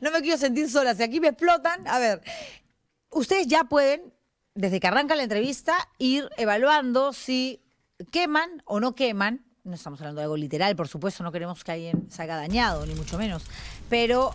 No me quiero sentir sola. Si aquí me explotan, a ver, ustedes ya pueden, desde que arranca la entrevista, ir evaluando si queman o no queman. No estamos hablando de algo literal, por supuesto, no queremos que alguien salga dañado, ni mucho menos. Pero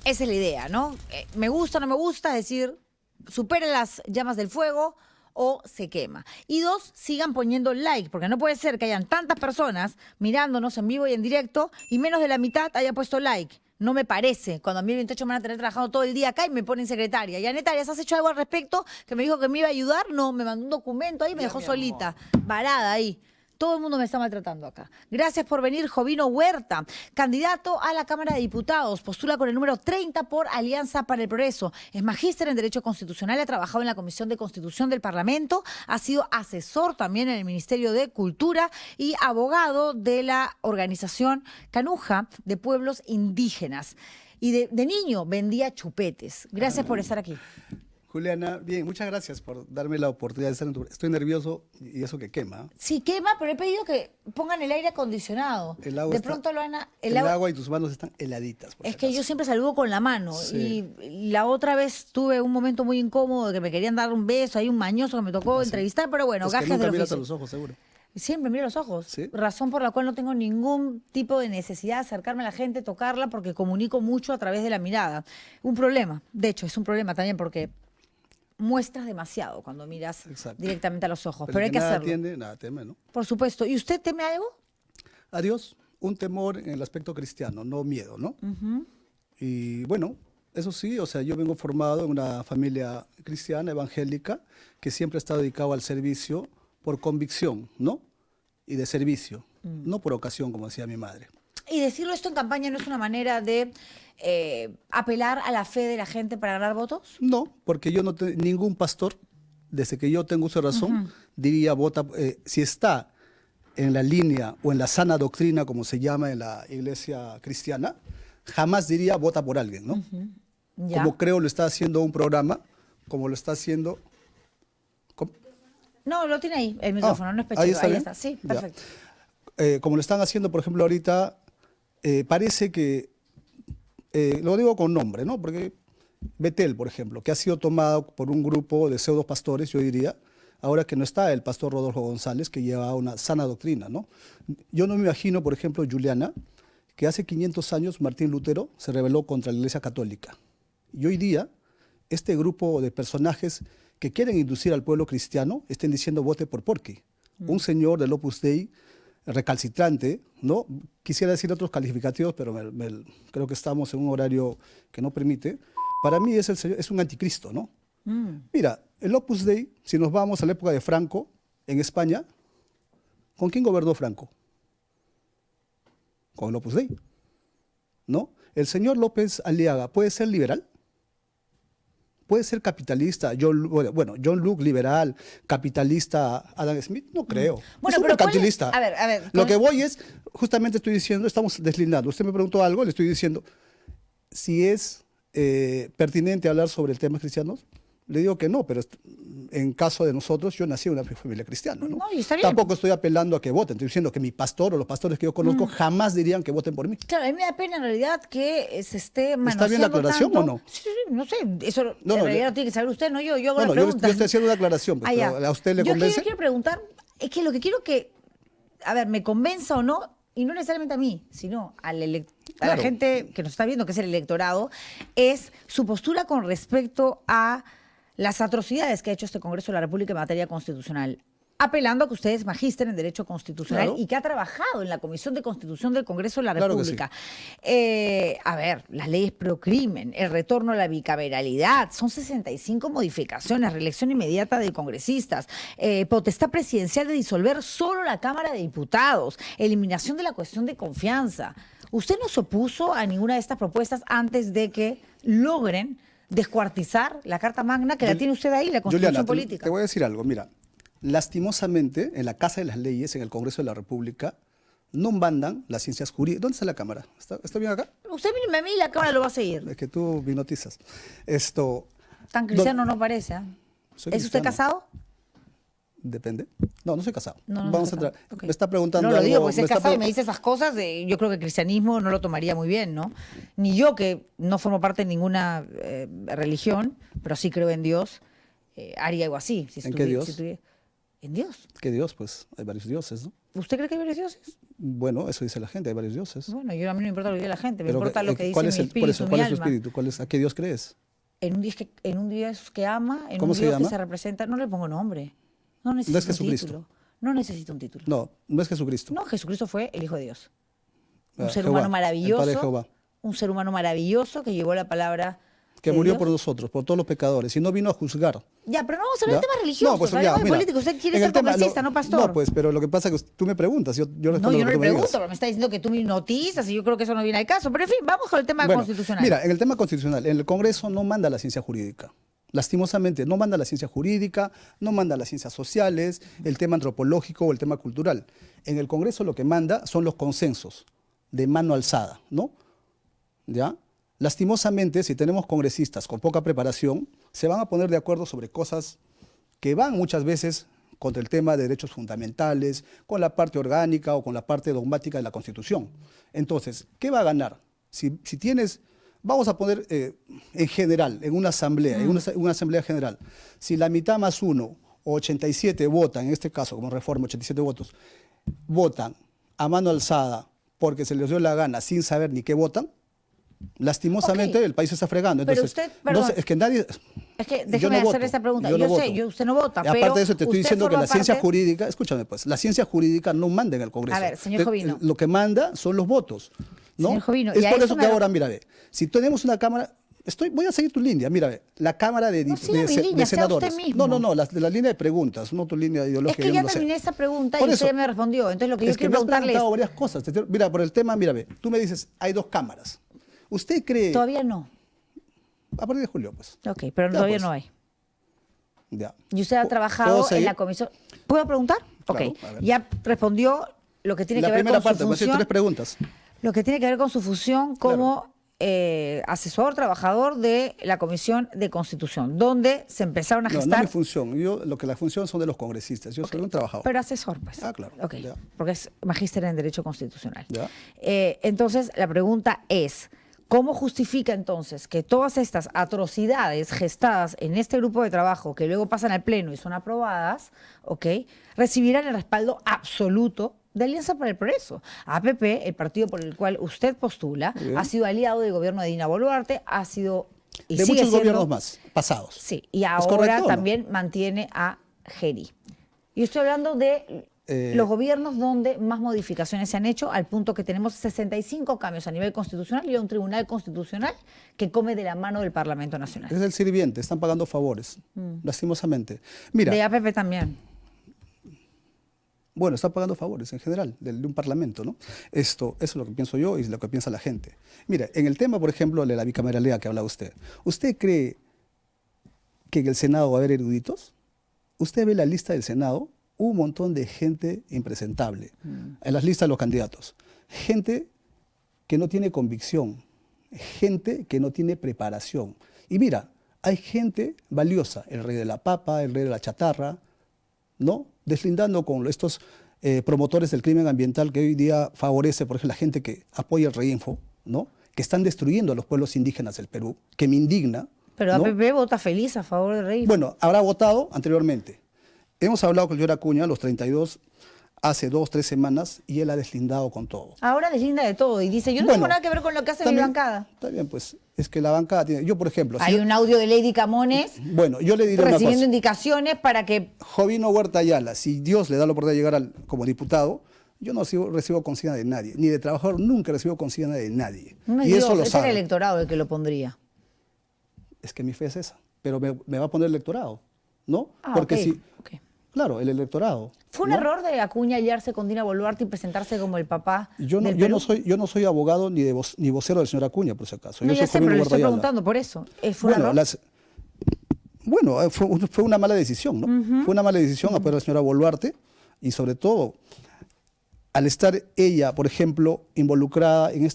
esa es la idea, ¿no? Me gusta, no me gusta, es decir, supera las llamas del fuego o se quema. Y 2, sigan poniendo like, porque no puede ser que hayan tantas personas mirándonos en vivo y en directo y menos de la mitad haya puesto like. No me parece, cuando a mí el 28 me van a tener trabajando todo el día acá y me ponen secretaria. Ya, neta, ¿ya has hecho algo al respecto? Que me dijo que me iba a ayudar. No, me mandó un documento ahí y me dejó solita, varada ahí. Todo el mundo me está maltratando acá. Gracias por venir, Jovino Huerta, candidato a la Cámara de Diputados. Postula con el número 30 por Alianza para el Progreso. Es magíster en Derecho Constitucional, ha trabajado en la Comisión de Constitución del Parlamento, ha sido asesor también en el Ministerio de Cultura y abogado de la organización Canuja de Pueblos Indígenas. Y de niño vendía chupetes. Gracias por estar aquí. Juliana, bien, muchas gracias por darme la oportunidad de estar en tu... Estoy nervioso y eso que quema. Sí, quema, pero he pedido que pongan el aire acondicionado. El agua de está- pronto lo van a... El agua y tus manos están heladitas. Por Es si que yo acaso. siempre saludo con la mano. Sí. Y la otra vez tuve un momento muy incómodo de que me querían dar un beso. Hay un mañoso que me tocó entrevistar, pero bueno, Es que gajes nunca del miras a oficio. los ojos, seguro. Siempre miro los ojos. Sí. Razón por la cual no tengo ningún tipo de necesidad de acercarme a la gente, tocarla, porque comunico mucho a través de la mirada. Un problema. De hecho, es un problema también porque muestras demasiado cuando miras Exacto. directamente a los ojos. Pero Pero el hay que que nada hacerlo. atiende, nada teme, ¿no? Por supuesto. ¿Y usted teme algo? Adiós, un temor en el aspecto cristiano, no miedo, ¿no? Y bueno, eso sí, o sea, yo vengo formado en una familia cristiana, evangélica, que siempre ha estado dedicado al servicio por convicción, ¿no? Y de servicio, no por ocasión, como decía mi madre. Y decirlo esto en campaña no es una manera de apelar a la fe de la gente para ganar votos. No, porque yo no ningún pastor, desde que yo tengo uso de razón, diría vota, si está en la línea o en la sana doctrina, como se llama en la iglesia cristiana, jamás diría vota por alguien, ¿no? Ya. Como creo lo está haciendo un programa, como lo está haciendo... ¿cómo? No, lo tiene ahí, el micrófono, no es pechero. ¿ahí está Ahí bien? está, sí, Ya. perfecto. Como lo están haciendo, por ejemplo, ahorita, parece que, lo digo con nombre, ¿no? Porque Betel, por ejemplo, que ha sido tomado por un grupo de pseudo pastores, yo diría, ahora que no está el pastor Rodolfo González, que lleva una sana doctrina, ¿no? Yo no me imagino, por ejemplo, Juliana, que hace 500 años Martín Lutero se rebeló contra la Iglesia Católica. Y hoy día este grupo de personajes que quieren inducir al pueblo cristiano estén diciendo vote por Porky. Un señor del Opus Dei recalcitrante, ¿no? Quisiera decir otros calificativos, pero creo que estamos en un horario que no permite. Para mí es un anticristo, ¿no? Mira, el Opus Dei, si nos vamos a la época de Franco, en España, ¿con quién gobernó Franco? Con el Opus Dei, ¿no? El señor López Aliaga, ¿puede ser liberal? ¿Puede ser capitalista? John Locke, liberal, capitalista, Adam Smith, no creo. Bueno, es un pero ¿cuál es? capitalista. A ver, Lo que voy es, justamente estoy diciendo, estamos deslindando. Usted me preguntó algo, le estoy diciendo, si es pertinente hablar sobre el tema cristianos, le digo que no, pero en caso de nosotros, yo nací en una familia cristiana, ¿no? No, y está bien. Tampoco estoy apelando a que voten, estoy diciendo que mi pastor o los pastores que yo conozco jamás dirían que voten por mí. Claro, a mí me da pena en realidad que se esté manoseando ¿Está bien la aclaración tanto. o no? Sí, no sé, eso No, en no, realidad lo tiene que saber usted, no yo. Yo hago No, las yo preguntas. estoy haciendo una aclaración, pues, ya. pero ¿a usted le Yo convence? quiero preguntar, es que lo que quiero que, a ver, me convenza o no, y no necesariamente a mí, sino a la Claro. gente que nos está viendo, que es el electorado, es su postura con respecto a las atrocidades que ha hecho este Congreso de la República en materia constitucional, apelando a que usted es magíster en Derecho Constitucional Claro. y que ha trabajado en la Comisión de Constitución del Congreso de la Claro que sí. República. A ver, las leyes pro crimen, el retorno a la bicameralidad, son 65 modificaciones, reelección inmediata de congresistas, potestad presidencial de disolver solo la Cámara de Diputados, eliminación de la cuestión de confianza. ¿Usted no se opuso a ninguna de estas propuestas antes de que logren descuartizar la Carta Magna que la tiene usted ahí, la Constitución Juliana, Política? te voy a decir algo. Mira, lastimosamente, en la Casa de las Leyes, en el Congreso de la República, no mandan las ciencias jurídicas. ¿Dónde está la Cámara? ¿Está bien acá? Usted míreme a mí y la Cámara lo va a seguir. Es que tú hipnotizas. Tan cristiano no parece. ¿Ah? Soy ¿Es usted cristiano. casado? Depende. No, no soy casado. No, no Vamos a está entrar. casado. Ok. Me está preguntando No, lo digo, algo, pues si me es está casado y pre- me dice esas cosas, yo creo que el cristianismo no lo tomaría muy bien, ¿no? Ni yo, que no formo parte de ninguna religión, pero sí creo en Dios, haría algo así. Si ¿En qué Dios? ¿En Dios? ¿Qué Dios? Pues hay varios dioses, ¿no? ¿Usted cree que hay varios dioses? Bueno, eso dice la gente, hay varios dioses. Bueno, a mí no me importa lo que diga la gente, me Pero importa lo que dice ¿cuál mi es el, espíritu, por eso, mi ¿cuál es tu alma. espíritu? ¿A qué Dios crees? En un Dios que ama, en ¿Cómo un se Dios llama? que se representa, no le pongo nombre. No necesito un Jesucristo. título. No necesito un título. No, no es Jesucristo. No, Jesucristo fue el Hijo de Dios. Un Ah, ser Jehová, humano el Padre maravilloso. Jehová. Un ser humano maravilloso que llevó la palabra. Que de murió Dios. por nosotros, por todos los pecadores, y no vino a juzgar. Ya, pero no vamos a hablar ¿Ya? de temas religiosos, pues, hablemos de mira, política. Usted quiere en ser el tema, congresista, no pastor. No, pues, pero lo que pasa es que tú me preguntas, yo respondo No, lo yo que no le tú me pregunto, digas. pero me está diciendo que tú me hipnotizas y yo creo que eso no viene al caso. Pero en fin, vamos con el tema Bueno, constitucional. Mira, en el tema constitucional, en el Congreso no manda la ciencia jurídica. Lastimosamente, no manda la ciencia jurídica, no manda las ciencias sociales, el tema antropológico o el tema cultural. En el Congreso lo que manda son los consensos de mano alzada, ¿no? ¿Ya? Lastimosamente, si tenemos congresistas con poca preparación, se van a poner de acuerdo sobre cosas que van muchas veces contra el tema de derechos fundamentales, con la parte orgánica o con la parte dogmática de la Constitución. Entonces, ¿qué va a ganar? Si tienes, vamos a poner en general, en una asamblea, en una asamblea general, si la mitad más uno o 87 votan, en este caso como reforma, 87 votos, votan a mano alzada porque se les dio la gana sin saber ni qué votan, lastimosamente Ok. el país se está fregando. Pero Entonces, usted, perdón. no sé, es que nadie... Es que yo déjeme no hacer voto, esta pregunta. yo no Yo sé, voto. usted no vota, Y aparte pero de eso, te estoy usted diciendo que forma la ciencia parte- jurídica, escúchame pues, la ciencia jurídica no manda en el Congreso. A ver, señor Jovino. Lo que manda son los votos, ¿no? Señor Jovino, es y a por eso eso me que lo- ahora, mira, ve, si tenemos una Cámara, voy a seguir tu línea, mira, ve, la Cámara de, No siga mi de línea, sea senadores. usted mismo. No, la línea de preguntas, no tu línea Es ideológica. que yo ya no lo sé. terminé esa pregunta Por y eso. usted me respondió. Entonces lo que yo Es que quiero me has preguntarle preguntado es, varias cosas. Mira, por el tema, mira, ve, tú me dices, hay dos cámaras. ¿Usted cree, todavía no. a partir de julio, pues, Ok, pero Ya, todavía pues. no hay. ya. Y usted ha ¿Puedo trabajado en seguir? la comisión. ¿Puedo preguntar? Claro, Ok. a ver. Ya respondió lo que tiene La que ver primera con parte, su me hacen función. 3 preguntas. Lo que tiene que ver con su función como asesor, trabajador de la Comisión de Constitución, donde se empezaron a No, no gestar. mi función. La función son de los congresistas. Yo soy un trabajador. Pero asesor, pues. Ah, claro, Ok, ya. porque es magíster en Derecho Constitucional. Ya. Entonces, la pregunta es, ¿cómo justifica entonces que todas estas atrocidades gestadas en este grupo de trabajo, que luego pasan al Pleno y son aprobadas, ¿ok?, recibirán el respaldo absoluto de Alianza para el Progreso? APP, el partido por el cual usted postula, Muy bien. ha sido aliado del gobierno de Dina Boluarte, ha sido Y de sigue muchos siendo- gobiernos más, pasados. Sí, y ¿Es ahora correcto o no? también mantiene a Geri. Yo estoy hablando de los gobiernos donde más modificaciones se han hecho, al punto que tenemos 65 cambios a nivel constitucional y un tribunal constitucional que come de la mano del Parlamento Nacional. Es el sirviente, están pagando favores, lastimosamente. Mira, De APP también. bueno, están pagando favores en general de un parlamento, ¿no? Eso es lo que pienso yo y es lo que piensa la gente. Mira, en el tema, por ejemplo, de la bicameralidad que hablaba usted, ¿usted cree que en el Senado va a haber eruditos? Usted ve la lista del Senado, un montón de gente impresentable en las listas de los candidatos. Gente que no tiene convicción, gente que no tiene preparación. Y mira, hay gente valiosa, el rey de la papa, el rey de la chatarra, ¿no? Deslindando con estos promotores del crimen ambiental que hoy día favorece, por ejemplo, la gente que apoya el Reinfo, ¿no? Que están destruyendo a los pueblos indígenas del Perú, que me indigna. Pero ¿no? APP vota feliz a favor del rey. Bueno, habrá votado anteriormente. Hemos hablado con el señor Acuña, los 32, hace 2, 3 semanas, y él ha deslindado con todo. Ahora deslinda de todo y dice, yo no Bueno, tengo nada que ver con lo que hace mi también- bancada. Está bien, pues, es que la bancada tiene... Yo, por ejemplo... Hay un audio de Lady Camones Bueno, yo le diré una recibiendo cosa. indicaciones para que... Jovino Huerta Ayala, si Dios le da la oportunidad de llegar como diputado, yo no recibo consigna de nadie, ni de trabajador, nunca recibo consigna de nadie. No es y eso Dios, lo es el sabe. electorado el que lo pondría. Es que mi fe es esa, pero me va a poner el electorado, ¿no? Ah, Porque ok, si... ok. Claro, el electorado. ¿Fue un ¿no? error de Acuña hallarse con Dina Boluarte y presentarse como el papá Yo del Perú? no soy abogado ni vocero del señor Acuña, por si acaso. No, Yo ya soy sé, pero Jovino le Huerta estoy Ayala. preguntando por eso. ¿Fue un error? Fue una mala decisión, ¿no? Fue una mala decisión apoyar a la señora Boluarte y sobre todo al estar ella, por ejemplo, involucrada en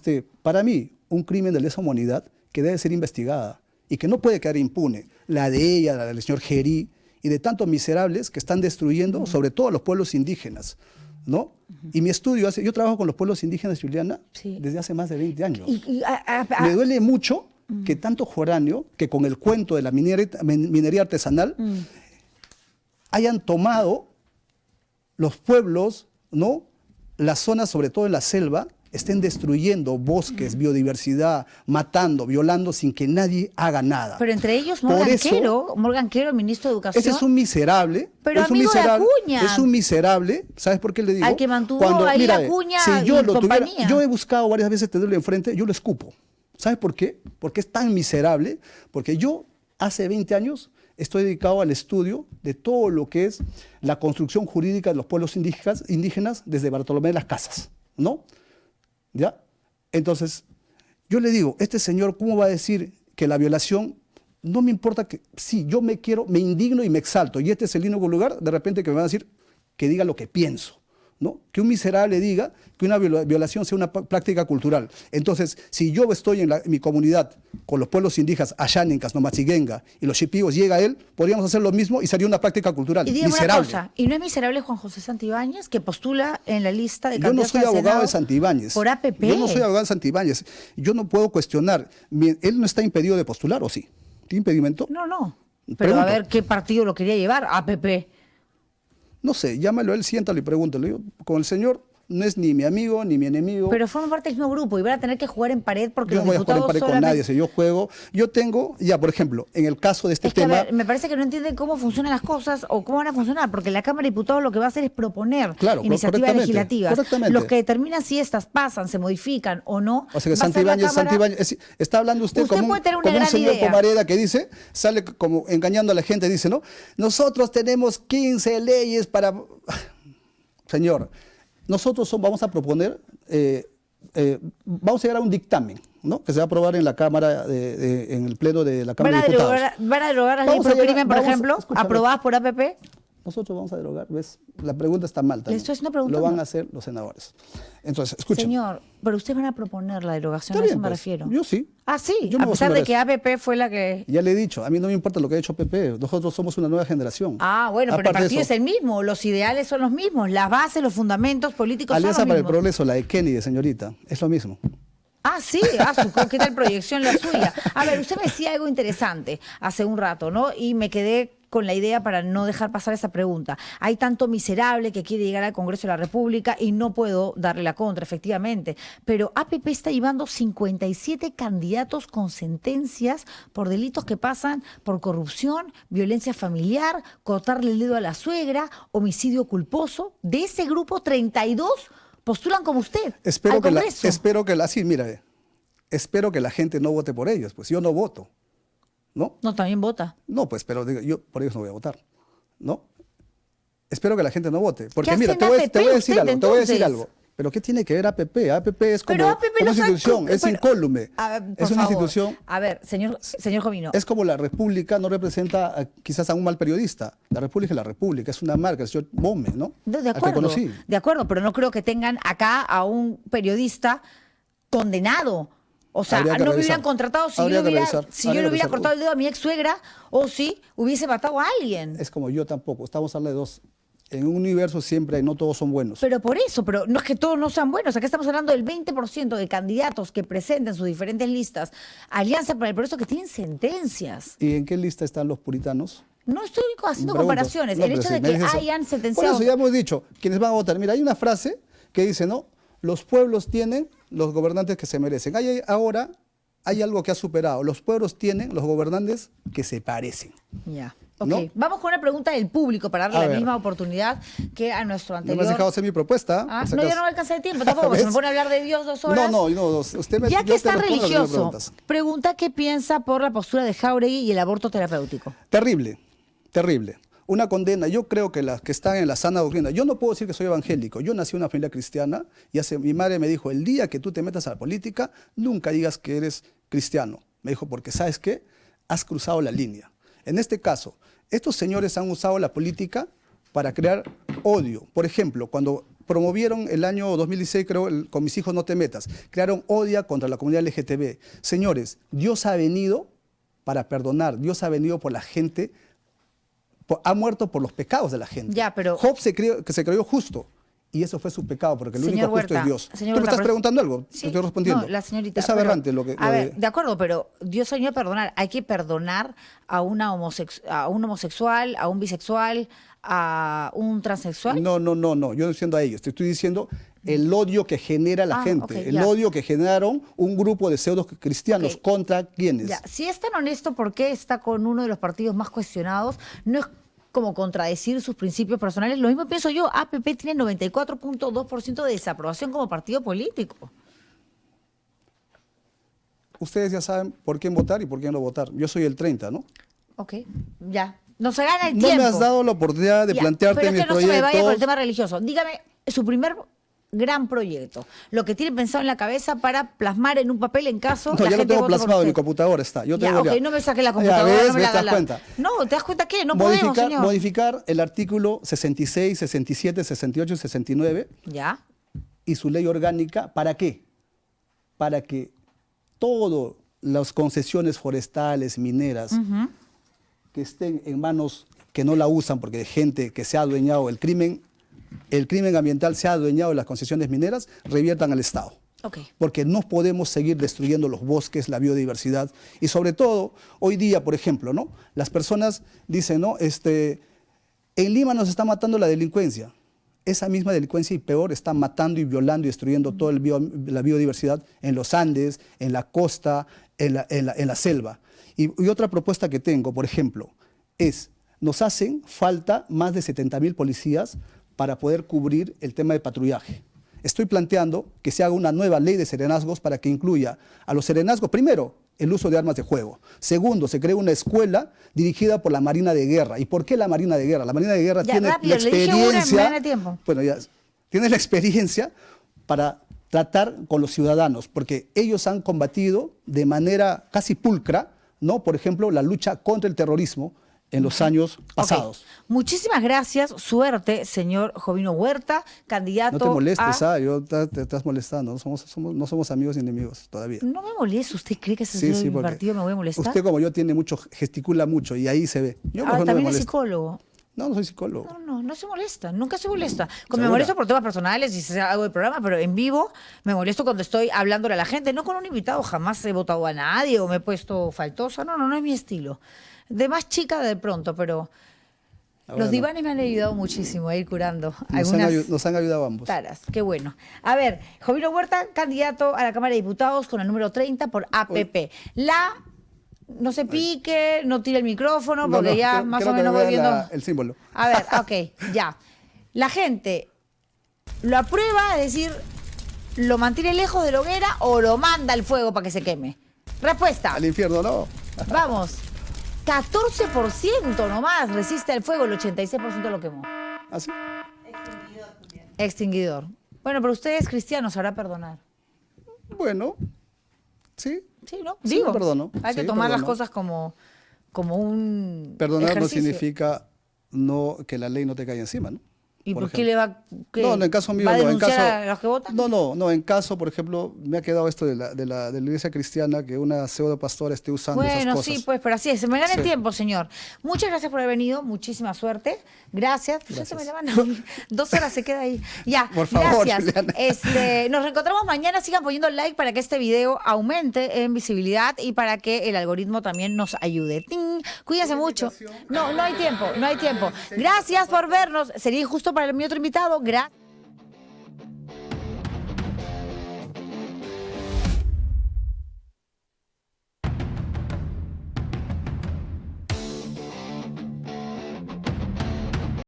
para mí, un crimen de lesa humanidad que debe ser investigada y que no puede quedar impune. La de ella, la del señor Gerí y de tantos miserables que están destruyendo sobre todo a los pueblos indígenas, ¿no? Y mi estudio, yo trabajo con los pueblos indígenas, Juliana, Sí. desde hace más de 20 años. Ah. Me duele mucho que tanto foráneo, que con el cuento de la minería artesanal, hayan tomado los pueblos, ¿no? Las zonas, sobre todo en la selva, estén destruyendo bosques, biodiversidad, matando, violando, sin que nadie haga nada. Pero entre ellos Por Morgan Quero, el ministro de Educación. Ese es un miserable. Pero es un amigo de miserable, Acuña. Es un miserable. ¿Sabes por qué le digo? Al que mantuvo ahí Acuña si yo y lo tuviera, compañía. yo he buscado varias veces tenerlo enfrente, yo lo escupo. ¿Sabes por qué? Porque es tan miserable. Porque yo hace 20 años estoy dedicado al estudio de todo lo que es la construcción jurídica de los pueblos indígenas desde Bartolomé de las Casas, ¿no? ¿Ya? Entonces, yo le digo, este señor, ¿cómo va a decir que la violación, no me importa que, sí, yo me indigno y me exalto, y este es el único lugar, de repente que me van a decir que diga lo que pienso, ¿no? Que un miserable diga que una violación sea una práctica cultural. Entonces, si yo estoy en mi comunidad con los pueblos indígenas, Ayánicas, Nomatziguenga y los Shipigos, llega él, podríamos hacer lo mismo y sería una práctica cultural. Y dígame una miserable. cosa, ¿y no es miserable Juan José Santibáñez que postula en la lista de Yo no candidatos soy al abogado Senado de Santibáñez. por APP? Yo no soy abogado de Santibáñez. Yo no puedo cuestionar. Él no está impedido de postular, ¿o sí? ¿Tiene impedimento? No. Pero Pregunto. a ver qué partido lo quería llevar, APP. No sé, llámalo a él, siéntalo y pregúntale. Yo, con el señor no es ni mi amigo ni mi enemigo. Pero forman parte del mismo grupo y van a tener que jugar en pared porque Yo los no voy a jugar en diputados pared con solamente... nadie. Si yo juego, yo tengo, ya por ejemplo, en el caso de este Es que, tema. a ver, me parece que no entienden cómo funcionan las cosas o cómo van a funcionar, porque la Cámara de Diputados lo que va a hacer es proponer Claro, iniciativas correctamente, legislativas. correctamente. Los que determinan si estas pasan, se modifican o no. O sea que va a ser la Cámara- Santibáñez, está hablando usted, Usted como puede tener una como un gran señor idea. Pomareda que dice, sale como engañando a la gente, dice, ¿no? Nosotros tenemos 15 leyes para... Señor, nosotros vamos a proponer, vamos a llegar a un dictamen, ¿no? Que se va a aprobar en la Cámara, en el Pleno de la Cámara de Diputados. ¿Van a derogar las leyes Vamos a pro llegar- crimen, por vamos a- ejemplo, escúchame. aprobadas por APP? Nosotros vamos a derogar, ¿ves? La pregunta está mal también. estoy haciendo preguntando. Lo van a hacer los senadores. Entonces, escúchame. Señor, pero ustedes van a proponer la derogación, Está a eso bien, me pues. refiero. Yo sí. Ah, sí, Yo me a voy a pesar sumar de a que eso. APP fue la que... Ya le he dicho, a mí no me importa lo que ha hecho PP, nosotros somos una nueva generación. Ah, bueno, pero el Aparte de partido eso, es el mismo, los ideales son los mismos, las bases, los fundamentos políticos Alianza son para los el mismos. Progreso, la de Kennedy, señorita, es lo mismo. Ah, sí, ¿qué tal proyección la suya? A ver, usted me decía algo interesante hace un rato, ¿no? Y me quedé con la idea para no dejar pasar esa pregunta. Hay tanto miserable que quiere llegar al Congreso de la República y no puedo darle la contra, efectivamente. Pero APP está llevando 57 candidatos con sentencias por delitos que pasan por corrupción, violencia familiar, cortarle el dedo a la suegra, homicidio culposo. De ese grupo, 32 postulan como usted al Congreso. Espero que la gente no vote por ellos, pues yo no voto, ¿no? No, también vota. No, pues, pero digo, yo por ellos no voy a votar, ¿no? Espero que la gente no vote. Porque ¿Qué mira, hacen te voy a decir usted, algo, te voy a decir entonces? algo. Pero ¿qué tiene que ver APP? APP es como Pero APP una no sabe institución, es pero- incólume. A ver, por Es una favor. institución, A ver, señor Jovino. es como la República no representa quizás a un mal periodista. La República es la República, es una marca, el señor Mome, ¿no? De Al que acuerdo, conocí. de acuerdo, pero no creo que tengan acá a un periodista condenado. O sea, Habría que no me revisar. hubieran contratado si Habría yo, que hubiera, revisar. si yo Habría le que hubiera revisar. cortado el dedo a mi ex suegra o si hubiese matado a alguien. Es como yo tampoco, estamos hablando de dos. En un universo siempre hay, no todos son buenos. Pero por eso, pero no es que todos no sean buenos. Acá estamos hablando del 20% de candidatos que presenten sus diferentes listas Alianza para el Progreso que tienen sentencias. ¿Y en qué lista están los puritanos? No estoy haciendo Pregunto. comparaciones. No, El pero hecho si de me que dices eso. hayan Por sentenciado. eso ya hemos dicho, quienes van a votar. Mira, hay una frase que dice, ¿no? Los pueblos tienen los gobernantes que se merecen. Ahora hay algo que ha superado. Los pueblos tienen los gobernantes que se parecen. Ya. Ok, ¿No? vamos con una pregunta del público para darle A la ver. misma oportunidad que a nuestro No anterior. me has dejado hacer mi propuesta. Ah, por si no, ya acaso. no me alcanza el tiempo tampoco. Se me ¿Ves? pone a hablar de Dios 2 horas. No, usted me Ya yo que te está respondo las religioso, preguntas. pregunta qué piensa por la postura de Jáuregui y el aborto terapéutico. Terrible, terrible. Una condena, yo creo que las que están en la sana doctrina, yo no puedo decir que soy evangélico, yo nací en una familia cristiana y mi madre me dijo, el día que tú te metas a la política, nunca digas que eres cristiano. Me dijo, porque ¿sabes qué? Has cruzado la línea. En este caso, estos señores han usado la política para crear odio. Por ejemplo, cuando promovieron el año 2016, creo, con Mis hijos no te metas, crearon odio contra la comunidad LGTB. Señores, Dios ha venido para perdonar, Dios ha venido por la gente, ha muerto por los pecados de la gente. Ya, pero- Job se creyó justo y eso fue su pecado, porque el Señor único justo Huerta, es Dios. señor ¿Tú me Huerta, estás pero- preguntando algo? Sí, Te estoy respondiendo. No, la señorita. Es aberrante lo que... A ver, de acuerdo, pero Dios ha venido a perdonar. Hay que perdonar a un homosexual, a un bisexual, a un transexual. No, yo no estoy diciendo a ellos, te estoy diciendo el odio que genera la gente, ok, el ya. odio que generaron un grupo de pseudo cristianos Ok. contra quienes. Ya, si es tan honesto, ¿por qué está con uno de los partidos más cuestionados? No es como contradecir sus principios personales. Lo mismo pienso yo. APP tiene 94.2% de desaprobación como partido político. Ustedes ya saben por quién votar y por quién no votar. Yo soy el 30, ¿no? Ok, ya. No se gana el No tiempo. me has dado la oportunidad de Ya, plantearte pero es mis que no se me vaya con el proyectos. tema religioso. Dígame, su primer gran proyecto, lo que tiene pensado en la cabeza para plasmar en un papel en caso No, la ya lo gente tengo vote por plasmado en mi usted. computadora, está. Yo Ya, tengo ok, ya. no me saque la Ya computadora, ves, no me la te das haga cuenta. No, ¿te das cuenta qué? No podemos, señor. Modificar el artículo 66, 67, 68 y 69 Ya. y su ley orgánica, ¿para qué? Para que todas las concesiones forestales, mineras, que estén en manos que no la usan porque hay gente que se ha adueñado el crimen ambiental se ha adueñado de las concesiones mineras, reviertan al Estado. Ok. Porque no podemos seguir destruyendo los bosques, la biodiversidad. Y sobre todo, hoy día, por ejemplo, ¿no? Las personas dicen, ¿no? En Lima nos está matando la delincuencia. Esa misma delincuencia y peor está matando y violando y destruyendo toda la biodiversidad en los Andes, en la costa, en la selva. Y otra propuesta que tengo, por ejemplo, es, nos hacen falta más de 70.000 policías para poder cubrir el tema de patrullaje. Estoy planteando que se haga una nueva ley de serenazgos para que incluya a los serenazgos, primero, el uso de armas de fuego. Segundo, se crea una escuela dirigida por la Marina de Guerra. ¿Y por qué la Marina de Guerra? La Marina de Guerra Ya, tiene rápido, la le dije una, me experiencia... gana tiempo. Bueno, ya, tiene la experiencia para tratar con los ciudadanos, porque ellos han combatido de manera casi pulcra, ¿no? Por ejemplo, la lucha contra el terrorismo en los años pasados. Ok. Muchísimas gracias. Suerte, señor Jovino Huerta, candidato No te molestes, a... te estás molestando. No somos amigos ni enemigos todavía. No me moleste. ¿Usted cree que ese Sí, es sí, mi porque partido me voy a molestar? usted como yo tiene mucho, gesticula mucho y ahí se ve. Yo, por ejemplo, no me también es molesto. psicólogo. No, no soy psicólogo. No se molesta, nunca se molesta. Me ¿Segura? molesto por temas personales y si hago el programa, pero en vivo me molesto cuando estoy hablándole a la gente, no con un invitado, jamás he votado a nadie o me he puesto faltosa, no es mi estilo. De más chica de pronto, pero Ahora los no. divanes me han ayudado muchísimo a ir curando Nos han ayudado ambos. taras. Qué bueno. A ver, Jovino Huerta, candidato a la Cámara de Diputados con el número 30 por APP. No se pique, no tire el micrófono, porque No, ya creo- más creo o que menos me voy vea viendo. el símbolo. A ver, ok, ya. La gente lo aprueba, es decir, lo mantiene lejos de la hoguera o lo manda al fuego para que se queme. Respuesta. Al infierno, no. Vamos. 14% nomás resiste al fuego, el 86% lo quemó. ¿Así? Extinguidor. Bueno, pero usted es cristiano, sabrá perdonar. Bueno, sí. Sí, ¿no? Sí, Digo, perdono. hay que Sí, tomar las perdono. cosas como un Perdonar no ejercicio. significa que la ley no te caiga encima, ¿no? ¿Y por qué ejemplo. le va No, en caso mío ¿va a no. En denunciar caso, a los que votan? no, en caso, por ejemplo, me ha quedado esto de la iglesia cristiana, que una pseudo pastora esté usando esas Bueno, cosas. sí, pues, pero así es. Se me gana el Sí. tiempo, señor. Muchas gracias por haber venido. Muchísima suerte. Gracias. Pues ya se me Gracias. le van 2 horas, se queda ahí. Ya, Por favor, gracias. Juliana. Nos reencontramos mañana. Sigan poniendo like para que este video aumente en visibilidad y para que el algoritmo también nos ayude. ¡Ting! Cuídense mucho. No hay tiempo. Gracias por vernos. Sería injusto para mi otro invitado. Gracias.